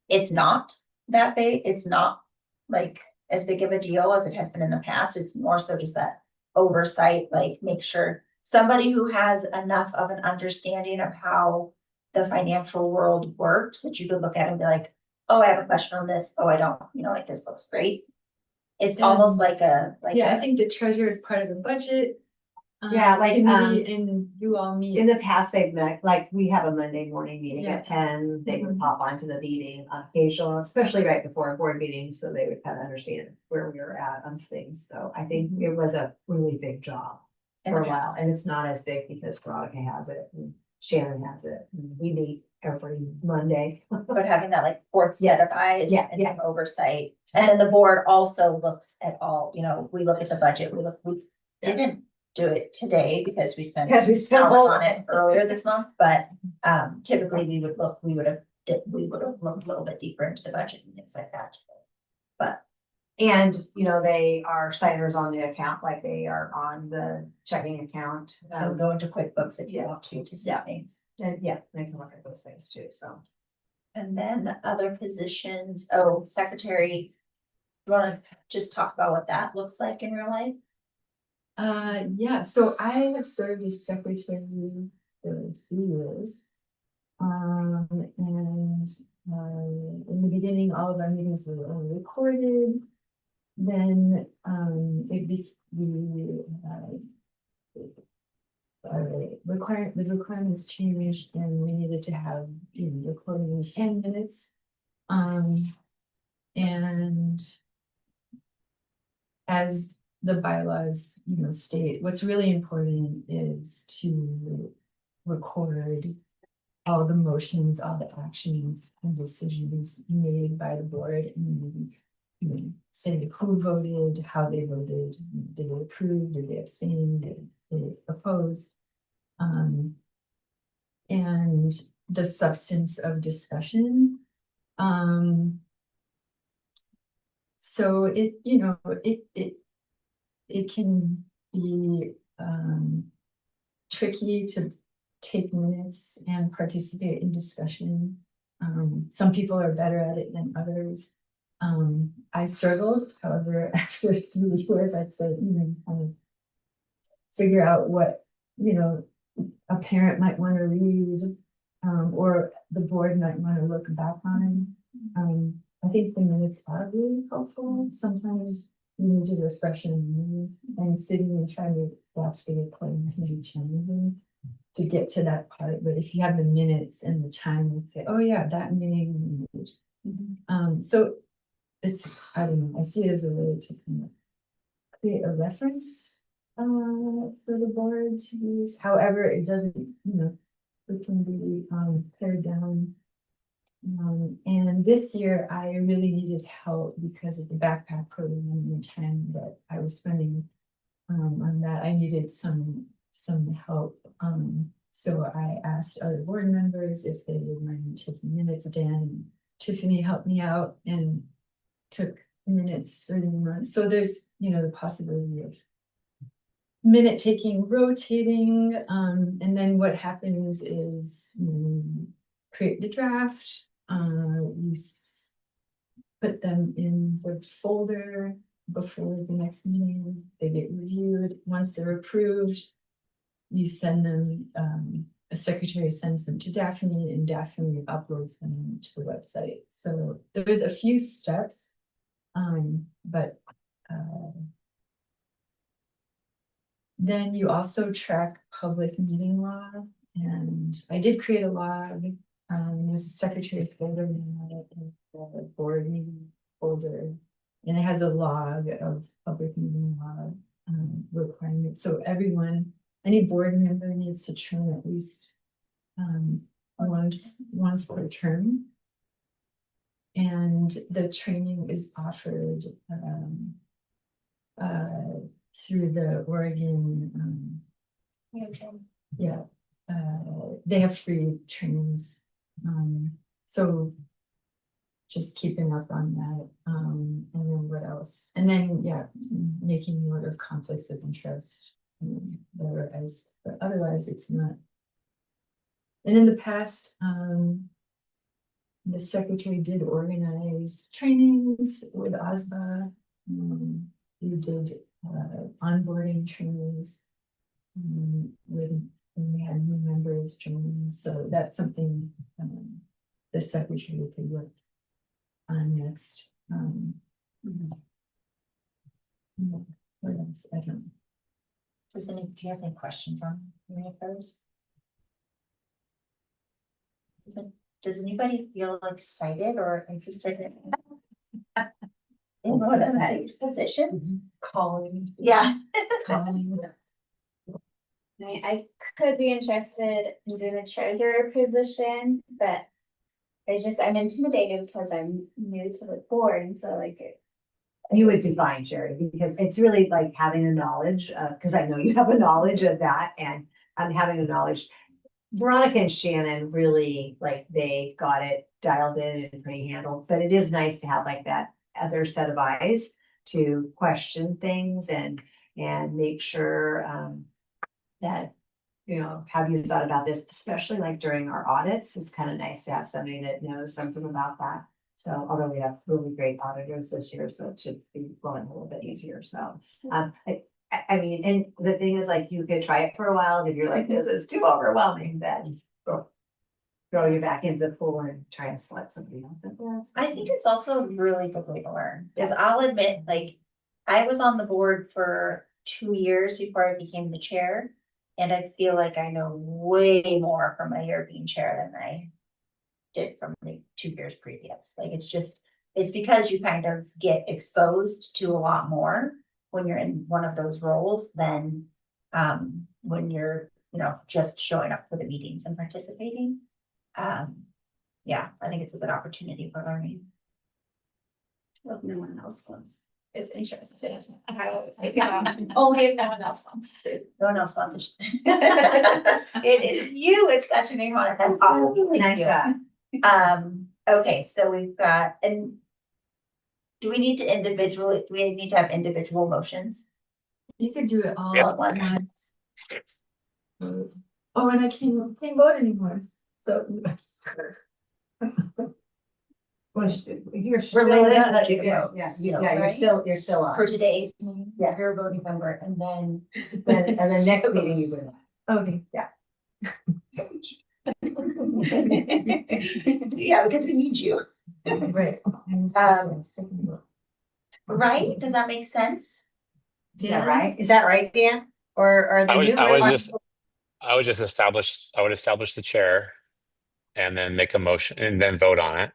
It's not that big. It's not like as big of a deal as it has been in the past. It's more so just that oversight, like make sure somebody who has enough of an understanding of how the financial world works that you could look at and be like, oh, I have a question on this. Oh, I don't, you know, like this looks great. It's almost like I think the treasurer is part of the budget Yeah, like, committee and you all meet? In the past, they've met, like, we have a Monday morning meeting Yeah. at 10, they would Mhm. pop onto the meeting on occasional, especially right before a board meeting, so they would kind of understand where we were at on things, so I think it was a really big job for a while, and it's not as big because Veronica has it, and Shannon has it, and we meet every Monday. But having that like fourth set of Yes. eyes Yeah, and yeah. some oversight. And then the board also looks at all, you know, we look at the budget, we didn't do it today because we spent hours on it earlier this month, but typically we would have looked a little bit deeper into the budget and things like that. But And, you know, they are signers on the account, like they are on the checking account. go into QuickBooks if you want to see things. And yeah, they can look at those things too, so. And then the other positions, secretary. You wanna just talk about what that looks like in real life? Yeah, so I have served as secretary for 3 years. And in the beginning, all of our meetings were only recorded. Then the requirements changed and we needed to have, you know, recordings and minutes. And as the bylaws, you know, state, what's really important is to record all the motions, all the actions and decisions made by the board, and you know, say who voted, how they voted, did they approve, did they abstain, did they oppose, and the substance of discussion. So it, you know, it can be tricky to take minutes and participate in discussion. Some people are better at it than others. I struggled, however, after 3 years, I'd say, you know, kind of figure out what, you know, a parent might want to read, or the board might want to look back on. I think the minutes are really helpful. Sometimes you need to refresh your memory, and sitting and trying to watch the recording can be challenging to get to that part. But if you have the minutes and the time, you'd say, oh yeah, that meeting. So it's, I don't know, I see it as a way to kind of create a reference for the board to use. However, it doesn't, you know, it can be pared down. And this year I really needed help because of the backpack program and the time that I was spending on that. I needed some help. So I asked other board members if they would mind taking minutes. Dan and Tiffany helped me out and took minutes certain months. So there's, you know, the possibility of minute taking, rotating, and then what happens is you create the draft, you put them in the folder before the next meeting, they get reviewed. Once they're approved, you send them, a secretary sends them to Daphne, and Daphne uploads them to the website. So there's a few steps, but then you also track public meeting law, and I did create a log. There's a secretary folder in the board meeting folder, and it has a log of public meeting law requirements. So everyone, any board member needs to train at least once per term. And the training is offered through the Oregon, yeah, they have free trainings. So just keeping up on that. And then what else? And then, yeah, making note of conflicts of interest. But otherwise it's not. And in the past, the secretary did organize trainings with OSBA. We did onboarding trainings when we had new members joining. So that's something the secretary could work on next. What else? I don't know. Do you have any questions on any of those? Does anybody feel excited or interested in one of these positions? Calling. Yeah. I could be interested in doing the treasurer position, but I'm intimidated because I'm new to the board, and so like You would define Sherry, because it's really like having a knowledge of, because I know you have a knowledge of that, and I'm having a knowledge. Veronica and Shannon really, like, they got it dialed in and pretty handled, but it is nice to have like that other set of eyes to question things and make sure that, you know, have you thought about this, especially like during our audits, it's kind of nice to have somebody that knows something about that. So although we have really great auditors this year, so it should be flowing a little bit easier, so. I mean, and the thing is, like, you could try it for a while, if you're like, this is too overwhelming, then throw you back into the pool and try and select somebody else. I think it's also a really good way to learn, because I'll admit, like, I was on the board for 2 years before I became the chair. And I feel like I know way more from a year being chair than I did from the 2 years previous. Like, it's because you kind of get exposed to a lot more when you're in one of those roles than when you're, you know, just showing up for the meetings and participating. Yeah, I think it's a good opportunity for learning. if no one else is interested, I will take it on. Only if no one else wants to. No one else wants it. It is you, it's got your name on it, that's awesome. Nice job. Okay, so we've got, and do we need to have individual motions? You could do it all Yep. at once. Oh, and I can't vote anymore, so. You're still in it. Yes, Still, yeah, right? you're still on. For today's meeting, Yeah. you're a voting member, and then. And then next meeting you will. Okay. Yeah, because we need you. Right. Right, does that make sense? Is that right? Is that right, Dan? Or the new? I would establish the chair and then make a motion and then vote on it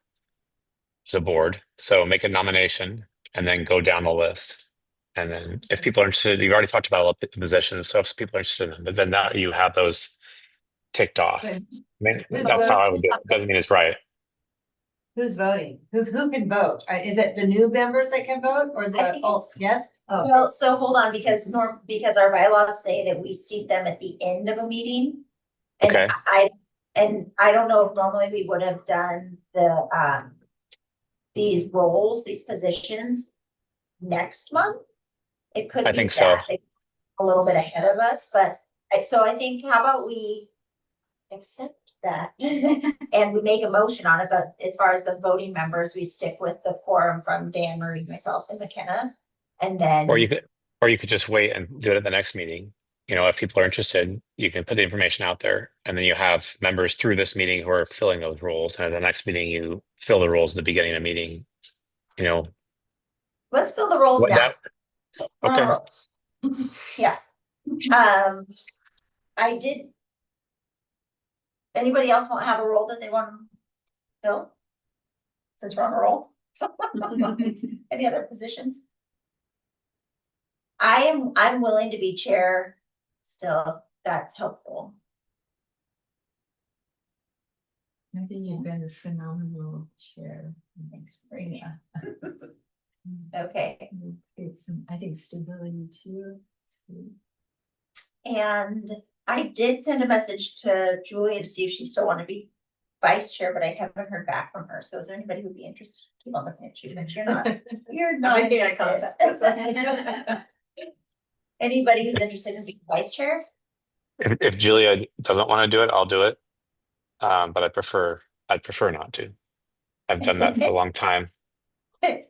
as a board. So make a nomination and then go down the list. And then if people are interested, you've already talked about all the positions. So if people are interested in them, but then now you have those ticked off. Right. I mean, that's how I would do it. Doesn't mean it's right. Who's voting? Who can vote? Is it the new members that can vote or I the, think it's- yes? Oh, Well, so hold on, because our bylaws say that we seat them at the end of a meeting. And Okay. I don't know if normally we would have done these roles, these positions next month. It could I be think so. that a little bit ahead of us, but so I think, how about we accept that and we make a motion on it, but as far as the voting members, we stick with the quorum from Dan, Marie, myself, and McKenna. And then. Or you could just wait and do it at the next meeting. You know, if people are interested, you can put the information out there, and then you have members through this meeting who are filling those roles. And at the next meeting, you fill the roles at the beginning of the meeting. You know, Let's fill the roles now. Okay. Yeah. I did. Anybody else want to have a role that they want to fill? Since we're on a roll. Any other positions? I'm willing to be chair still, that's helpful. I think you've been a phenomenal chair. Thanks, Maria. Okay. It's some, I think, stability too. And I did send a message to Julia to see if she still wanted to be vice chair, but I haven't heard back from her. So is there anybody who'd be interested? Keep on looking at you, but you're not. You're not. Anybody who's interested in being vice chair? If Julia doesn't want to do it, I'll do it. But I'd prefer not to. I've done that for a long time.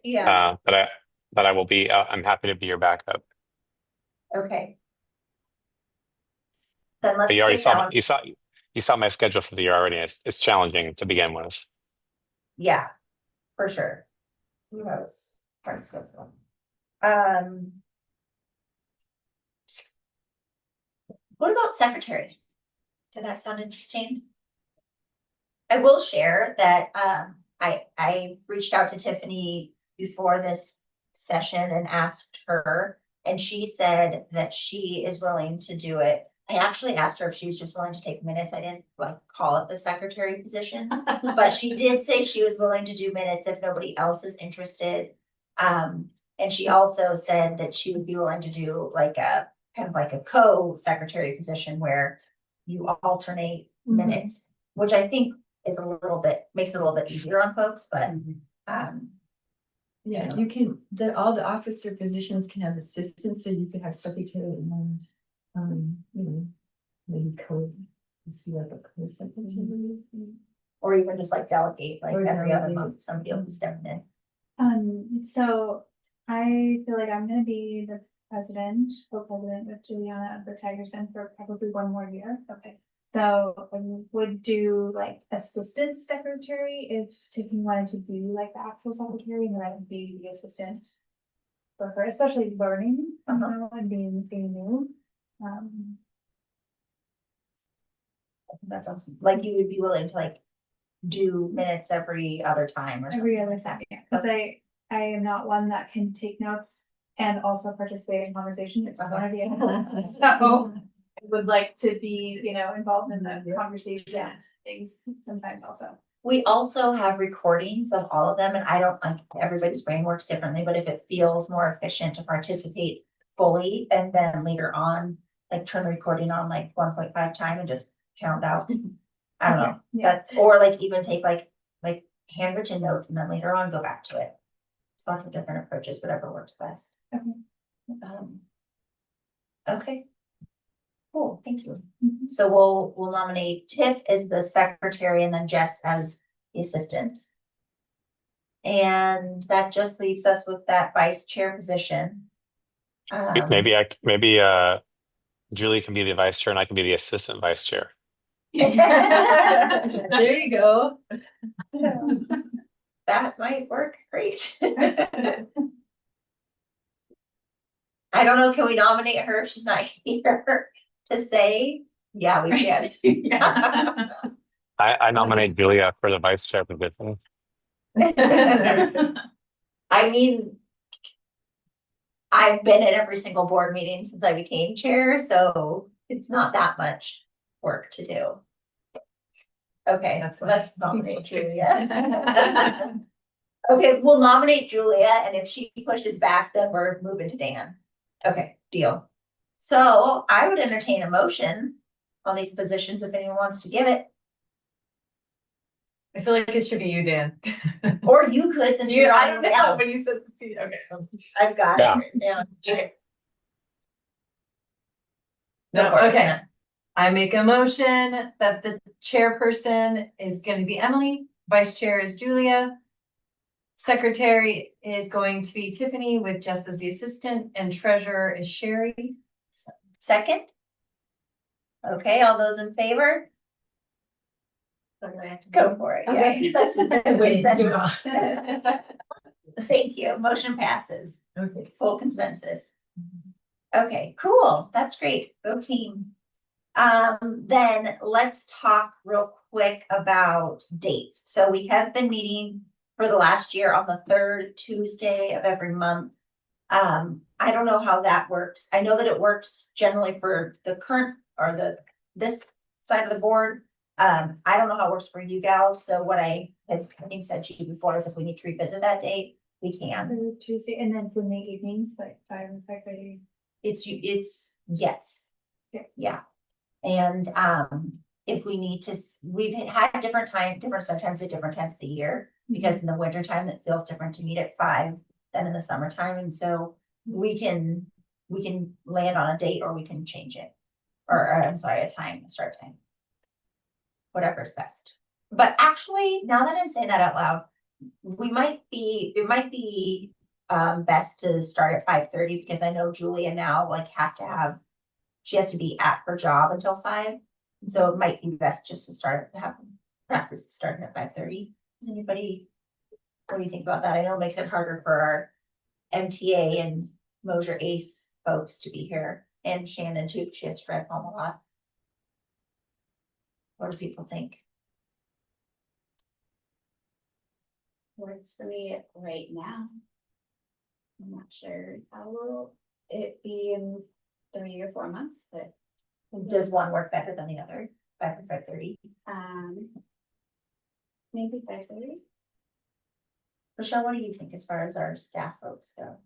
Yeah. But I will be. I'm happy to be your backup. Okay. Then let's But you already skip that one. you saw my schedule for the year already. It's challenging to begin with. Yeah, for sure. Who knows? Hard schedule. What about secretary? Did that sound interesting? I will share that I reached out to Tiffany before this session and asked her, and she said that she is willing to do it. I actually asked her if she was just willing to take minutes. I didn't like call it the secretary position, but she did say she was willing to do minutes if nobody else is interested. And she also said that she would be willing to do like a kind of like a co-secretary position where you alternate minutes, which I think is a little bit, makes it a little bit easier on folks, but Yeah, you can, all the officer positions can have assistants, so you could have secretary and, you know, maybe code. See like a co-secretary. or even just like delegate, like Or every other delegate. month, somebody will be stepping in. So I feel like I'm gonna be the co-president with Juliana of the Tigers Den for probably one more year. Okay. So I would do like assistant secretary if Tiffany wanted to be like the actual secretary, and then I would be the assistant for her, especially learning and being new. That sounds like you would be willing to like do minutes every other time or something. Every other time, yeah, because I am not one that can take notes and also participate in conversation. It's one or the other. So I would like to be, you know, involved in the conversation things sometimes also. We also have recordings of all of them, and I don't like, everybody's brain works differently, but if it feels more efficient to participate fully and then later on, like turn the recording on like 1.5 time and just count out. I don't know, Yeah. that's, or like even take like handwritten notes and then later on go back to it. There's lots of different approaches, whatever works best. Okay. Cool, thank you. So we'll nominate Tiff as the secretary and then Jess as the assistant. And that just leaves us with that vice chair position. Maybe Julie can be the vice chair and I can be the assistant vice chair. There you go. That might work great. I don't know, can we nominate her if she's not here to say? Yeah, we can. I nominate Julia for the vice chair position. I mean, I've been at every single board meeting since I became chair, so it's not that much work to do. Okay, let's nominate Julia. Okay, we'll nominate Julia, and if she pushes back, then we're moving to Dan. Okay, deal. So I would entertain a motion on these positions if anyone wants to give it. I feel like it should be you, Dan. Or you could, since you're I on don't the know, out. when you said the seat, okay. I've got Yeah. it. Yeah. Okay. Go No, for it, okay. Hannah. I make a motion that the chairperson is gonna be Emily, vice chair is Julia. Secretary is going to be Tiffany with Jess as the assistant, and treasurer is Sherry. Second? Okay, all those in favor? Go for it. Okay. Yeah, that's what Wait, said. do it all. Thank you. Motion passes. Okay. Full consensus. Okay, cool. That's great. Go team. Then let's talk real quick about dates. So we have been meeting for the last year on the third Tuesday of every month. I don't know how that works. I know that it works generally for the current or this side of the board. I don't know how it works for you gals. So what I had, I think said to you before is if we need to revisit that date, we can. Tuesday, and then it's in the evenings, like 5 and 5:30. It's yes. Yeah. Yeah. And if we need to, we've had different sometimes at different times of the year, because in the winter time it feels different to meet at 5 than in the summertime. And so we can land on a date or we can change it. Or I'm sorry, a start time. Whatever's best. But actually, now that I'm saying that out loud, it might be best to start at 5:30, because I know Julia now she has to be at her job until 5. And so it might be best just to have practice starting at 5:30. What do you think about that? I know it makes it harder for our MTA and Mosier ACE folks to be here. and Shannon too, she has to drive home a lot. What do people think? Works for me right now. I'm not sure how will it be in 3 or 4 months, but Does one work better than the other? 5 and 5:30? maybe 5:30. Michelle, what do you think as far as our staff folks go?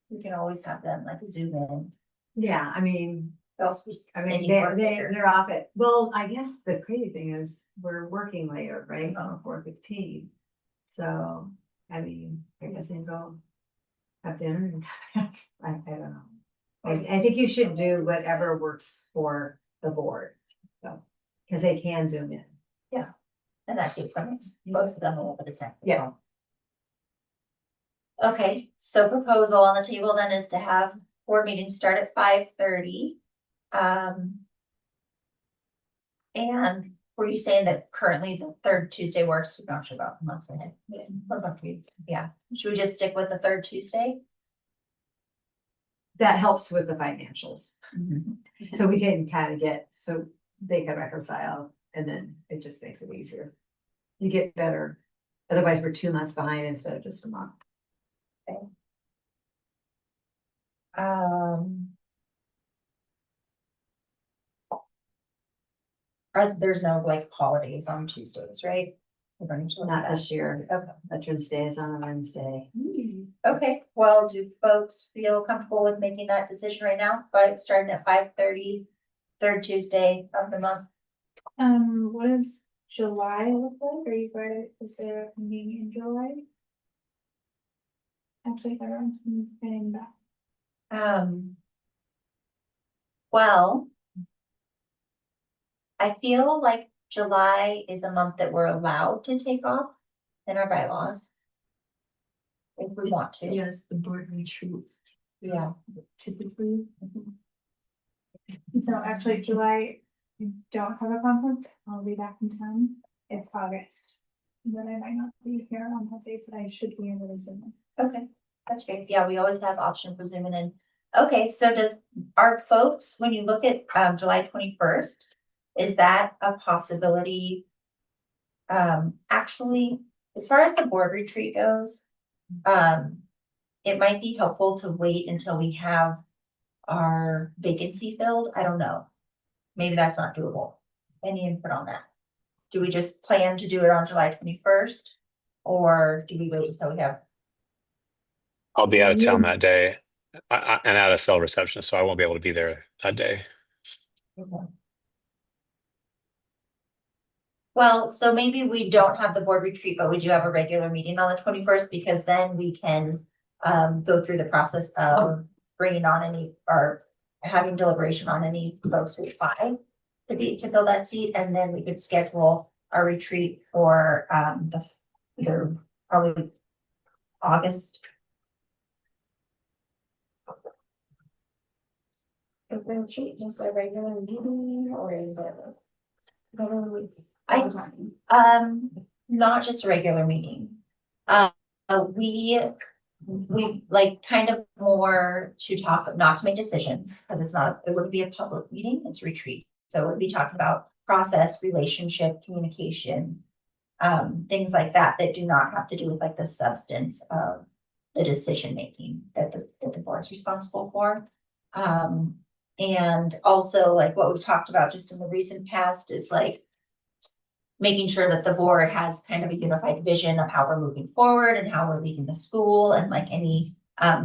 We can always have them like Zoom in. Yeah, I mean, Else we. they're off it. Well, I guess the crazy thing is we're working later, right? On 4:15. So, I mean, I guess they go have dinner and I don't know. I think you should do whatever works for the board. So, because they can Zoom in. And that keeps coming. Most of them will attend. Yeah. Okay, so proposal on the table then is to have board meetings start at 5:30. And were you saying that currently the third Tuesday works? We're not sure about months ahead. What about you? Yeah, should we just stick with the third Tuesday? That helps with the financials. So we can kind of so they can reconcile and then it just makes it easier. You get better. Otherwise, we're 2 months behind instead of just a month. There's no like holidays on Tuesdays, right? We're going to look at Not that. this year. Okay. Veterans Day is on a Wednesday. Okay, well, do folks feel comfortable with making that decision right now, by starting at 5:30, third Tuesday of the month? What does July look like? Are you guys, is there a meeting in July? Actually, everyone's been getting back. Well. I feel like July is a month that we're allowed to take off in our bylaws. If we want to. Yes, the board retreat Yeah. typically. So actually, July, I don't have a conflict. I'll be back in town. It's August. Then I might not be here on that day, but I should be in the Zoom. Okay, that's great. Yeah, we always have option for zooming in. Okay, so does our folks, when you look at July 21st, is that a possibility? Actually, as far as the board retreat goes, it might be helpful to wait until we have our vacancy filled. I don't know. Maybe that's not doable. Any input on that? Do we just plan to do it on July 21st? Or do we wait until we have? I'll be out of town that day. And out of cell reception, so I won't be able to be there that day. Okay. Well, so maybe we don't have the board retreat, but we do have a regular meeting on the 21st, because then we can go through the process of bringing on any, or having deliberation on any folks who apply to fill that seat, and then we could schedule our retreat for either probably August. Is the retreat just a regular meeting or is it? Not just a regular meeting. We like kind of more to talk, not to make decisions, because it wouldn't be a public meeting, it's a retreat. So we'd be talking about process, relationship, communication, things like that do not have to do with like the substance of the decision making that the board's responsible for. And also like what we've talked about just in the recent past is like making sure that the board has kind of a unified vision of how we're moving forward and how we're leading the school, and like any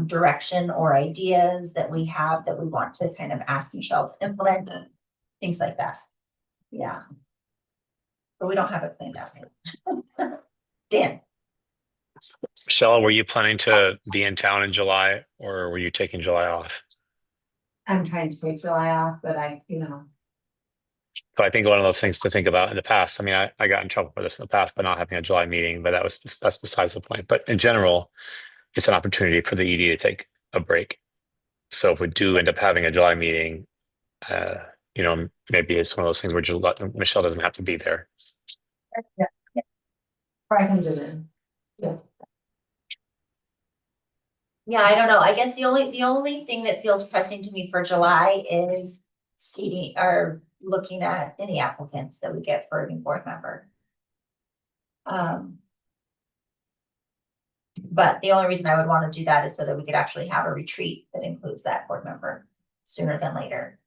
direction or ideas that we have that we want to kind of ask Michelle to implement, things like that. Yeah. But we don't have it planned out yet. Dan. Michelle, were you planning to be in town in July, or were you taking July off? I'm trying to take July off, but So I think one of those things to think about in the past. I mean, I got in trouble for this in the past by not having a July meeting, but that's besides the point. But in general, it's an opportunity for the ED to take a break. So if we do end up having a July meeting, maybe it's one of those things where Michelle doesn't have to be there. I can zoom in. Yeah. Yeah, I don't know. I guess the only thing that feels pressing to me for July is seating or looking at any applicants that we get for a new board member. But the only reason I would want to do that is so that we could actually have a retreat that includes that board member sooner than later.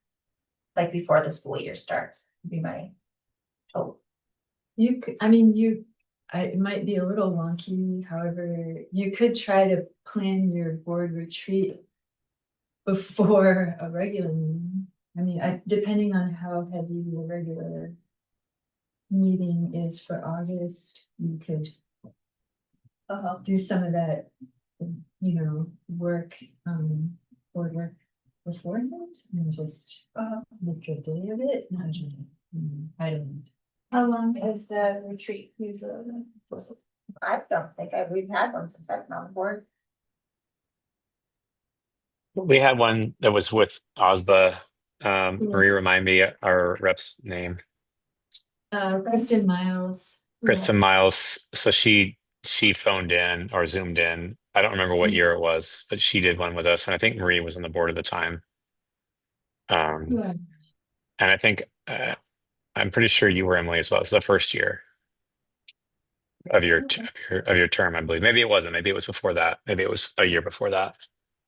Like before the school year starts, would be my hope. You could, it might be a little wonky, however, you could try to plan your board retreat before a regular meeting. Depending on how heavy the regular meeting is for August, you could do some of that, work, board work beforehand and just make a day of it. I don't know. How long is the retreat usually? I don't think we've had one since I've been on the board. We had one that was with OSBA. Marie, remind me our rep's name. Kristen Miles. Kristen Miles. So she phoned in or zoomed in. I don't remember what year it was, but she did one with us, and I think Marie was on the board at the time. And I think I'm pretty sure you were, Emily, as well. It's the first year of your term, I believe. Maybe it wasn't. Maybe it was before that. Maybe it was a year before that.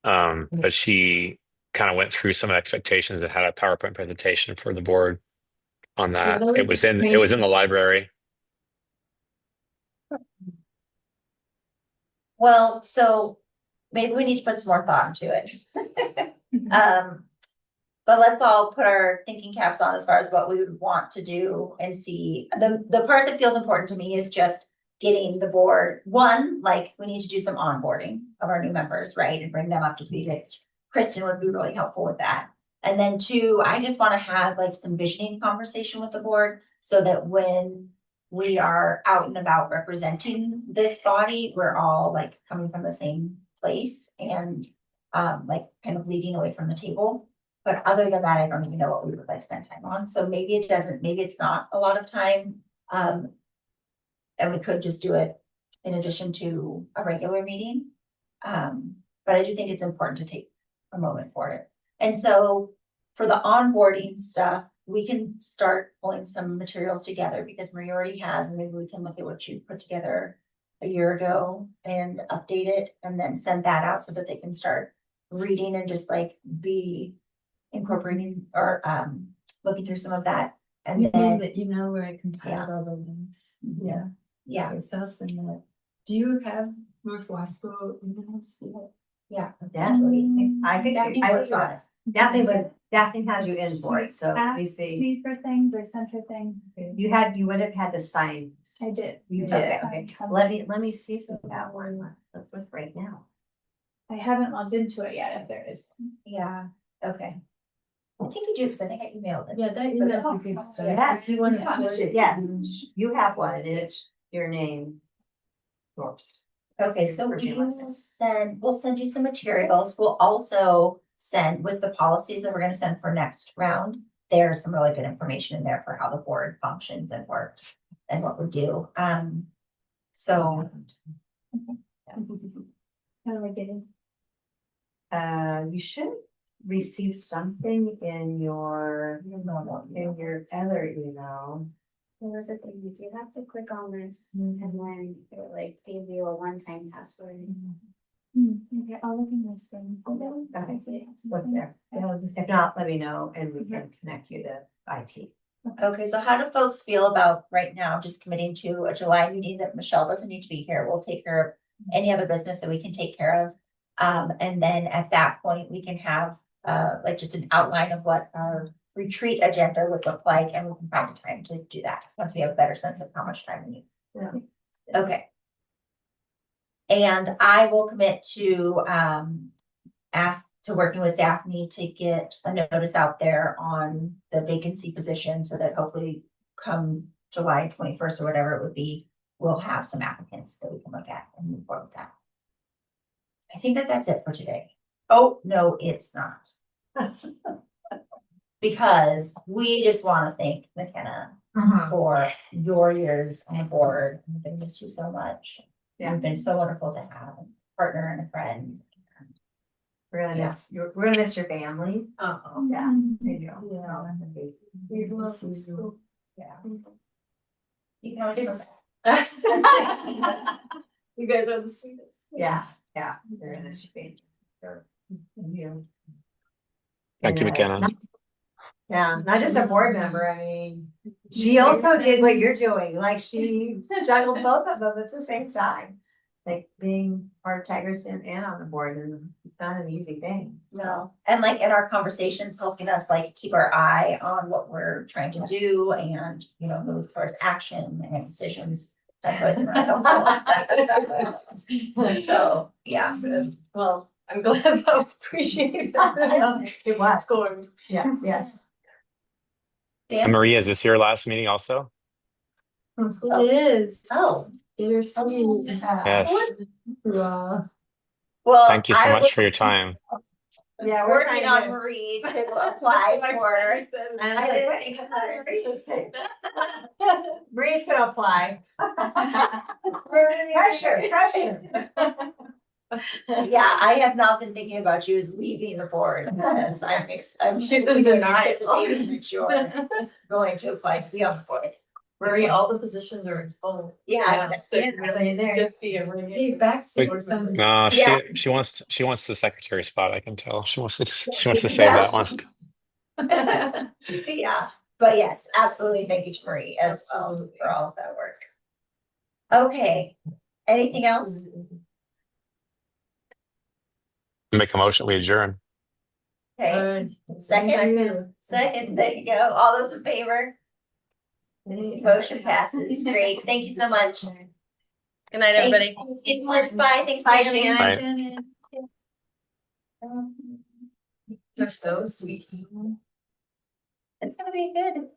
But she kind of went through some expectations and had a PowerPoint presentation for the board on that. Yeah, It was in the library. Well, so maybe we need to put some more thought into it. But let's all put our thinking caps on as far as what we would want to do and see. The part that feels important to me is just getting the board, one, like we need to do some onboarding of our new members, right? And bring them up to speed. Kristen would be really helpful with that. And then two, I just want to have like some visioning conversation with the board so that when we are out and about representing this body, we're all like coming from the same place and like kind of leading away from the table. But other than that, I don't even know what we would like to spend time on. So maybe it's not a lot of time. And we could just do it in addition to a regular meeting. But I do think it's important to take a moment for it. And so for the onboarding stuff, we can start pulling some materials together because Marie already has, and maybe we can look at what you put together a year ago and update it and then send that out so that they can start reading and just like be incorporating or looking through some of that. And then the email where I compiled all the links. Yeah. Yeah. Okay, so I'll send that. Do you have North Wasco emails? Yeah. Definitely. I think Daphne I works on it. Daphne has you in for it, so we Asked see. me for things, I sent her things. You would have had to sign. I did. You I did, did okay. sign Let me see if we got one left. Let's look right now. I haven't logged into it yet, if there is. Yeah, okay. I think you do, because I think I emailed it. Yeah, that email. Yes, you want to push it, yes, you have one, and it's your name. Yours. Okay, so we'll send you some materials. We'll also send with the policies that we're gonna send for next round. There's some really good information in there for how the board functions and works and what we do. So. How do I get in? You should receive something in your other email. There was a thing, you do have to click on this and then it like give you a one-time password. Okay, I'll look in this thing. Okay. Look there. If not, let me know and we can connect you to IT. Okay, so how do folks feel about right now just committing to a July meeting that Michelle doesn't need to be here? We'll take care of any other business that we can take care of. And then at that point, we can have like just an outline of what our retreat agenda would look like, and we can find a time to do that once we have a better sense of how much time we need. Yeah. Okay. And I will commit to ask to working with Daphne to get a notice out there on the vacancy position so that hopefully come July 21st or whatever it would be, we'll have some applicants that we can look at and move forward with that. I think that's it for today. Oh, no, it's not. Because we just want to thank McKenna for your years on the board. We've missed you so much. Yeah. You've been so wonderful to have, a partner and a friend. We're gonna miss your family. Oh, Yeah. There you go. we love this school. Yeah. You can always come It's- back. You guys are the sweetest. Yeah, yeah, we're gonna miss your family. Sure. You. Thank you, And, McKenna. Yeah, not just a board member, I mean, she also did what you're doing, like she juggled both of them at the same time. Like being part of Tigers and on the board, and it's not an easy thing, so. No, and like in our conversations, helping us like keep our eye on what we're trying to do and, you know, move towards action and decisions. That's always been really helpful. So, yeah. Well, I'm glad that was appreciated. It was, Scored. yeah, yes. And Maria, is this your last meeting also? It is Oh. bittersweet. Yes. Wow. Well, Thank you so I much was for your time. Yeah, we're working trying on to. Marie to apply for. And I Marie's gonna apply. Pressure. Yeah, I have not been thinking about you as leaving the board, because I'm She's in denial. anticipating that you're going to apply to be on the board. Marie, all the positions are full. Yeah, So really just be a ring. Hey, backseat or something. No, Yeah. she wants the secretary spot. I can tell. She wants to save that one. Yeah, but yes, absolutely. Thank you to Marie as well for all of that work. Okay, anything else? Make a motion. We adjourn. Okay, second, there you go. All those in favor? Motion passes. Great. Thank you so much. Good night, everybody. Thanks. Bye. Thanks. Bye, Shannon. They're so sweet. It's gonna be good.